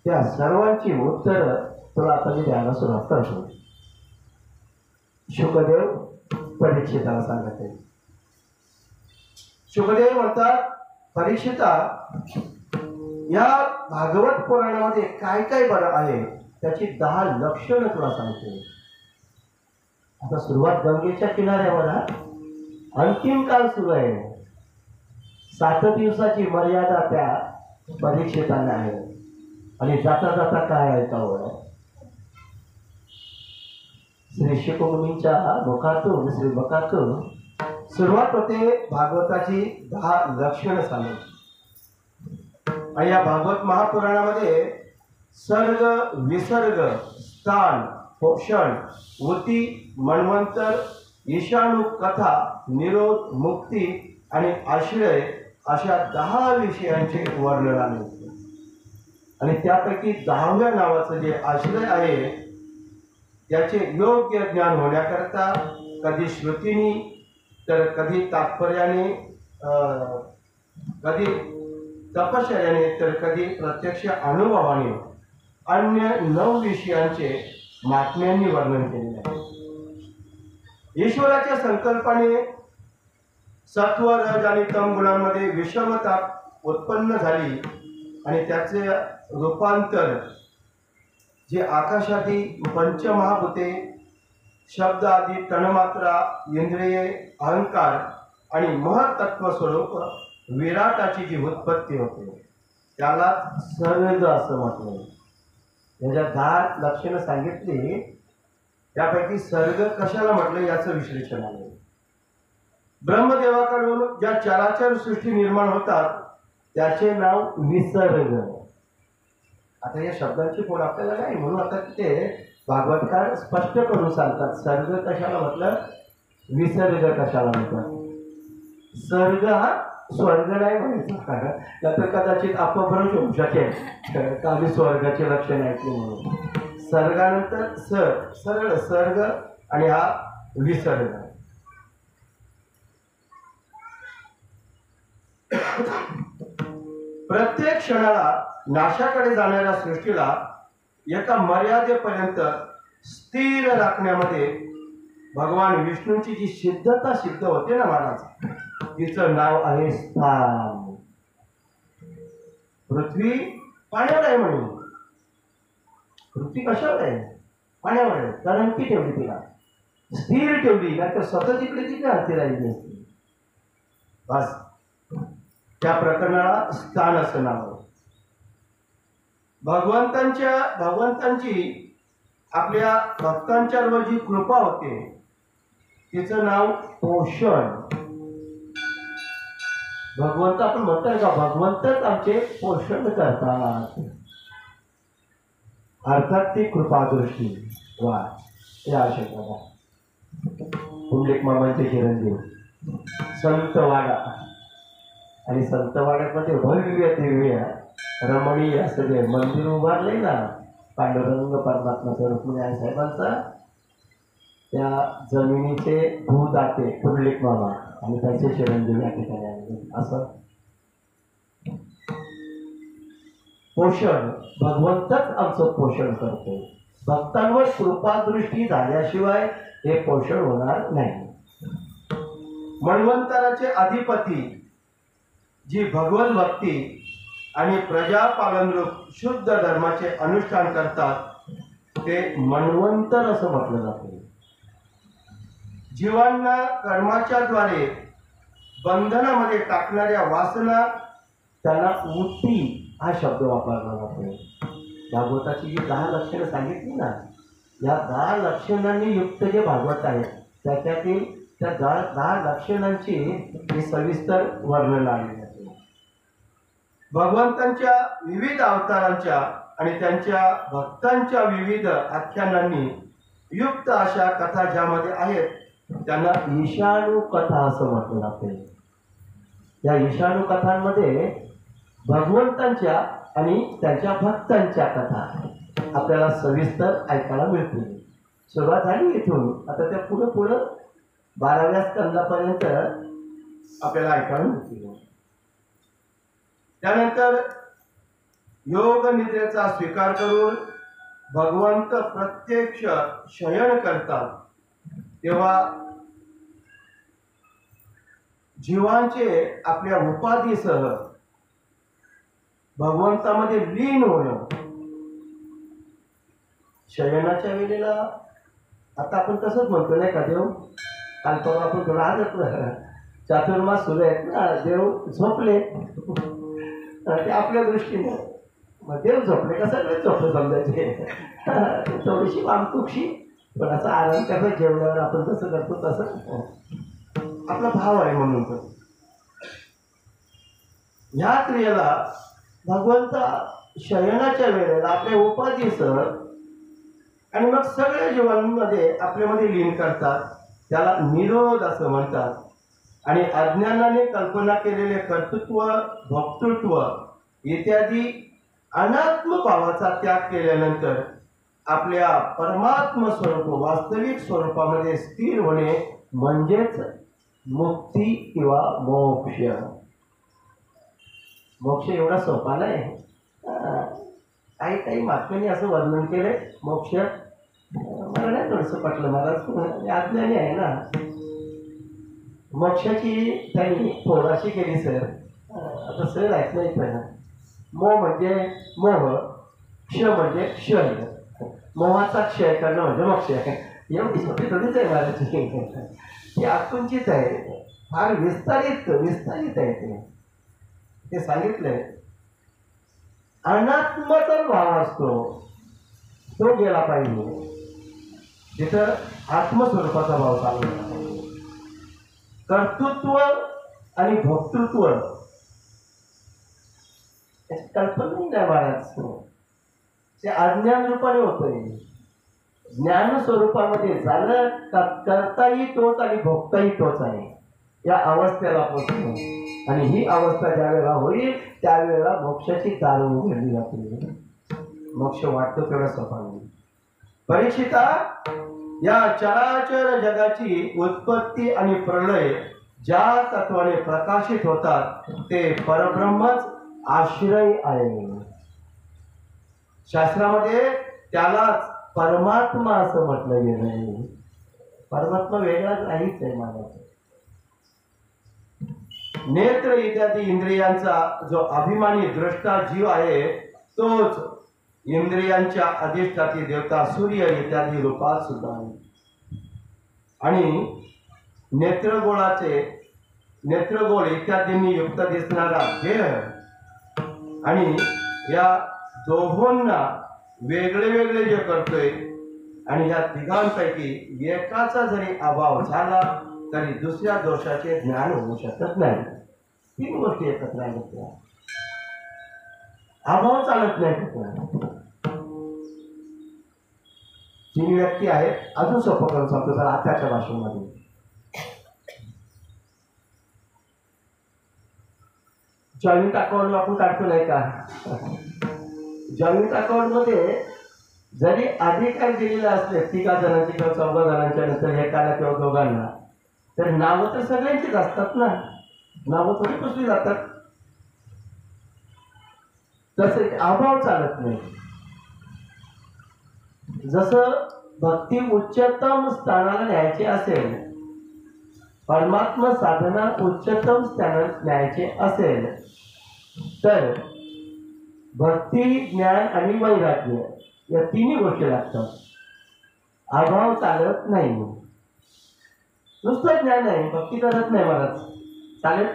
त्या सर्वांची उत्तर तुला आता मी द्यायला सुरुवात करतो. शुकदेव परीक्षिताला सांगत आहे. शुकदेव म्हणतात, परीक्षिता, या भागवत पुराणामध्ये काय काय बरं आहे त्याची 10 लक्षणं तुला सांगते. आता सुरुवात गंगेच्या किनाऱ्यावर, अंतिम काल सुरू आहे. 7 दिवसाची मर्यादा त्या परीक्षितांना आहे आणि जाता जाता काय ऐकावं? श्री शिवमुनींच्या मुखातून श्रीमुखातून सुरुवात होते भागवताची 10 लक्षणं सांगून. आणि या भागवत महापुराणामध्ये सर्ग, विसर्ग, स्थान, पोषण, ऊती, मन्वंतर, ईशाणू, कथा, निरोध, मुक्ती आणि आश्रय अशा 10 विषयांचे वर्णन आले. आणि त्यापैकी 10व्या नावाचं जे आश्रय आहे त्याचे योग्य ज्ञान होण्याकरता कधी श्रुतीने तर कधी तात्पर्याने, कधी तपश्चर्याने तर कधी प्रत्यक्ष अनुभवाने अन्य 9 विषयांचे महात्म्यांनी वर्णन केलेले आहे. ईश्वराच्या संकल्पाने सत्व, रज आणि तम गुणांमध्ये विषमता उत्पन्न झाली आणि त्याचे रूपांतर जे आकाशादी पंचमहाभूते, शब्द आदी तन्मात्रा, इंद्रिये, अहंकार आणि महत्त्व स्वरूप विराटाची जी उत्पत्ती होते त्याला सर्ग असं म्हटलं. याच्या 10 लक्षणं सांगितली. त्यापैकी सर्ग कशाला म्हटलं याचं विश्लेषण आहे. ब्रह्मदेवाकडून ज्या चराचर सृष्टी निर्माण होतात त्याचे नाव विसर्ग. आता या शब्दांची कोण आपल्याला नाही म्हणून आता तिथे भागवतकार स्पष्ट करून सांगतात सर्ग कशाला म्हटलं, विसर्ग कशाला म्हटलं. सर्ग हा स्वर्ग नाही म्हणायचा, त्यात कदाचित अपभ्रंश होऊ शकेल का आम्ही स्वर्गाचे लक्षण ऐकले म्हणून. सर्गानंतर सरळ सर्ग आणि हा विसर्ग. प्रत्येक क्षणाला नाशाकडे जाणाऱ्या सृष्टीला एका मर्यादेपर्यंत स्थिर राखण्यामध्ये भगवान विष्णूंची जी सिद्धता सिद्ध होते ना महाराज, तिचं नाव आहे स्थान. पृथ्वी पाण्यावर आहे म्हणून. पृथ्वी कशावर आहे? पाण्यावर आहे. कारण ती ठेवली तिला स्थिर ठेवली, नाही तर स्वतः जिकडे तिकडे हाती राहिली असते. बस त्या प्रकरणाला स्थान असं नाव. भगवंतांची आपल्या भक्तांच्यावर जी कृपा होते तिचं नाव पोषण. भगवंत आपण म्हणतोय का भगवंतच आमचे पोषण करतात, अर्थात ती कृपादृष्टी. वा या आशा पुंडलिक मामांचे चिरंजीव संत वाडा. आणि संत वाड्यामध्ये भव्य दिव्य रमणीय असं जे मंदिर उभारले ना पांडुरंग परमात्माच्या रुक्मिणी आई साहेबांचा, त्या जमिनीचे भूदाते पुंडलिक मामा आणि त्याचे चिरंजीव या ठिकाणी आले. असं पोषण भगवंतच आमचं पोषण करतो. भक्तांवर कृपादृष्टी झाल्याशिवाय हे पोषण होणार नाही. मन्वंतराचे अधिपती जी भगवत भक्ती आणि प्रजापालन रूप शुद्ध धर्माचे अनुष्ठान करतात ते मन्वंतर असं म्हटलं जाते. जीवांना कर्माच्या द्वारे बंधनामध्ये टाकणाऱ्या वासना त्यांना ऊती हा शब्द वापरला जातो. भागवताची जी 10 लक्षणं सांगितली ना, या 10 लक्षणांनी युक्त जे भागवत आहे त्याच्यातील त्या 10 लक्षणांची हे सविस्तर वर्णन आलेले आहे. भगवंतांच्या विविध अवतारांच्या आणि त्यांच्या भक्तांच्या विविध आख्यानांनी युक्त अशा कथा ज्यामध्ये आहेत त्यांना ईशाणू कथा असं म्हटलं जाते. या ईशाणू कथांमध्ये भगवंतांच्या आणि त्यांच्या भक्तांच्या कथा आपल्याला सविस्तर ऐकायला मिळतील. सुरुवात झाली इथून, आता त्या पुढं 12व्या स्कंदापर्यंत आपल्याला ऐकायला मिळतील. त्यानंतर योग निद्रेचा स्वीकार करून भगवंत प्रत्यक्ष शयन करतात तेव्हा जीवांचे आपल्या उपाधीसह भगवंतामध्ये लीन होणं. शयनाच्या वेळेला आता आपण तसंच म्हणतो नाही का, देव काल परवा आपण थोडं आजच चातुर्मास सुरू आहेत ना, देव झोपले ते आपल्या दृष्टीने मग देव झोपले का सगळे झोपले समजायचे. थोडीशी वामकुक्षी पण असं आराम करता जेवल्यावर आपण कसं करतो तसं आपला भाव आहे म्हणून. तर ह्या क्रियेला भगवंता शयनाच्या वेळेला आपल्या उपाधीसह आणि मग सगळ्या जीवांमध्ये आपल्यामध्ये लीन करतात. त्याला निरोध असं म्हणतात. आणि अज्ञानाने कल्पना केलेले कर्तृत्व भोक्तृत्व इत्यादी अनात्म भावाचा त्याग केल्यानंतर आपल्या परमात्म स्वरूप वास्तविक स्वरूपामध्ये स्थिर होणे म्हणजेच मुक्ती किंवा मोक्ष. मोक्ष एवढा सोपा नाही. काही काही महात्म्यांनी असं वर्णन केलंय मोक्ष. मला नाही थोडंसं पटलं. मला अज्ञानी आहे ना. मोक्षाची त्यांनी थोडाशी केली सर. आता सर ऐकलं नाही. मोह म्हणजे मोह, क्ष म्हणजे क्षय. मोहाचा क्षय करणं म्हणजे मोक्ष. एवढी छोटी थोडीच आहे महाराजची. ही आकुंचित आहे. फार विस्तारित आहे ते सांगितलंय. अनात्माचा भाव असतो तो गेला पाहिजे. तिथं आत्मस्वरूपाचा भाव चालू. कर्तृत्व आणि भोक्तृत्व कल्पना नाही महाराज. ते अज्ञान रूपाने होतंय. ज्ञान स्वरूपामध्ये झालं करताही तोच आणि भोगताही तोच आहे. या अवस्थेला पोचतो. आणि ही अवस्था ज्या वेळेला होईल त्यावेळेला मोक्षाची दारं उघडली जाते. मोक्ष वाटतो तेवढा सोपा नाही. परीक्षिता, या चराचर जगाची उत्पत्ती आणि प्रलय ज्या तत्वाने प्रकाशित होतात ते परब्रह्मच आश्रय आहे. शास्त्रामध्ये त्यालाच परमात्मा असं म्हटलं गेलं आहे. परमात्मा वेगळाच नाहीच आहे मला. नेत्र इत्यादी इंद्रियांचा जो अभिमानी दृष्टा जीव आहे तोच इंद्रियांच्या अधिष्ठाती देवता सूर्य इत्यादी रूपात सुद्धा आहे. आणि नेत्रगोळ इत्यादींनी युक्त दिसणारा देह आणि या दोघांना वेगळे वेगळे जे करतोय आणि या तिघांपैकी एकाचा जरी अभाव झाला तरी दुसऱ्या दोषाचे ज्ञान होऊ शकत नाही. तीन गोष्टी एकत्र आल्या. अभाव चालत नाही. तीन व्यक्ती आहेत. अजून सोपं करून सांगतो सर आताच्या भाषेमध्ये. जॉईंट अकाउंट आपण काढतो नाही का. जॉईंट अकाउंट मध्ये जरी अधिकार दिलेला असले 3 जणांची किंवा 14 जणांच्या नंतर एकाला किंवा दोघांना तर नावं तर सगळ्यांचीच असतात ना. नावं थोडी पुसली जातात. तसे अभाव चालत नाही. जसं भक्ती उच्चतम स्थानाला न्यायचे असेल, परमात्मा साधना उच्चतम स्थानात न्यायचे असेल तर भक्ती ज्ञान आणि वैराग्य या तिन्ही गोष्टी लागतात. अभाव चालत नाही. नुसतं ज्ञान आहे भक्ती करत नाही महाराज चालेल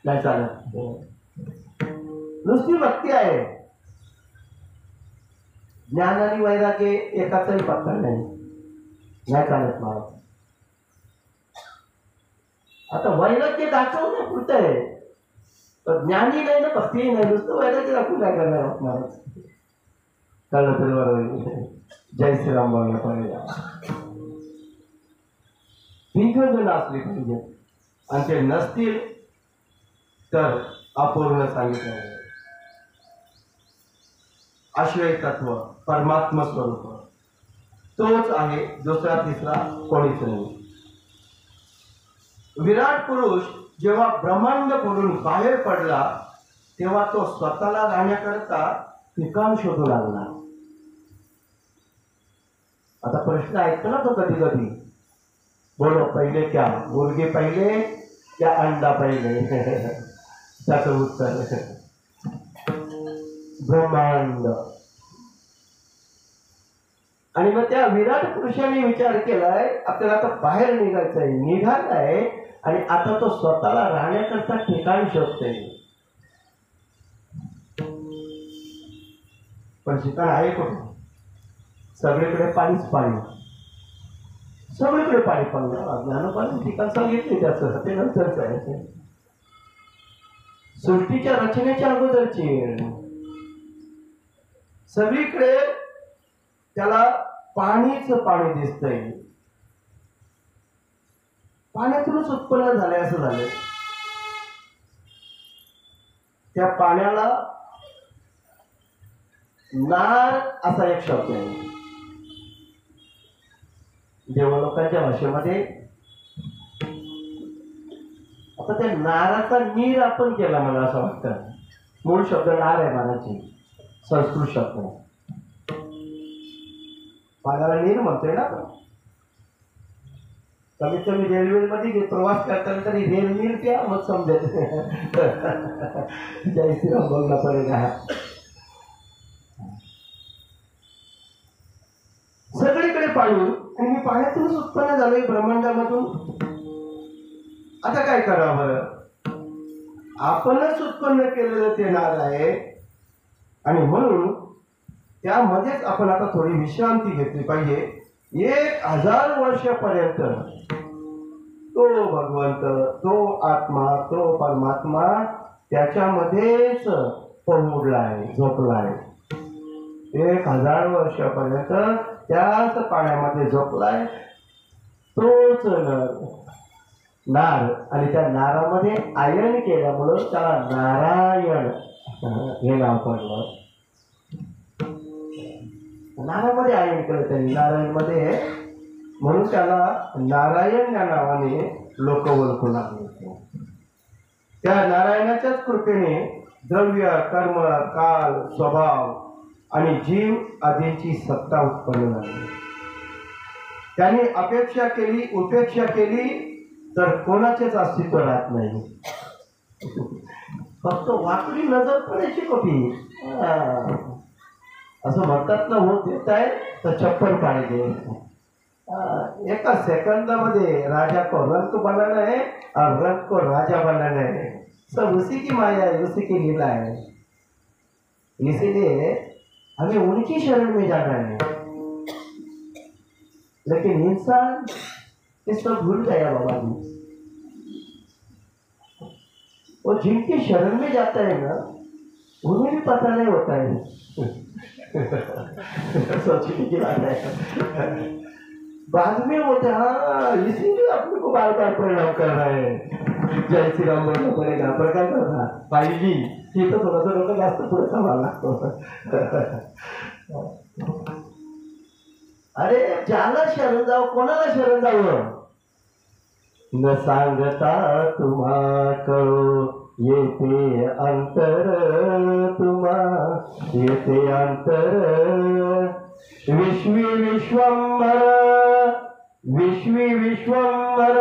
नाही चालत. नुसती भक्ती आहे ज्ञान आणि वैराग्य एकाचाही पत्ता नाही चालत महाराज. आता वैराग्य दाखवणं पुरतं आहे पण ज्ञानही नाही ना भक्तीही नाही. नुसतं वैराग्य दाखवून काय करणार महाराज. कळलं तरी बरोबर. जय श्रीराम बोलला पाहिजे. तिघ जण असले पाहिजे आणि ते नसतील तर अपूर्ण सांगितलं. आश्रय तत्व परमात्मा स्वरूप तोच आहे. दुसरा तिसरा कोणीच नाही. विराट पुरुष जेव्हा ब्रह्मांड करून बाहेर पडला तेव्हा तो स्वतःला राहण्याकरता ठिकाण शोधू लागला. आता प्रश्न ऐकतो ना तो कधी कधी. बोलो पहिले क्या, मुर्गी पहिले क्या अंडा पहिले. त्याचं उत्तर ब्रह्मांड. आणि मग त्या विराट पुरुषाने विचार केलाय आपल्याला आता बाहेर निघायचंय. निघालाय आणि आता तो स्वतःला राहण्याकरता ठिकाण शोधतोय. पण ठिकाण आहे कुठे? सगळीकडे पाणीच पाणी, सगळीकडे पाणी पडलं. ज्ञानोबाने ठिकाण सांगितले त्याचं, ते नंतरच आहे. सृष्टीच्या रचनेच्या अगोदरची सगळीकडे त्याला पाणीच पाणी दिसतंय. पाण्यातूनच उत्पन्न झाले असं झालं. त्या पाण्याला नार असा एक शब्द आहे देवलोकांच्या भाषेमध्ये. आता त्या नाराचा नीर आपण केला मला असं वाटतं. मूळ शब्द नार आहे मराठी, संस्कृत शब्द. पाण्याला नीर म्हणतोय ना आपण. कमीत कमी रेल्वेमध्ये प्रवास करताना तरी रेल नीर क्या मग समजेल. जय श्रीराम बोलना पडेगा. सगळीकडे पाणी आणि मी पाण्यातूनच उत्पन्न झालोय ब्रह्मांडामधून. आता काय करावं बरं? आपणच उत्पन्न केलेलं ते नार आहे आणि म्हणून त्यामध्येच आपण आता थोडी विश्रांती घेतली पाहिजे. 1000 वर्षापर्यंत तो भगवंत, तो आत्मा, तो परमात्मा त्याच्यामध्येच पहुडलाय, झोपलाय. 1000 वर्षापर्यंत त्याच पाण्यामध्ये झोपलाय तोच नार. आणि त्या नारामध्ये आयन केल्यामुळं त्याला नारायण हे नाव पडलं. नारामध्ये आयन केलं त्यांनी, नारायणमध्ये, म्हणून त्याला नारायण या नावाने लोक ओळखू लागले. त्या नारायणाच्याच कृपेने द्रव्य, कर्म, काल, स्वभाव आणि जीव आदींची सत्ता उत्पन्न झाली. त्याने अपेक्षा केली, उपेक्षा केली तर कोणाचेच अस्तित्व राहत नाही. फक्त वाकडी नजर पडायची कोठी. असं म्हणतात ना, होत येत आहे तर छप्पन पाहिजे. एका सेकंदामध्ये राजा को रंग बनाना है और रंग को राजा बनाना है. सब उसी की माया है, उसी की लीला है. इसीलिए हमें उनकी शरण में जाना है. लेकिन इंसान ये सब भूल गया बाबा जी. और जिनकी शरण में जाता है ना, उन्हें भी पता नहीं होता है. सोचने की बात है. बाद में होते हाँ, इसीलिए अपने को बार बार प्रणाम कर रहे हैं. जय श्री राम बोलना पडेगा. प्रकार करता पाहिजे ही तर थोडंसं लोक जास्त पुढे चालायला लागतो. अरे ज्याला शरण जावं, कोणाला शरण जावं न सांगता तुम्हा कळो येते अंतर. तुम्हा येते अंतर. विश्वी विश्वंभर, विश्वी विश्वंभर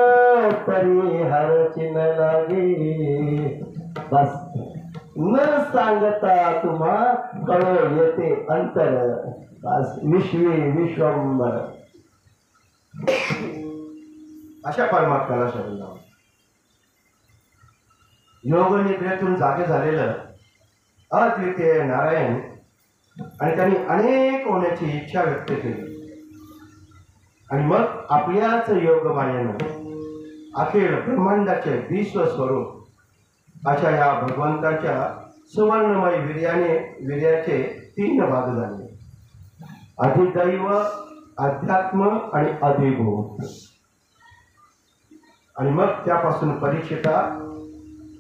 परिहर चिन्ह लागे. बस न सांगता तुम्हा कळो येते अंतर. बस विश्वी विश्वंभर अशा परमात्म्याला शरण जावं. योग निद्रेतून जागे झालेलं अद्वितीय नारायण आणि त्यांनी अनेक होण्याची इच्छा व्यक्त केली. आणि मग आपल्याच योग मायेनं अखिल ब्रह्मांडाचे विश्वस्वरूप अशा या भगवंताच्या सुवर्णमय वीर्याचे 3 भाग झाले. अधिदैव, अध्यात्म आणि अधिभूत. आणि मग त्यापासून परीक्षिता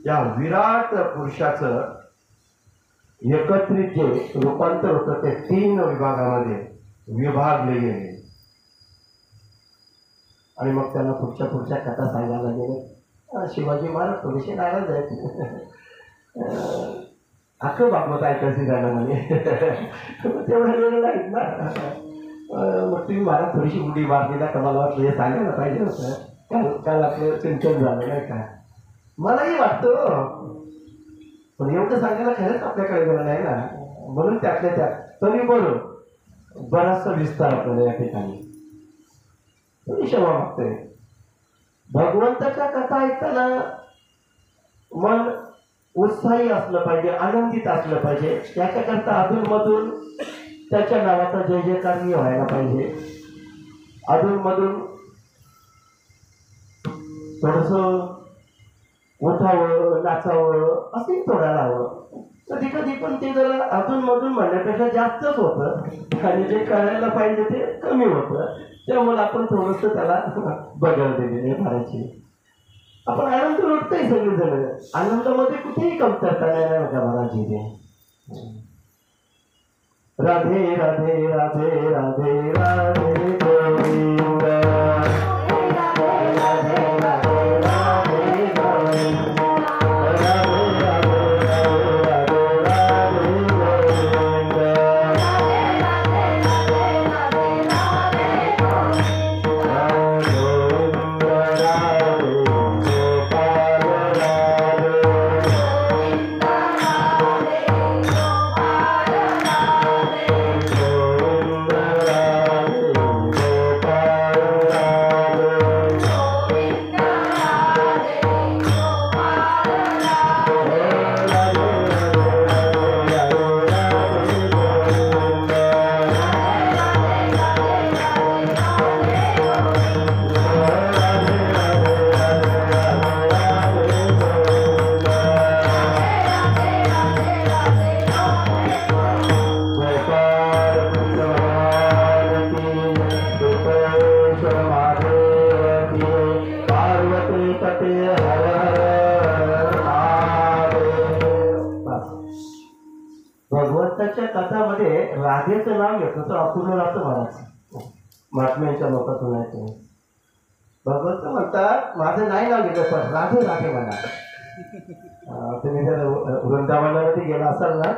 या विराट पुरुषाचं एकत्रित जे रूपांतर होतं ते 3 विभागामध्ये विभागले गेले. आणि मग त्यांना पुढच्या कथा सांगायला गेले. शिवाजी महाराज थोडेसे नाराज आहेत. अख्खं भागवत ऐकायचं गाणं म्हणे. तेवढं वेळ नाहीत ना. मग तुम्ही महाराज थोडीशी उडी मारली ना, का मला वाटलं हे सांगायला पाहिजे होतं. काल आपलं चिंतन झालं नाही का. मलाही वाटतं, पण एवढं सांगायला खरंच आपल्याकडे वेळ नाही ना. म्हणून त्यातल्या त्यात तरी बरं बराचसा विस्तार आपल्याला या ठिकाणी क्षमा मागतोय. भगवंताच्या कथा ऐकताना मन उत्साही असलं पाहिजे, आनंदित असलं पाहिजे. त्याच्याकरता अधूनमधून त्याच्या नावाचा जय जयकार व्हायला पाहिजे. अधूनमधून थोडस उठावं, नाचावं असंही थोडायला हवं. कधी कधी पण ते जरा अधूनमधून म्हणण्यापेक्षा जास्तच होतं आणि जे करायला पाहिजे ते कमी होतं. त्यामुळे आपण थोडस त्याला बदल दिलेली करायची. आपण आनंद लुटतोय सगळेजण. आनंदामध्ये कुठेही कमतरता नाही माझ्या महाराजी ते. राधे राधे राधे राधे राधे गोविंद. भगवंताच्या कथामध्ये राधेचं नाव घेतलं तर अपूर्ण राहतं महाराज. महात्म्यांच्या लोकातून आहे. भगवंत म्हणतात माझं नाही नाव घेतलं पण राधे राधे म्हणा. तुम्ही जर वृंदावनामध्ये गेला असाल ना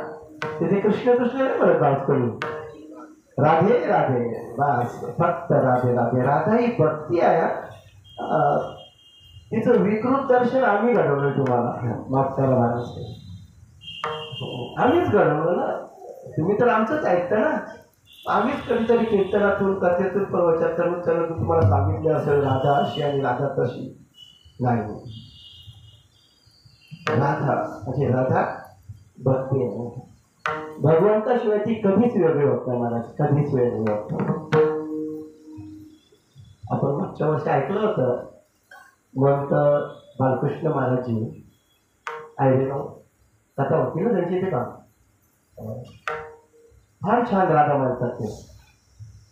तिथे कृष्ण कृष्ण नाही म्हणत डान्स करून. राधे राधे बस फक्त राधे राधे. राधा ही भक्ती आहे. तिचं विकृत दर्शन आम्ही घडवलं तुम्हाला. माफ करा महाराज. आम्हीच घडवलं ना. तुम्ही तर आमचंच ऐकता ना. आम्हीच कधीतरी कीर्तनातून कथेतून प्रवचनातून त्याला तुम्हाला सांगितलं असेल राधा अशी आणि राधा तशी. नाही, राधा म्हणजे राधा भक्ती आहे. भगवंताशिवाय ती कधीच वेगळी होत नाही महाराज. कधीच वेगळी होत नाही. आपण मागच्या वर्षी ऐकलं होतं महंत बालकृष्ण महाराजजी ऐकलं कथा होती ना त्यांची. ते का फार छान राधा म्हणतात. ते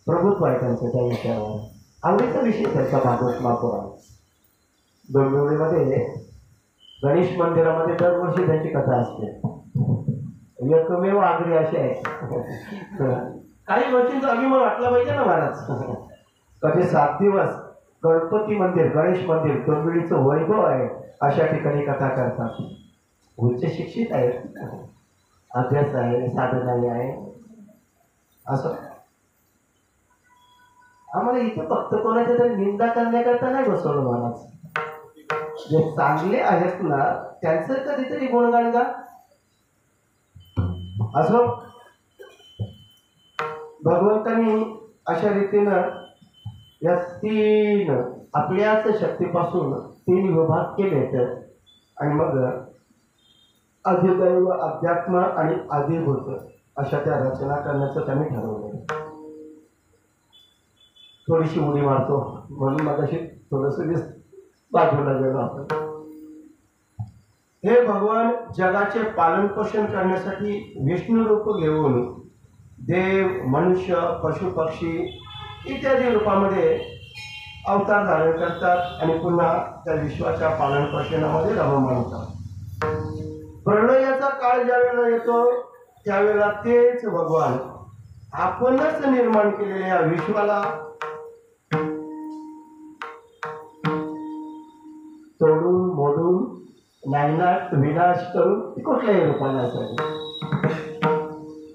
प्रभुत्व आहे त्यांचं त्या विषयावर. आवडीचा विषय त्यांचा भागवत महापुराण. डोंबिवलीमध्ये गणेश मंदिरामध्ये दरवर्षी त्यांची कथा असते. एकमेव आगरी अशी आहे. काही गोष्टींचा अभिमान वाटला पाहिजे ना महाराज. कधी 7 दिवस गणपती मंदिर गणेश मंदिर डोंबिवलीचं वैभव आहे अशा ठिकाणी कथा करतात. उच्च शिक्षित आहेत, अभ्यास आहे, साधनाही आहे. असं आम्हाला इथं फक्त कोणाच्या तरी निंदा करण्याकरता नाही बसवलं महाराज. जे चांगले आहेत ना त्यांचं कधीतरी गुणगान गा. असं भगवंतानी अशा रीतीनं या 3 आपल्याच शक्तीपासून 3 विभाग केलेत आणि मग अधिदैव, अध्यात्म आणि अधिभूत अशा त्या रचना करण्याचं त्यांनी ठरवलं. थोडीशी उडी मारतो म्हणून मग अशी थोडंसं बाजूला गेलो आपण. हे भगवान जगाचे पालन पोषण करण्यासाठी विष्णू रूप घेऊन देव, मनुष्य, पशु पक्षी इत्यादी रूपामध्ये अवतार धारण करतात आणि पुन्हा त्या विश्वाच्या पालन पोषणामध्ये रममाण होतात. प्रलयाचा काळ ज्यावेळेला येतो त्यावेळेला तेच भगवान आपणच निर्माण केलेल्या या विश्वाला तोडून मोडून नायनाट विनाश करून कुठल्याही रूपाने असावे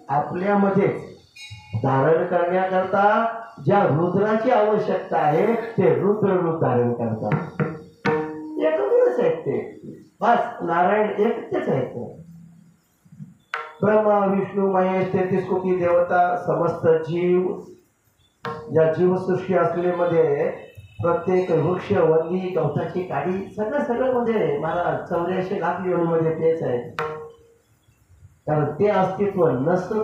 आपल्यामध्येच धारण करण्याकरता ज्या रुद्राची आवश्यकता आहे ते रुद्र रूप धारण करतात. एकच आहेत ते. बस नारायण एकटेच आहेत. ब्रह्मा, विष्णू, महेश, 33 कोटी देवता, समस्त जीव या जीवसृष्टी असलेमध्ये प्रत्येक वृक्ष वल्ली गवताची काडी सगळं म्हणजे मला 84 लाख योनीमध्ये तेच आहे. कारण ते अस्तित्व नसतं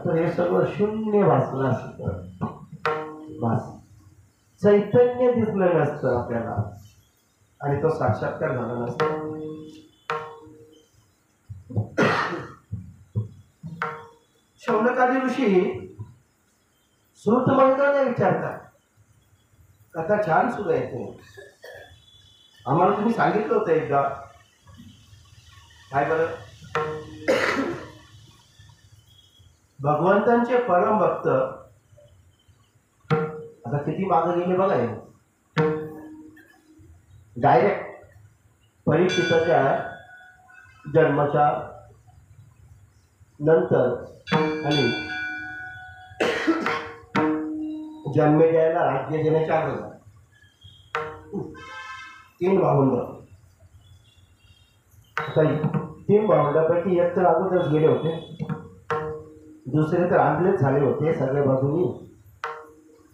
तर हे सगळं शून्य भासलं असतं. भास चैतन्य दिसलं नसतं आपल्याला आणि तो साक्षात्कार झाला नसता. शौनकादी ऋषी श्रुतमंगलाने विचारतात, कथा छान सुरू आहे ते, आम्हाला तुम्ही सांगितलं होतं एकदा, काय बरं? भगवंतांचे परम भक्त आता किती मागे गेले बघा. डायरेक्ट परीक्षिताच्या जन्माच्या नंतर आणि जन्मेजयाला राज्य देण्याच्या अगोदर 3 भावंड. आता 3 भावंडापैकी एक तर अगोदरच गेले होते, दुसरे तर आंधळेच झाले होते सगळ्या बाजूनी,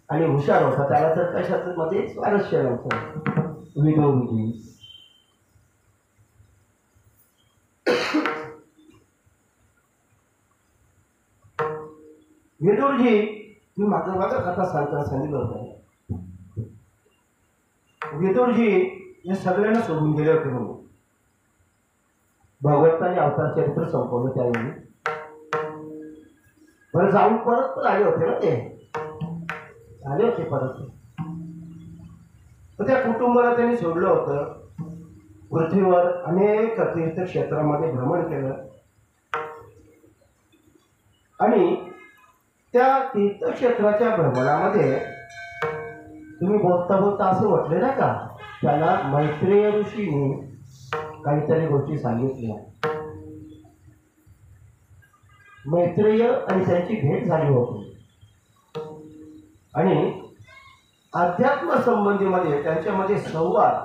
आणि हुशार होता, त्याला तर कशाच मध्ये स्वारस्य नव्हतं. विदोजी विदुरजी मी माझं कथा सांगितलं होतं. विदुरजी हे सगळ्यांना सोडून गेले होते म्हणून भगवंतांनी अवतार चरित्र संपवलं त्यावेळी. बरं जाऊन परत पण आले होते ना, ते आले होते परत. तर त्या कुटुंबाला त्यांनी सोडलं होतं. पृथ्वीवर अनेक तीर्थक्षेत्रामध्ये भ्रमण केलं आणि त्या तीर्थक्षेत्राच्या भ्रमणामध्ये तुम्ही बोलता बोलता असं म्हटले ना का, त्याला मैत्रेय ऋषीने काहीतरी गोष्टी सांगितल्या. मैत्रेय आणि त्यांची भेट झाली होती आणि अध्यात्म संबंधीमध्ये त्यांच्यामध्ये संवाद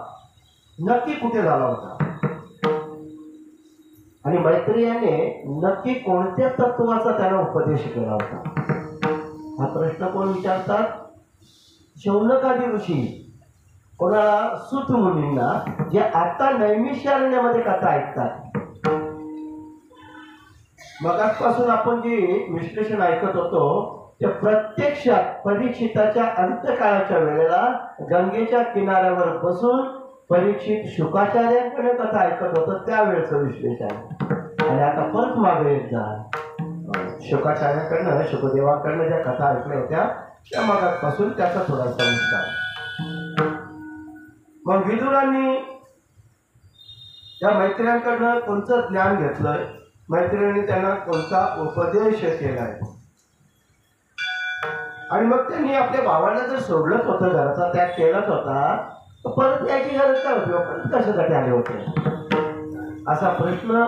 नक्की कुठे झाला होता आणि मैत्रेयाने नक्की कोणत्या तत्वाचा त्याला उपदेश केला होता, हा प्रश्न कोण विचारतात? शौनकादी ऋषी. कोणाला? सूत मुनींना, जे आता नैमिषारण्यामध्ये कथा ऐकतात. मगाचपासून आपण जे विश्लेषण ऐकत होतो ते प्रत्यक्षात परीक्षिताच्या अंतकाळाच्या वेळेला गंगेच्या किनाऱ्यावर बसून परीक्षित शुकाचार्यांकडे कथा ऐकत होतं त्यावेळेचं विश्लेषण. आणि आता परत मागे येत जा, शुकाचार्यांकडनं शुकदेवाकडनं ज्या कथा ऐकल्या होत्या त्या मागापासून त्याचा थोडासा विस्तार. मग विदुरांनी त्या मैत्रियांकडनं कोणतं ज्ञान घेतलंय, मैत्रियांनी त्यांना कोणता उपदेश केलाय, आणि मग त्यांनी आपल्या भावाला जर सोडलंच होतं, घराचा त्याग केलाच होता, तर परत याची गरज काय होती, परत कशासाठी आले होते, असा प्रश्न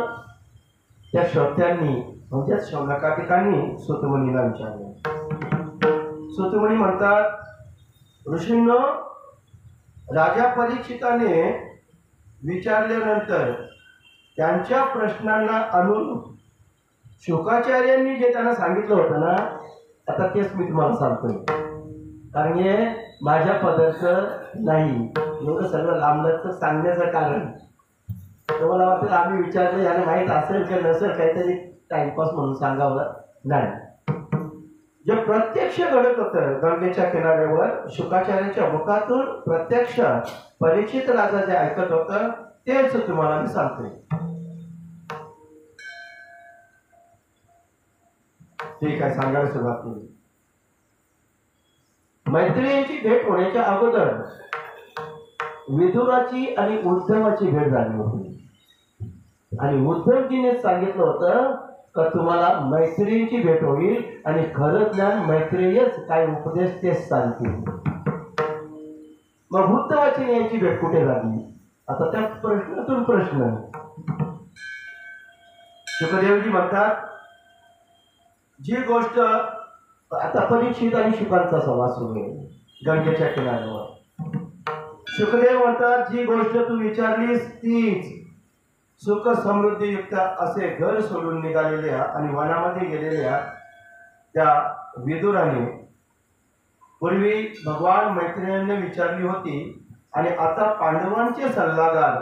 त्या श्रोत्यांनी म्हणजेच शौनकादिकांनी सुतमुनीला विचारला. सुतमुनी म्हणतात, ऋषींनो, राजा परीक्षिताने विचारल्यानंतर त्यांच्या प्रश्नांना अनुरूप शुकाचार्यांनी जे त्यांना सांगितलं होतं ना, आता तेच मी तुम्हाला सांगतोय. कारण हे माझ्या पदाचं नाही, एवढं सगळं लांबलंच सांगण्याचं कारण तुम्हाला वाटेल आम्ही विचारलं याला माहीत असेल की नसेल, काहीतरी टाइमपास म्हणून सांगावं नाही. जे प्रत्यक्ष घडत होतं गंगेच्या किनाऱ्यावर शुकाचार्याच्या मुखातून प्रत्यक्ष परीक्षित राजा जे ऐकत होतं तेच तुम्हाला मी सांगतोय. ठीक आहे, सांगायला सुरुवात केली. मैत्रियांची भेट होण्याच्या अगोदर विदुराची आणि उद्धवाची भेट झाली होती आणि उद्धवजीने सांगितलं होतं का तुम्हाला मैत्रियांची भेट होईल आणि खरं ज्ञान मैत्रेयच काय उपदेश तेच सांगतील. मग उद्धवाची यांची भेट कुठे झाली? आता त्या प्रश्नातून प्रश्न. शुकदेवजी म्हणतात, जी गोष्ट आता परीक्षित आणि शुकांचा संवाद सुरू आहे गंगेच्या किनाऱ्यावर. शुकदेव म्हणतात, जी गोष्ट तू विचारलीस तीच. सुख समृद्धीयुक्त असे घर सोडून निघालेल्या आणि वनामध्ये गेलेल्या त्या विदुराने पूर्वी भगवान मैत्रेयांनी विचारली होती आणि आता पांडवांचे सल्लागार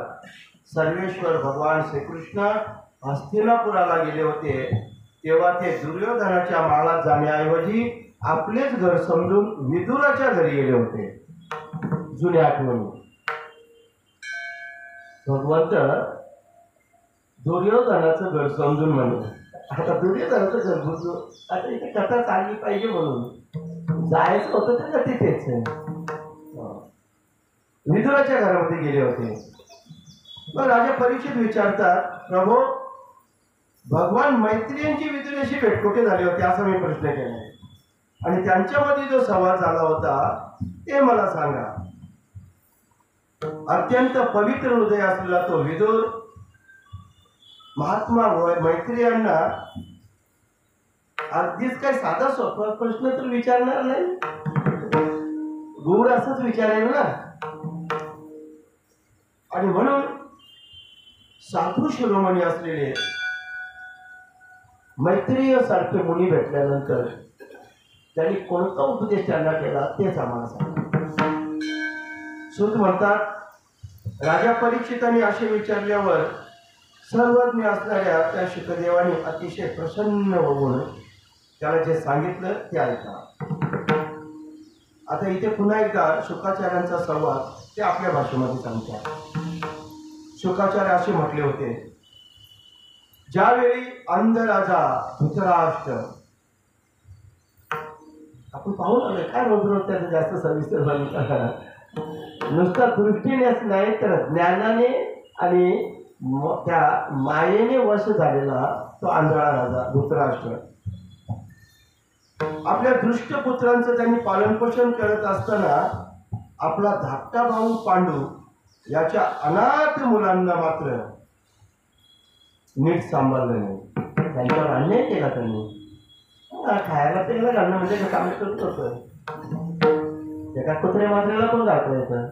सर्वेश्वर भगवान श्रीकृष्ण हस्तिनापुराला गेले होते, तेव्हा ते दुर्योधनाच्या माळात जाण्याऐवजी आपलेच घर समजून विदुराच्या घरी गेले होते. जुन्या आठवणी. भगवंत दुर्योधनाचं घर समजून म्हणे. आता दुर्योधनाचं घर बुजू, आता इथे कथा चालली पाहिजे म्हणून जायचं होतं तर तिथेच विदुराच्या घरामध्ये गेले होते. मग राजा परीक्षित विचारतात, प्रभो भगवान मैत्रियांची विदुराशी भेट कुठे झाली होती असा मी प्रश्न केला आणि त्यांच्यामध्ये जो संवाद झाला होता ते मला सांगा. अत्यंत पवित्र हृदय असलेला तो विदुर महात्मा मैत्रियांना अगदीच काही साधा सोपा प्रश्न तर विचारणार नाही, गूढ असंच विचारेल ना. आणि म्हणून साधू शिरोमणी असलेले मैत्रीय सारखे मुनी भेटल्यानंतर त्यांनी कोणता उपदेश त्यांना केला तेच आम्हाला सांगा. सूत म्हणतात, राजा परीक्षितांनी असे विचारल्यावर सर्वज्ञ असणाऱ्या त्या शुकदेवाने अतिशय प्रसन्न होऊन त्याला जे सांगितलं ते ऐका. आता इथे पुन्हा एकदा शुकाचार्यांचा संवाद ते आपल्या भाषेमध्ये सांगतात. शुकाचार्य असे म्हटले होते, ज्यावेळी अंधराजा धृतराष्ट्र, आपण पाहू आलोय काय रोज त्याचं जास्त सविस्तर बघितलं, नुसता दृष्टीनेच नाही तर ज्ञानाने आणि त्या मायेने वश झालेला तो आंधळा राजा धृतराष्ट्र आपल्या दृष्ट पुत्रांचं त्यांनी पालनपोषण करत असताना आपला धाकटा भाऊ पांडू याच्या अनाथ मुलांना मात्र नीट सांभाळलं नाही. त्यांच्यावर अन्याय केला त्यांनी. खायला प्यायला घालणं म्हणजे काम करत होतं, एका कुत्रे मात्रेला पण घालता येतं.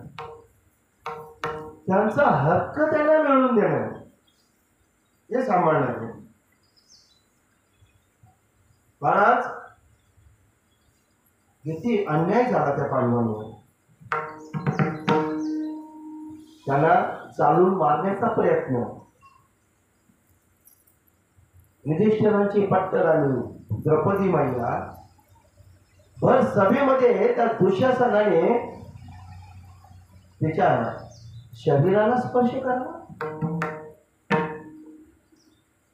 त्यांचा हक्क त्यांना मिळवून देणं हे सांभाळणार. महाराज किती अन्याय झाला त्या पांडवांवर. त्यांना चालून मारण्याचा प्रयत्न. युधिष्ठिरांची पट्टराणी द्रौपदी माईला भर सभेमध्ये त्या दुःशासनाने तिच्या शरीराला स्पर्श करावा.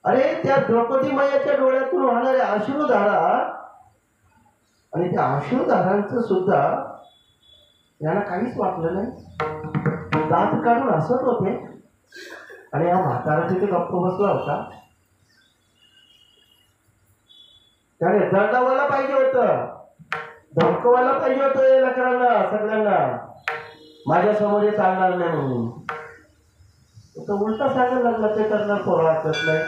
अरे त्या द्रौपदी मायाच्या डोळ्यातून वाहणाऱ्या अश्रुधारा आणि त्या अश्रुधारांचं सुद्धा यांना काहीच वाटलं नाही. दात काढून हसत होते आणि हा म्हातारा तिथे गप्प बसला होता. त्याने दंडवायला पाहिजे होतं, धमकवायला पाहिजे होतं या लेकरांना सगळ्यांना, माझ्या समोर हे चालणार नाही म्हणून. तो उलटा सांगायला लागला, ते करणार पोरा वाटत नाही.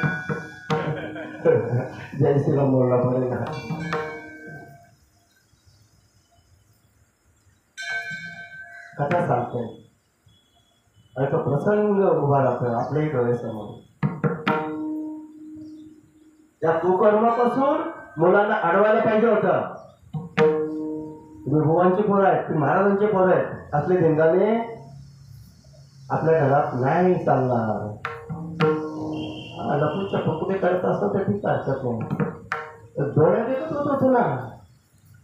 जय श्रीराम बोलला पडेल. कथा सांगतोय आणि तो प्रसंग उभा राहतोय आपल्याही डोळ्यासमोर. त्या कुकर्मापासून मुलांना अडवायला पाहिजे होतं. तुम्ही भुवांची पोरं आहेत, तुम्ही महाराजांचे पोरं आहेत, असले धिंगाणे आपल्या घरात नाही चालणार. लपूच्या फुकुटे करत असतो तर ठीक हरकत नाही, डोळ्यात येतच होत ना.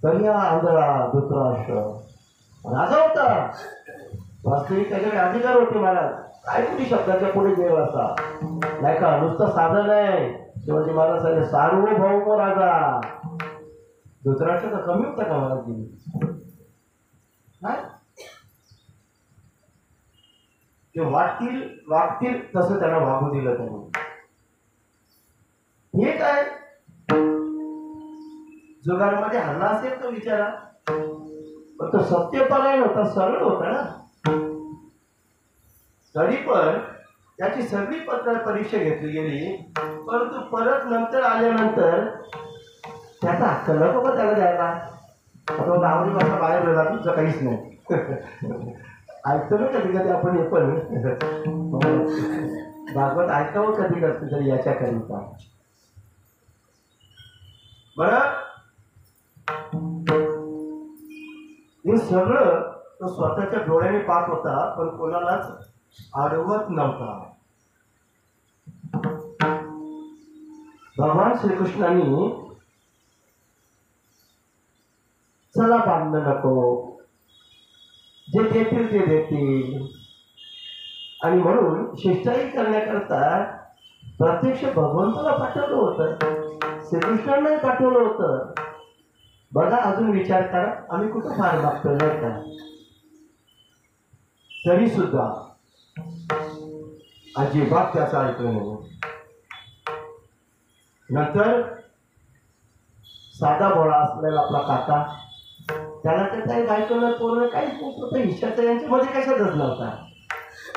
तरी हा आंधळा धृतराष्ट्र राजा होता, वास्तविक त्याच्याकडे अधिकार होते. महाराज काय तुम्ही शब्दाच्या पुढे गेला असा नाही का, नुसतं साधं नाही. शिवाजी महाराज सांगितले सार्वभौम राजा. धृतराष्ट्र तर कमी होता का महाराज गेली? ते वागतील तसं त्यांना वागू दिलं त्यांनी. हे काय जुगारामध्ये हल्ला असेल तो विचारा, पण तो सत्यपरायण होता, सरळ होता ना. तरी पण त्याची सगळी परीक्षा घेतली गेली, परंतु परत नंतर आल्यानंतर त्याचा हक्क नको का त्याला द्यायला. आता गावरी भाषा बाहेर गेला तुमचं काहीच नाही. ऐकतो ना कधी कधी आपण, हे पण भागवत ऐकावं कधी करतो तरी याच्याकरिता. बरं हे सगळं तो स्वतःच्या डोळ्याने पाहत होता, पण कोणालाच आडवत नव्हता. भगवान श्रीकृष्णांनी चला बांधणं नको, जे देतील ते देतील, आणि म्हणून शिष्टाई करण्याकरता प्रत्यक्ष भगवंताला पाठवलं होतं, श्रीकृष्णांनाही पाठवलं होतं. बघा, अजून विचार करा, आम्ही कुठं फार मागतो नाही का? तरी सुद्धा अजिबात त्याचा ऐकलं नाही. नंतर साधा भोळा असलेला आपला काका, त्याला तर काही बायकोला पोरं काहीच नव्हतं, ईशाचा यांच्यामध्ये कशातच नव्हता,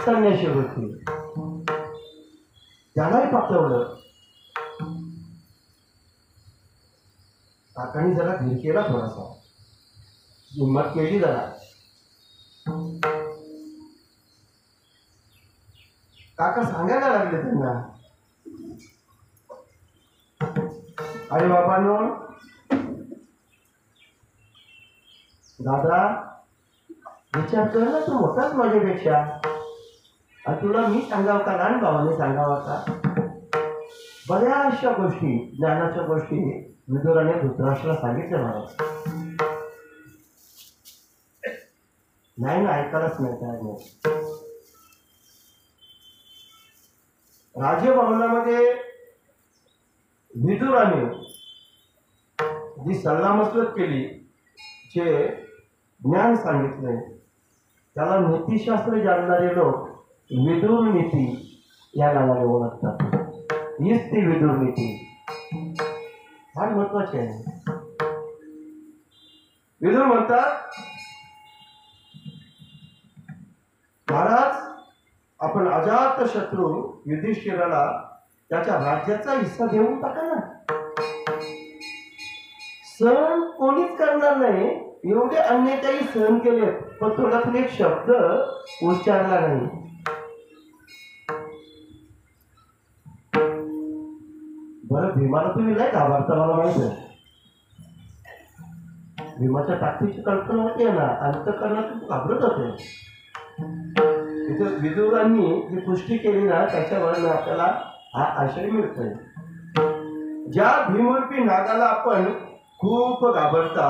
संन्याशी होती. त्यालाही पाठवलं. काकांनी जरा धीर केला, थोडासा हिंमत केली जरा. काका सांगायला लागले त्यांना, अरे बाबांनो, दादा विचार कर ना, तू मोठाच माझ्यापेक्षा, आणि तुला मी सांगावं का, लहान भावाने सांगावं का? बऱ्याचशा गोष्टी, ज्ञानाच्या गोष्टी विदुराने धृतराष्ट्राला सांगितलं महाराज. नाही ना, ऐकायलाच नाही काय नाही. राजभवनामध्ये विदुराने जी सल्लामसलत केली, जे ज्ञान सांगितलंय, त्याला नीतिशास्त्र जाणणारे लोक विदुर नीती या नावाने ओळखतात. हीच ती विदुर नीती, फार महत्वाची आहे. विदुर म्हणतात, महाराज, आपण अजात शत्रू युधिष्ठिराला त्याच्या राज्याचा हिस्सा देऊन टाका ना. सहन कोणीच करणार नाही, एवढे अन्य काही सहन केले, पण तोंडातून एक शब्द उच्चारला नाही. बरं, भीमाला तुम्ही लय घाबरता, मला माहित आहे. भीमाच्या ताकदीची कल्पना होती ना, अंतःकरणात घाबरत होते. तिथे विदुरांनी जी पुष्टी केली ना, त्याच्यावर आपल्याला हा आश्रय मिळतोय. ज्या भीमरूपी नागाला आपण खूप घाबरता,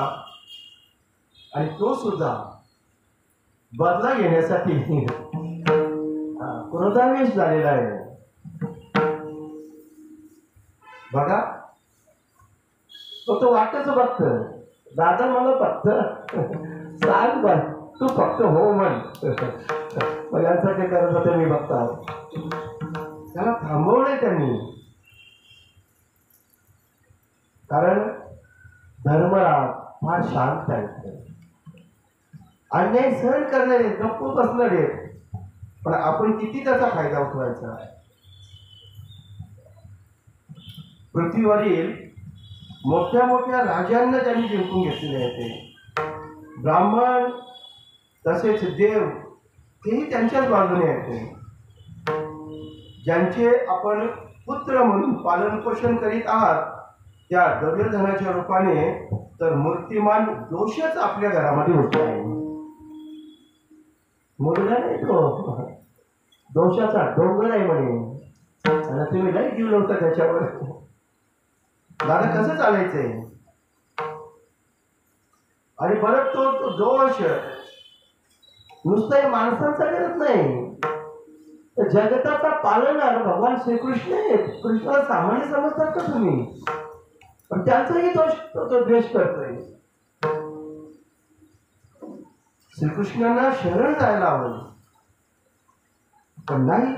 आणि तो सुद्धा बदला घेण्यासाठी क्रोधावेश झालेला आहे. बघा, तो वाटच बघत, दादा मला फक्त सांग, बघ तू फक्त हो म्हण, यांसाठी करत होते मी बघता. त्याला थांबवलंय त्यांनी, कारण धर्मराज फार शांत आहेत, अन्याय सहन करणारे, गप्प बसणारे, पण आपण किती त्याचा फायदा उठवायचा. पृथ्वीवरील मोठ्या मोठ्या राजांना त्यांनी जिंकून घेतलेले आहेत. ब्राह्मण तसेच देव तेही त्यांच्याच बाजूने आहेत. ज्यांचे आपण पुत्र म्हणून पालन पोषण करीत आहात, त्या दुर्योधनाच्या रूपाने तर मूर्तिमान दोषच आपल्या घरामध्ये होत आहे. मुलगा नाही तो, दोषाचा डोंगर आहे म्हणे, आणि तुम्ही नाही जीव लावता त्याच्यावर. दादा कसं चालायचंय? आणि परत तो दोष नुसतं माणसांचा करत नाही, तर जगताचा पालनहार भगवान श्रीकृष्ण आहेत. कृष्णाला सामान्य समजतात का तुम्ही? पण त्यांचाही दोष तो द्वेष करतोय. श्रीकृष्णांना शरण जायला हवं, पण नाही.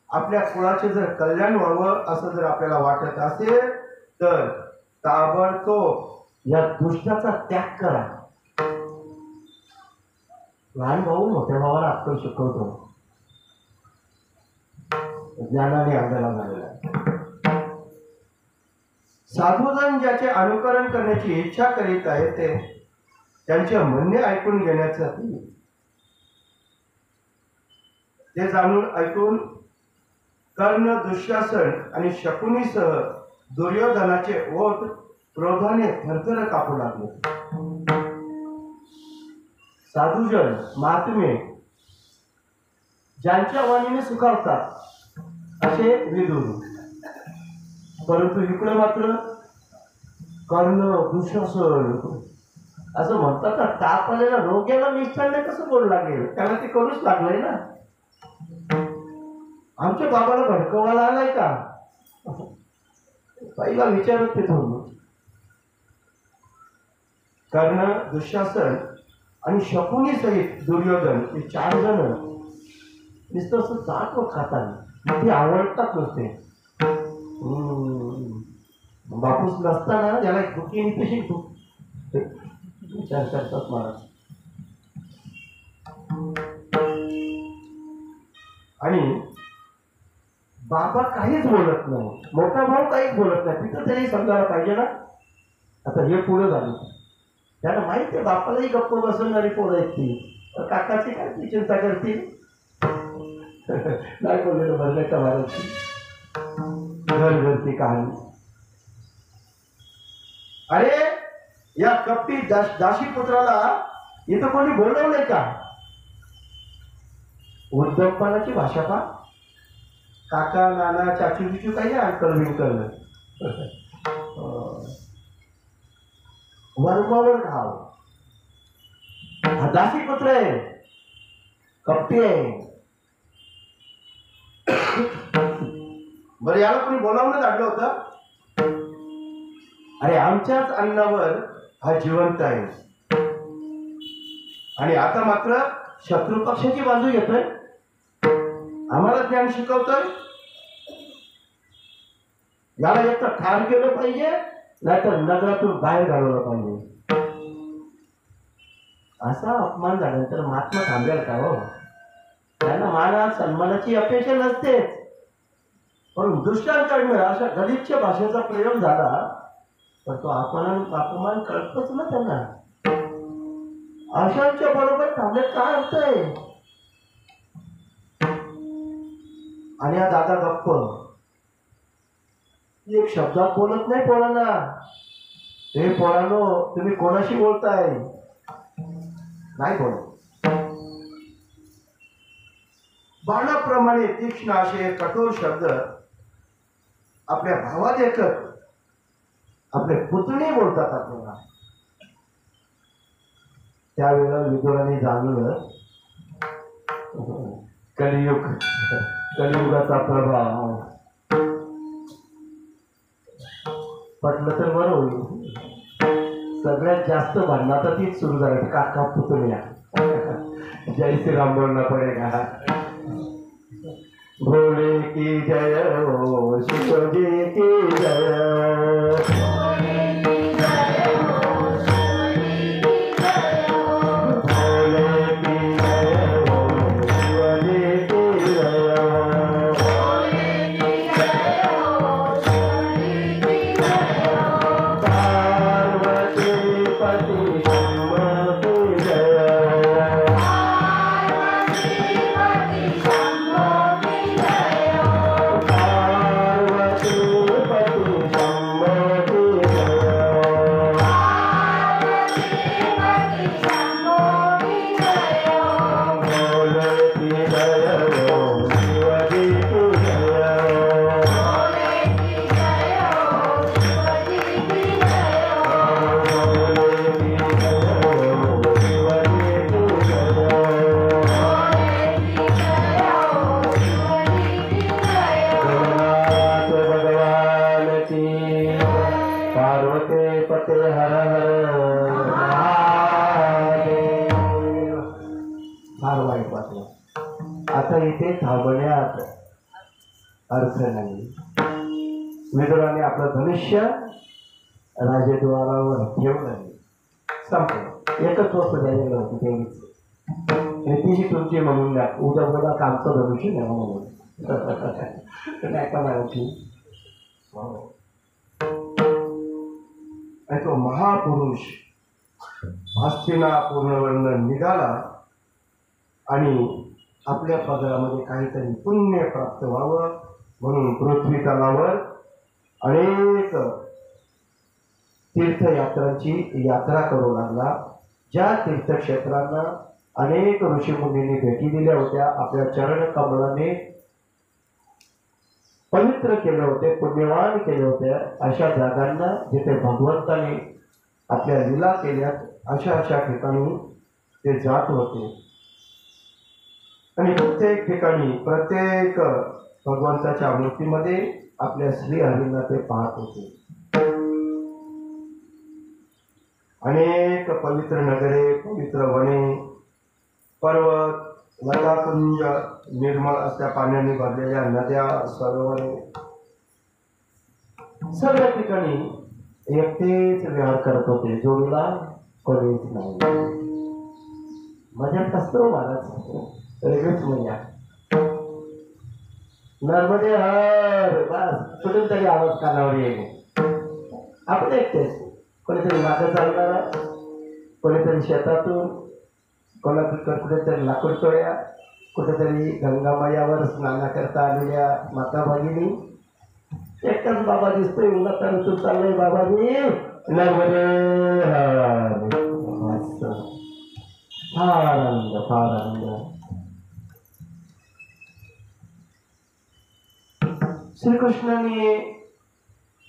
आपल्या कुळाचे जर कल्याण व्हावं असं जर आपल्याला वाटत असेल, तर ताबडतोब या दुष्टाचा त्याग करा. लहान भाऊ मोठ्या भावाला अक्कल शिकवतो, ज्ञानाने आपल्याला झालेला आहे. साधुजन ज्याचे अनुकरण करण्याची इच्छा करीत आहे, ते त्यांचे म्हणणे ऐकून घेण्यासाठी, ते जाणून ऐकून कर्ण, दुःशासन आणि शकुनीसह दुर्योधनाचे ओठ क्रोधाने थरथर कापू लागले. साधुजन महात्मे ज्यांच्या वाणीने सुखावतात असे विदुर, परंतु इकडे मात्र कर्ण दुःशासन असं म्हणतात ना, ताप आलेला रोग्याला मिष्टांना कसं बोलू लागेल, त्याला ते करूच लागलंय ना. आमच्या बाबाला भडकवायला आलाय का, पहिला विचारत ते थोडं. कर्ण, दुःशासन आणि शकुनी सहित दुर्योधन हे 4 जण नुसतं असं जात व खातात, ते आवडतात नुसते. बापूस नसताना याला दुखी तशी विचार करतात महाराज. आणि बाबा काहीच बोलत नाही, मोठा भाऊ काहीच बोलत नाही, तिथं तरी समजायला पाहिजे ना. आता हे पुढे झालं, त्याला माहिती आहे बापालाही गप्प बसवणारी पोरं आहेत ती, तर काकाची काय ती चिंता करतील. नाही बोललेलं भरलं का महाराजची घर घरची कहाणी. अरे या कपटी दाशी पुत्राला इथं कोणी बोलवलंय का. उद्धवपणाची भाषा पा, काका नाना चाचू बिचू काही नाही, अंकल बिंकल. वर्मावर घाव, हा दासी पुत्र आहे, कपटी आहे. बरं याला कोणी बोलावून काढलं होतं. अरे आमच्याच अन्नावर हा जिवंत आहे, आणि आता मात्र शत्रू पक्षाची बाजू घेतोय, आम्हाला ज्ञान शिकवतोय. याला एक तर ठार केलं पाहिजे, नाहीतर नगरातून बाहेर घालवलं पाहिजे. असा अपमान झाल्यानंतर महात्मा थांबेल का हो. त्यांना माना सन्मानाची अपेक्षा नसतेच, पण दुसऱ्यांकडनं अशा गलिच्छ भाषेचा प्रयोग झाला तर तो अपमान कळतच ना त्यांना. अशांच्या बरोबर थांबण्यात काय अर्थ आहे. आणि हा दादा गप्प, एक शब्दात बोलत नाही पोरांना. हे पोरांनो तुम्ही कोणाशी बोलताय, नाही बोलत. बाणाप्रमाणे तीक्ष्ण असे कठोर शब्द आपल्या भावात एकच आपले पुतणे बोलतात आपल्याला. त्यावेळेला विदुराने जाणलं कलियुगाचा प्रभाव. पटलं तर बरं होईल. सगळ्यात जास्त भांडणं तर तीच सुरू झाली, काका पुतण्या. जय श्रीराम बोलना पडेगा. भोले की जय हो, शिवजी की जय. आता इथे थांबण्यात अर्थ नाही. विदुराने आपलं धनुष्य राजद्वारावर ठेवलं, संपलं. एकच वस्तू द्यायला होती तेवढीच, तिची तुमची म्हणून द्या. उद्या बोला कामचं धनुष्य द्या म्हणून नाही का माहिती. तो महापुरुष हस्तिनापूरवरनं निघाला आणि आपल्या पदरामध्ये काहीतरी पुण्य प्राप्त व्हावं म्हणून पृथ्वी तलावर अनेक तीर्थयात्रांची यात्रा करू लागला. ज्या तीर्थक्षेत्रांना अनेक ऋषीमुनींनी भेटी दिल्या होत्या, आपल्या चरण कमलाने पवित्र केले होते, पुण्यवान केले होते, अशा जागांना जिथे भगवंताने आपल्या लीला केल्यात अशा ठिकाणी ते जात होते. आणि प्रत्येक ठिकाणी प्रत्येक भगवंताच्या मूर्तीमध्ये आपल्या श्रीहरींना ते पाहत होते. अनेक पवित्र नगरे, पवित्र वने, पर्वत, लताकुंज, निर्मळ असल्या पाण्याने भरलेल्या नद्या, सरोवरे, सगळ्या ठिकाणी एकटेच विहार करत होते. जोडीला कोणीच नाही. मजात असतो महाराज, वेगळीच मजा. नर्मदे हर, बस कुठून तरी आवाज कानावर येईल. आपण एकटेच, कोणीतरी मागं चालणारा, कोणीतरी शेतातून, कोणाकडे कुठेतरी लाकूड तोड्या, कुठेतरी गंगामायावर स्नानाकरता आलेल्या माता भगिनी. एकटाच बाबा दिसतोय, उन्हात चाललंय बाबाजी. नर्मदे हर, फार आनंद, फार आनंद. श्रीकृष्णाने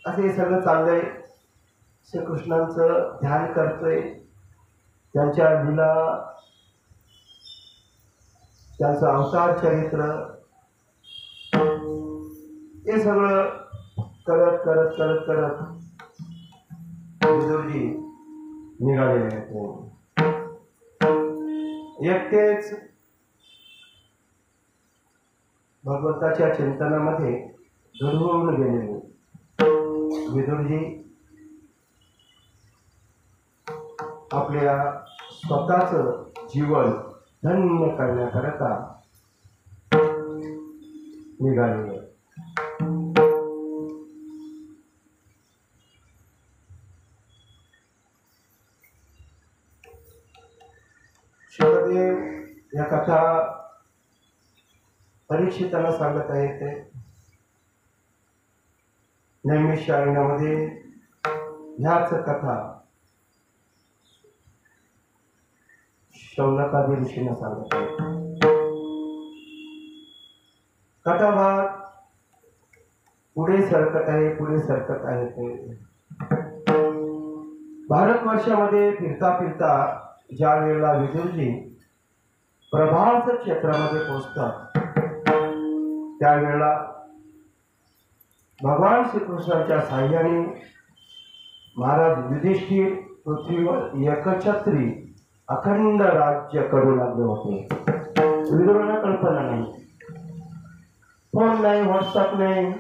असे सगळं चाललंय, श्रीकृष्णांचं ध्यान करतोय, त्यांच्या लीला, त्यांचं अवतार चरित्र, हे सगळं करत करत करत करत विदुरजी निघालेले आहेत. एकटेच भगवंताच्या चिंतनामध्ये गढून गेलेले विदुरजी आपल्या स्वतःच जीवन धन्य करण्याकरता निघालेले. शुकदेव या कथा परीक्षिताला सांगत आहेत. नैमिषारण्यामध्ये ह्याच कथा शौनकादी ऋषींना सांगत आहेत. कथाभाग पुढे सरकत आहे, पुढे सरकत आहे. ते भारतवर्षामध्ये फिरता फिरता ज्या वेळेला विदुरजी प्रभास क्षेत्रामध्ये पोहोचतात, त्यावेळेला भगवान श्रीकृष्णाच्या साह्याने महाराज युधिष्ठिर पृथ्वीवर एकछत्री अखंड राज्य करू लागले होते. विदुरांना कल्पना नाही, फोन नाही, व्हॉट्सअप नाही,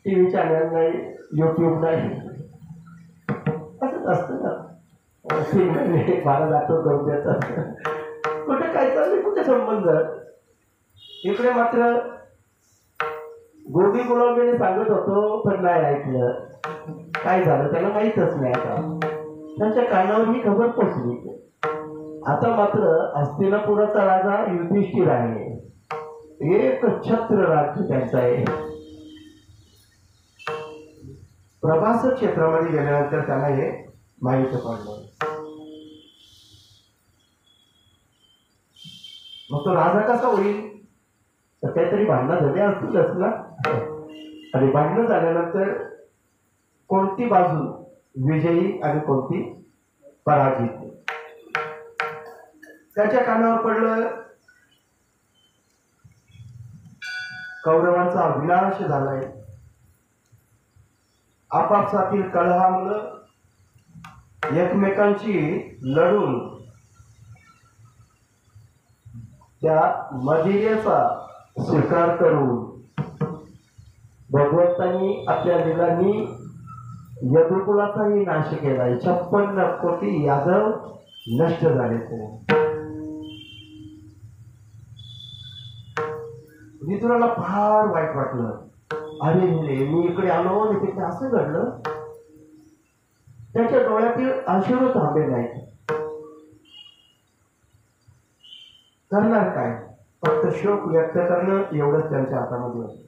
टीव्ही चॅनल नाही, युट्यूब नाही. असंच असतं ना, महाराज आठवण करून देतात. कुठे काय चाललंय, कुठे संबंध. इकडे मात्र गोबी गुलाबीने सांगत होतो, पण नाही ऐकलं. काय झालं त्याला माहीतच नाही. आता त्यांच्या कानावर ही खबर पोचली. आता मात्र हस्तिनापुराचा राजा युधिष्ठिर आहे, एक छत्र राज्य त्यांचं आहे. प्रभास क्षेत्रामध्ये गेल्यानंतर त्यांना हे माहित पडलं. मग तो राजा कसा होईल, तर काहीतरी भांडणं झाली असतीलच ना. आणि भांडणं झाल्यानंतर कोणती बाजू विजयी आणि कोणती पराजित, त्याच्या कानावर पडलं. कौरवांचा विनाश झालाय. आपापसातील कलहामुळं एकमेकांशी लढून त्या मदिरेचा स्वीकार करून भगवंतांनी आपल्या लीलांनी यदुकुलाचाही नाश केलाय. 56 कोटी यादव नष्ट झाले. विदुराला फार वाईट वाटलं. अरे मी इकडे आलो आणि तिथे असं घडलं. त्याच्या डोळ्यातील अश्रू थांबे नाहीत. करणार काय, फक्त शोक व्यक्त करणं एवढंच त्यांच्या हातामध्ये होतं.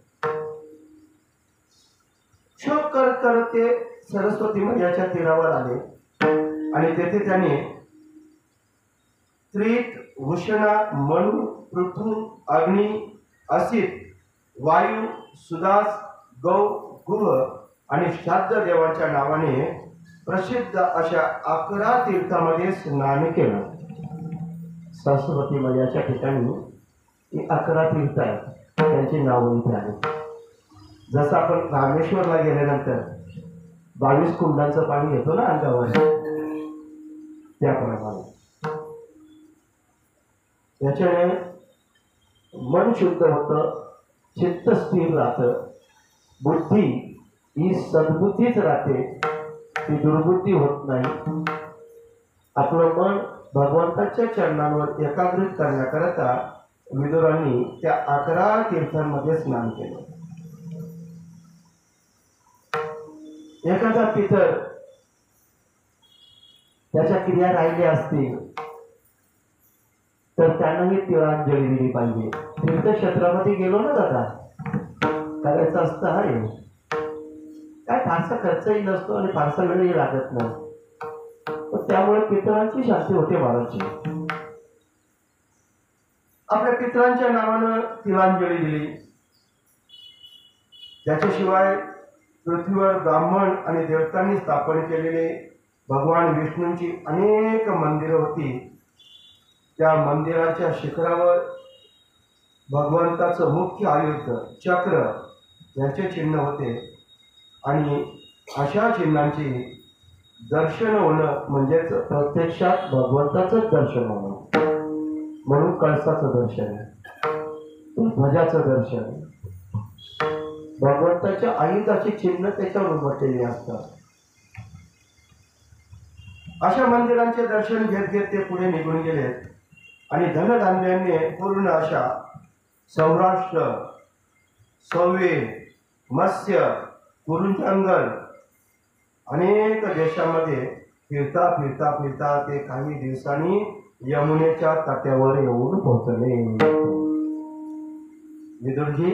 शोक करत करत ते सरस्वती नदीच्या तीरावर आले आणि तेथे त्याने त्रित उष्णा मनु पृथु अग्नी असित वायू सुदास गौ गुह आणि श्राद्ध देवाच्या नावाने प्रसिद्ध अशा 11 तीर्थामध्ये स्नान केलं. सरस्वती मैयाच्या ठिकाणी ही 11 तीर्थ आहेत, त्यांची नावं इथे आहेत. जसं आपण रामेश्वरला गेल्यानंतर 22 कुंडांचं पाणी येतो ना अंगावर, त्याप्रमाणे याच्याने मन शुद्ध होतं, चित्त स्थिर राहतं, बुद्धी ही सद्बुद्धीच राहते, ती दुर्बुद्धी होत नाही. आपलं मन भगवंताच्या चरणांवर एकाग्रित करण्याकरता विदुरांनी त्या 11 तीर्थांमध्ये स्नान केलं. एखादा पितर त्याच्या क्रिया राहिल्या असतील तर त्यांनाही तिळांजली दिली पाहिजे. तीर्थक्षेत्रामध्ये गेलो ना दादा, करायचं असतं आहे काय, फारसा खर्चही नसतो आणि फारसा वेळही लागत नाही, पण त्यामुळे पितरांची शांती होते महाराजची. आपल्या पितरांच्या नावानं तिळांजली दिली. त्याच्याशिवाय पृथ्वीवर ब्राह्मण आणि देवतांनी स्थापन केलेले भगवान विष्णूंची अनेक मंदिरं होती. त्या मंदिराच्या शिखरावर भगवंताचं मुख्य आयुध चक्र यांचे चिन्ह होते आणि अशा चिन्हांची दर्शन होणं म्हणजेच प्रत्यक्षात भगवंताचं दर्शन होणं. म्हणून कळसाचं दर्शन, ध्वजाचं दर्शन, भगवंताच्या आयुधाची चिन्ह त्याच्यावर उमटलेली असतात. अशा मंदिरांचे दर्शन घेत घेत ते पुढे निघून गेले आणि धनधान्याने पूर्ण अशा सौराष्ट्र, सौवे, मत्स्य, कुरुंजंगल अनेक देशामध्ये फिरता फिरता फिरता ते काही दिवसांनी यमुनेच्या तट्यावर येऊन पोहोचले. विदुरजी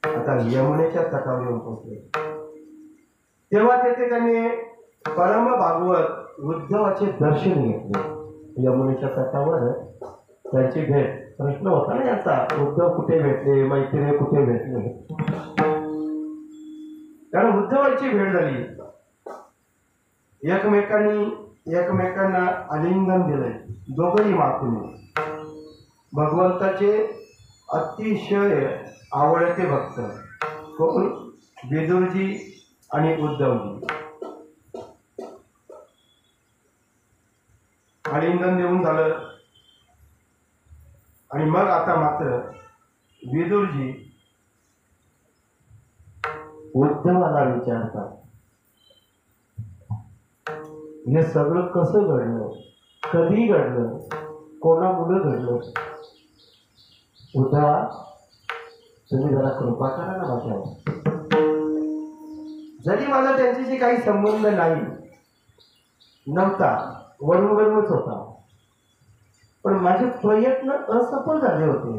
आता यमुनेच्या तटावर येऊन पोहोचले. तेव्हा तेथे त्यांनी परम भागवत उद्धवाचे दर्शन घेतले. यमुनेच्या तटावर त्यांची भेट. प्रश्न होता ना याचा, उद्धव कुठे भेटले, मैत्रिणी कुठे भेटले. कारण उद्धवाची भेट झाली. एकमेकांना आलिंगन दिलंय दोघंही मातूने. भगवंताचे अतिशय आवडते भक्त कोण, विदुरजी आणि उद्धवजी. आलिंगन देऊन झालं आणि मग आता मात्र विदुरजी उद्धवाला विचारतात, हे सगळं कसं घडलं, कधी घडलं, कोणामुळे घडलं. उद्धवा तुम्ही जरा कृपा करा ना माझ्यावर. जरी मला त्यांच्याशी काही संबंध नव्हता, वरून होता, पण माझे प्रयत्न असफल झाले होते.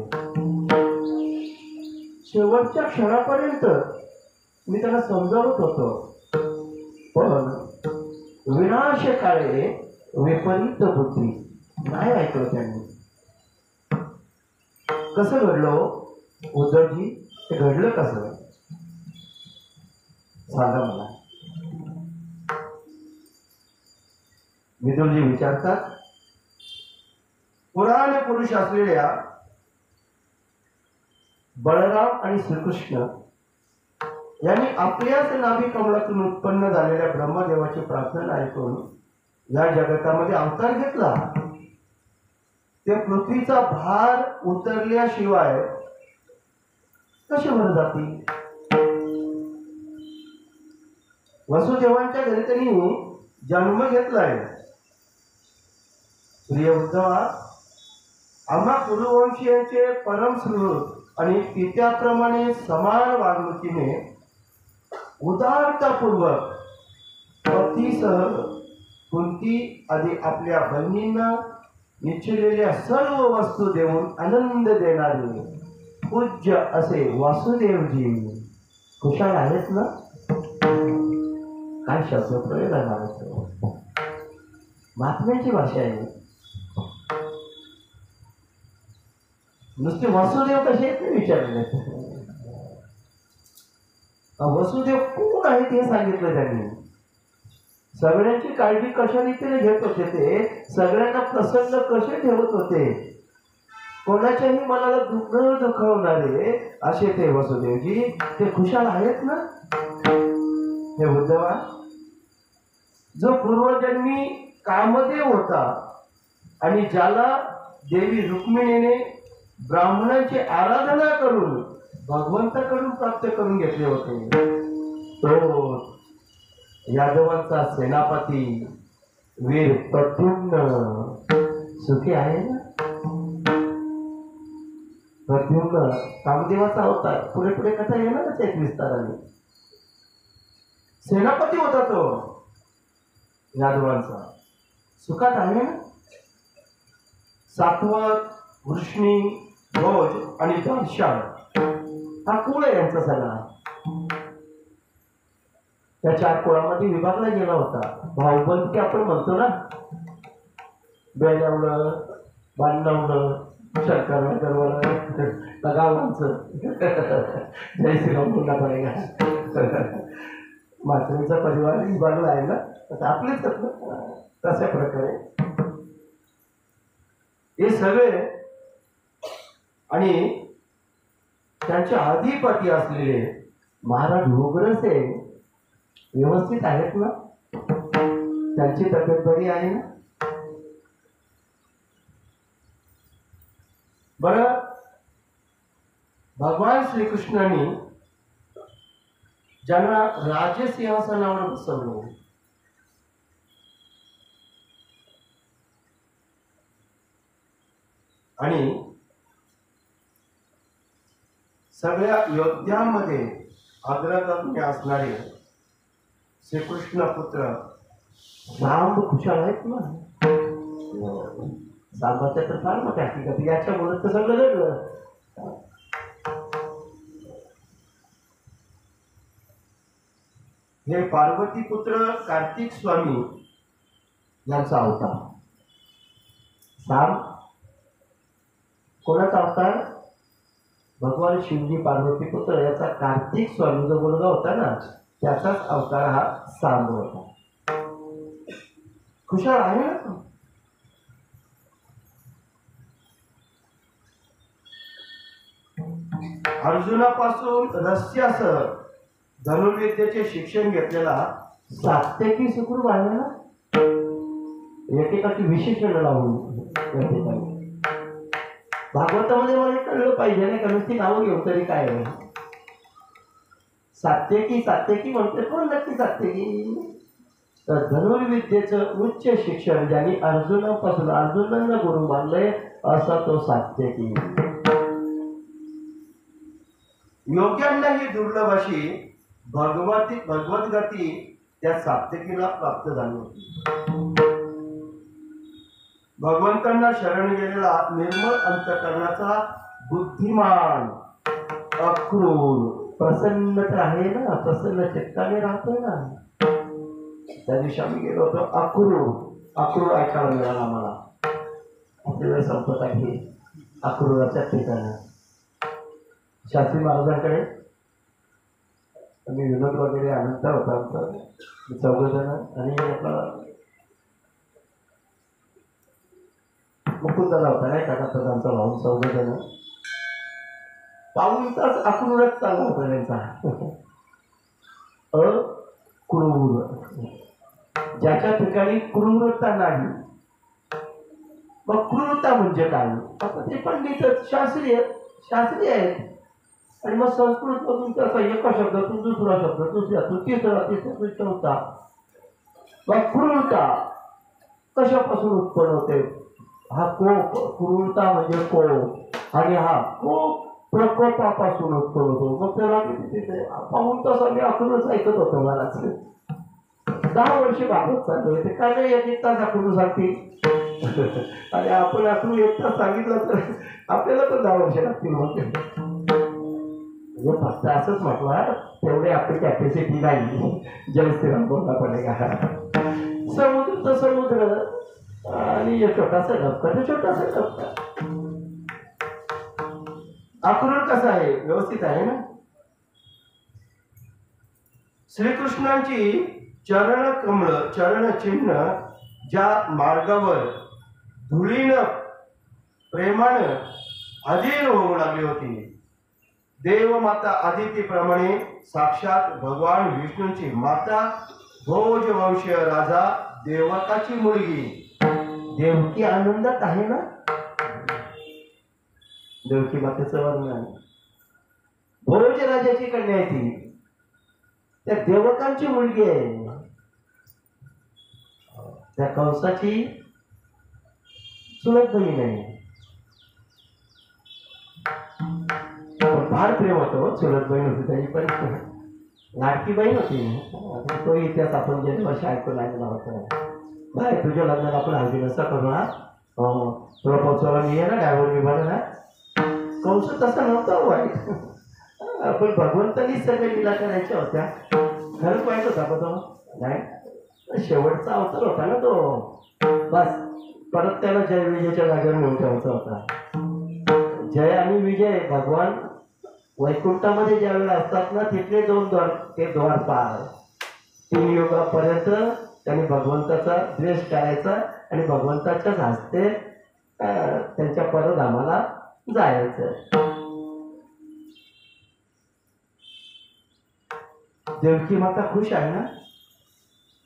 शेवटच्या क्षणापर्यंत मी त्यांना समजावत होतो, पण विनाशकाळे विपरीत बुद्धी नाही ऐकलं त्यांनी. कसं घडलं उद्धवजी, ते घडलं कसं सांगा मला. विदुरजी विचारतात, पुराण पुरुष असलेल्या बळराम आणि श्रीकृष्ण यांनी आपल्याच नाभी कमळातून उत्पन्न झालेल्या ब्रह्मदेवाची प्रार्थना ऐकून या जगतामध्ये अवतार घेतला. ते पृथ्वीचा भार उतरल्याशिवाय कसे वर जातील. वसुदेवांच्या घरी त्यांनी जन्म घेतलाय. प्रिय उद्धवा, आम्हा कुरुवंशीयांचे परमश्रुत आणि पित्याप्रमाणे समान वागणुकीने उदारतापूर्वक पतीसह कुंती आदी आपल्या बहिणींना इच्छिलेल्या सर्व वस्तू देऊन आनंद देणारे पूज्य असे वासुदेवजी खुशाल आहेत ना. काय शब्द प्रयोग आहे महात्म्याची भाषा आहे. नुसते वसुदेव कसे आहेत ते विचारले. वसुदेव कोण आहेत हे सांगितलं त्यांनी. सगळ्यांची काळजी कशा रीतीने घेत होते ते, सगळ्यांना प्रसन्न कसे ठेवत होते, कोणाच्याही मनाला दुःख न दुखावणारे असे ते वसुदेवजी. ते खुशाल आहेत ना हे उद्धवा. जो पूर्वजन्मी कामदेव होता आणि ज्याला देवी रुक्मिणीने ब्राह्मणांची आराधना करून भगवंताकडून प्राप्त करून घेतले होते, तो यादवांचा सेनापती वीर प्रद्युम्न सुखी आहे ना. प्रद्युम्न कामदेवाचा होता. पुढे पुढे कथा येणारच एक विस्ताराने. सेनापती होता तो यादवांचा. सुखात आहे ना. सातवत, वृष्णी, ध्वज आणि बादशाह हा कुळ आहे यांचा सगळा. त्या 4 कुळामध्ये विभागला गेला होता. भाऊबंद आपण म्हणतो ना, बेल्यावलं, बांधवलं, सरकारला करवलं, गावांचं जय श्रीराम पुन्हा पडेगा. म्हात्रेचा परिवार विभागला आहे ना, आपलेच तशा प्रकारे हे सगळे. आणि त्यांचे अधिपती असलेले महाराज उग्रसेन व्यवस्थित आहेत ना. त्यांची तब्येत बरी आहे ना. बरं, भगवान श्रीकृष्णांनी ज्यांना राजसिंहासनावर बसवलं आणि सगळ्या योद्ध्यांमध्ये अग्रगण्य असणारे श्रीकृष्ण पुत्र राम खुशाल आहेत ना. सामाच्या तर फार मोठ्या हकीकत याच्यामुळे तर सगळं घडलं. हे पार्वती पुत्र कार्तिक स्वामी यांचा अवतार. साम कोणाचा अवतार? भगवान शिवजी पार्वती पुत्र याचा कार्तिक स्वामी जो मुलगा होता ना, त्याचाच अवतार हा सांब होता. खुशाल आहे ना. अर्जुनापासून रस्यासह धनुर्विद्येचे शिक्षण घेतलेला सात्यकी सुखरूप आहे ना. एकेकाची विशेषण लावून भागवतामध्ये मला कळलं पाहिजे नाही का, नुसती नावं घेऊन तरी काय आहे. सात्यकी सात्यकी म्हणते, कोण नक्की सात्यकी? तर धनुर्विद्येचं उच्च शिक्षण ज्यांनी अर्जुनांना गुरु मानले असा तो सात्यकी. योग्यांना ही दुर्लभ अशी भगवद्गती त्या सात्यकीला प्राप्त झाली होती. भगवंतांना शरण गेलेला निर्मळ अंतःकरणाचा बुद्धिमान अक्रूर प्रसन्न तर आहे ना, प्रसन्न चित्ताने राहतोय ना. त्या दिवशी आम्ही गेलो होतो अक्रूर ऐकायला मिळाला आम्हाला. आपल्याला संपत आहे अक्रूराच्या ठिकाणी शास्त्री महाराजांकडे. आम्ही विनोद वगैरे आनंद होता आमचा, 4 जण आणि आपला मुकुंद झाला होता नाही का, आमचा भाऊ 4 जण. पाऊण तास अक्रूरच चालला होता त्यांचा. अक्रूर ज्याच्या ठिकाणी क्रूरता नाही. मग क्रूरता म्हणजे काय? आता ते पंडित शास्त्रीय आहेत आणि मग संस्कृत मधून त्याचा एका शब्दातून दुसरा शब्द, दुसऱ्यातून तिसरा चौथा. मग क्रूरता कशापासून उत्पन्न होते? हा कोप, क्रूरता म्हणजे कोप, आणि हा कोप प्रकोपापासून उत्पन्न होतो. मग त्याला पाहून तास आम्ही अक्रूरच ऐकत होतो. मला 10 वर्ष भागवत चालू ते काय नाही, 1 तास अक्रूर सांगतील आणि आपण अक्रूर 1 तास सांगितलं तर आपल्याला पण 10 वर्ष लागतील. मग फक्त असंच म्हटलं, तेवढे आपली कॅपॅसिटी नाही. जय श्रीराम बोलला पडेगा. समुद्र तर समुद्र आणि छोटासा डबका तर छोटासा डबका. आकुरण कसं आहे? व्यवस्थित आहे ना? श्रीकृष्णांची चरण कमळ चरण चिन्ह ज्या मार्गावर धुळीनं प्रेमानं अधीन होऊ लागली होती, देवमाता आदितीप्रमाणे साक्षात भगवान विष्णूंची माता भोजवंशीय राजा देवकाची मुलगी देवकी आनंदात आहे ना? देवकी मातेचं वर्णन, भोज राजाची कन्या आहे ती, त्या देवकांची मुलगी आहे, त्या कंसाची चुलत बहीण आहे. फार प्रेम होतं, चुलत बहीण होती त्याची, पण लाडकी बहीण होती. तो इतिहास आपण जे वर्ष ऐकून आलेला होता. बाय तुझ्या लग्नाला आपण हळदी नसा करू ना, तुला पोचवायला मी आहे ना, ड्रायव्हर विभाग ना. कंस तसा नव्हता वाईट, पण भगवंतांनी सगळे लीला करायच्या होत्या. खरंच वाईट होता का तो? नाही, शेवटचा अवतार होता ना तो. बस परत त्याला जय विजयच्या जागेवर नेऊन ठेवायचा होता. जय आणि विजय भगवान वैकुंठामध्ये ज्या वेळेला असतात ना, तिथले दोन द्वार, ते द्वारपाल. 3 युगापर्यंत त्यांनी भगवंताचा द्वेष करायचा आणि भगवंताच्याच हस्ते त्यांच्या परधामाला जायचं. देवकी माता खुश आहे ना?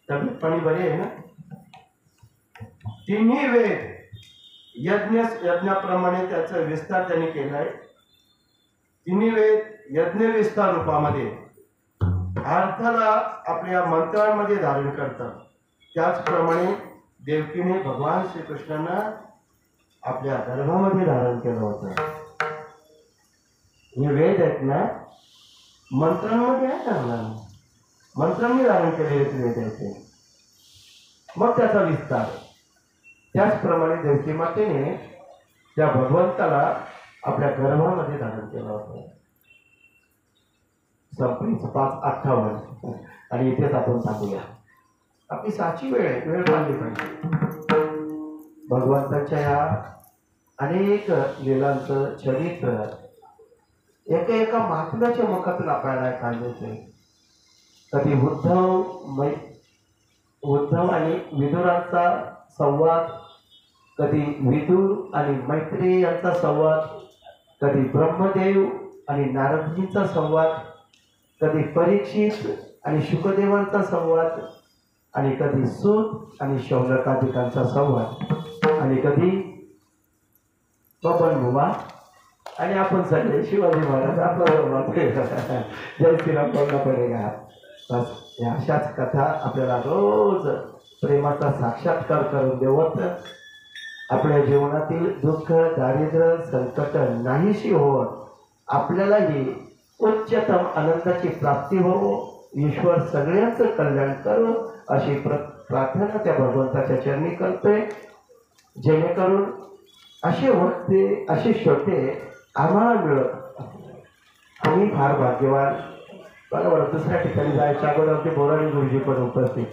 तब्येत पाणी बरी आहे ना? तिन्ही वेद यज्ञाप्रमाणे त्याचा विस्तार त्यांनी केलाय. तिन्ही वेद यज्ञ विस्तार रूपामध्ये अर्थाला आपल्या मंत्रांमध्ये धारण करतात. त्याचप्रमाणे देवकीने भगवान श्रीकृष्णांना आपल्या गर्भामध्ये धारण केलं होतं. हे वेद आहेत ना, मंत्रांमध्ये आहे ना, मंत्रांनी धारण केलेले वेद आहेत ते. मग त्याचा विस्तार. त्याचप्रमाणे देवकी मातेने त्या भगवंताला आपल्या गर्भामध्ये धारण केलं होतं. संपली 5:58 आणि इथेच आपण थांबूया. आपली साची वेळ आहे, वेळ पाळली पाहिजे. भगवंताच्या या अनेक लीलांचं चरित्र एका महात्म्याच्या मुखातून आपल्याला काढले. कधी उद्धव आणि विदुरांचा संवाद, कधी विदुर आणि मैत्रेय यांचा संवाद, कधी ब्रह्मदेव आणि नारदजींचा संवाद, कधी परीक्षित आणि शुकदेवांचा संवाद, आणि कधी सूत आणि शौनकादिकांचा संवाद, आणि कधी बबनभुवा आणि आपण सगळे शिवाजी महाराज आपला संवाद. जय श्रीराम बोलना पडेगा. बस अशाच कथा आपल्याला रोज प्रेमाचा साक्षात्कार करून देवत आपल्या जीवनातील दुःख, दारिद्र्य, संकट नाहीशी होत आपल्यालाही उच्चतम आनंदाची प्राप्ती हो, ईश्वर सगळ्यांचं कल्याण करो अशी प्रार्थना त्या भगवंताच्या चरणी करतोय. जेणेकरून असे वक्ते, असे श्रोते आम्हाला मिळत. आम्ही फार भाग्यवान. बरोबर, दुसऱ्या ठिकाणी जायच्या अगोदर ते बोराडी गुरुजी पण उपस्थित.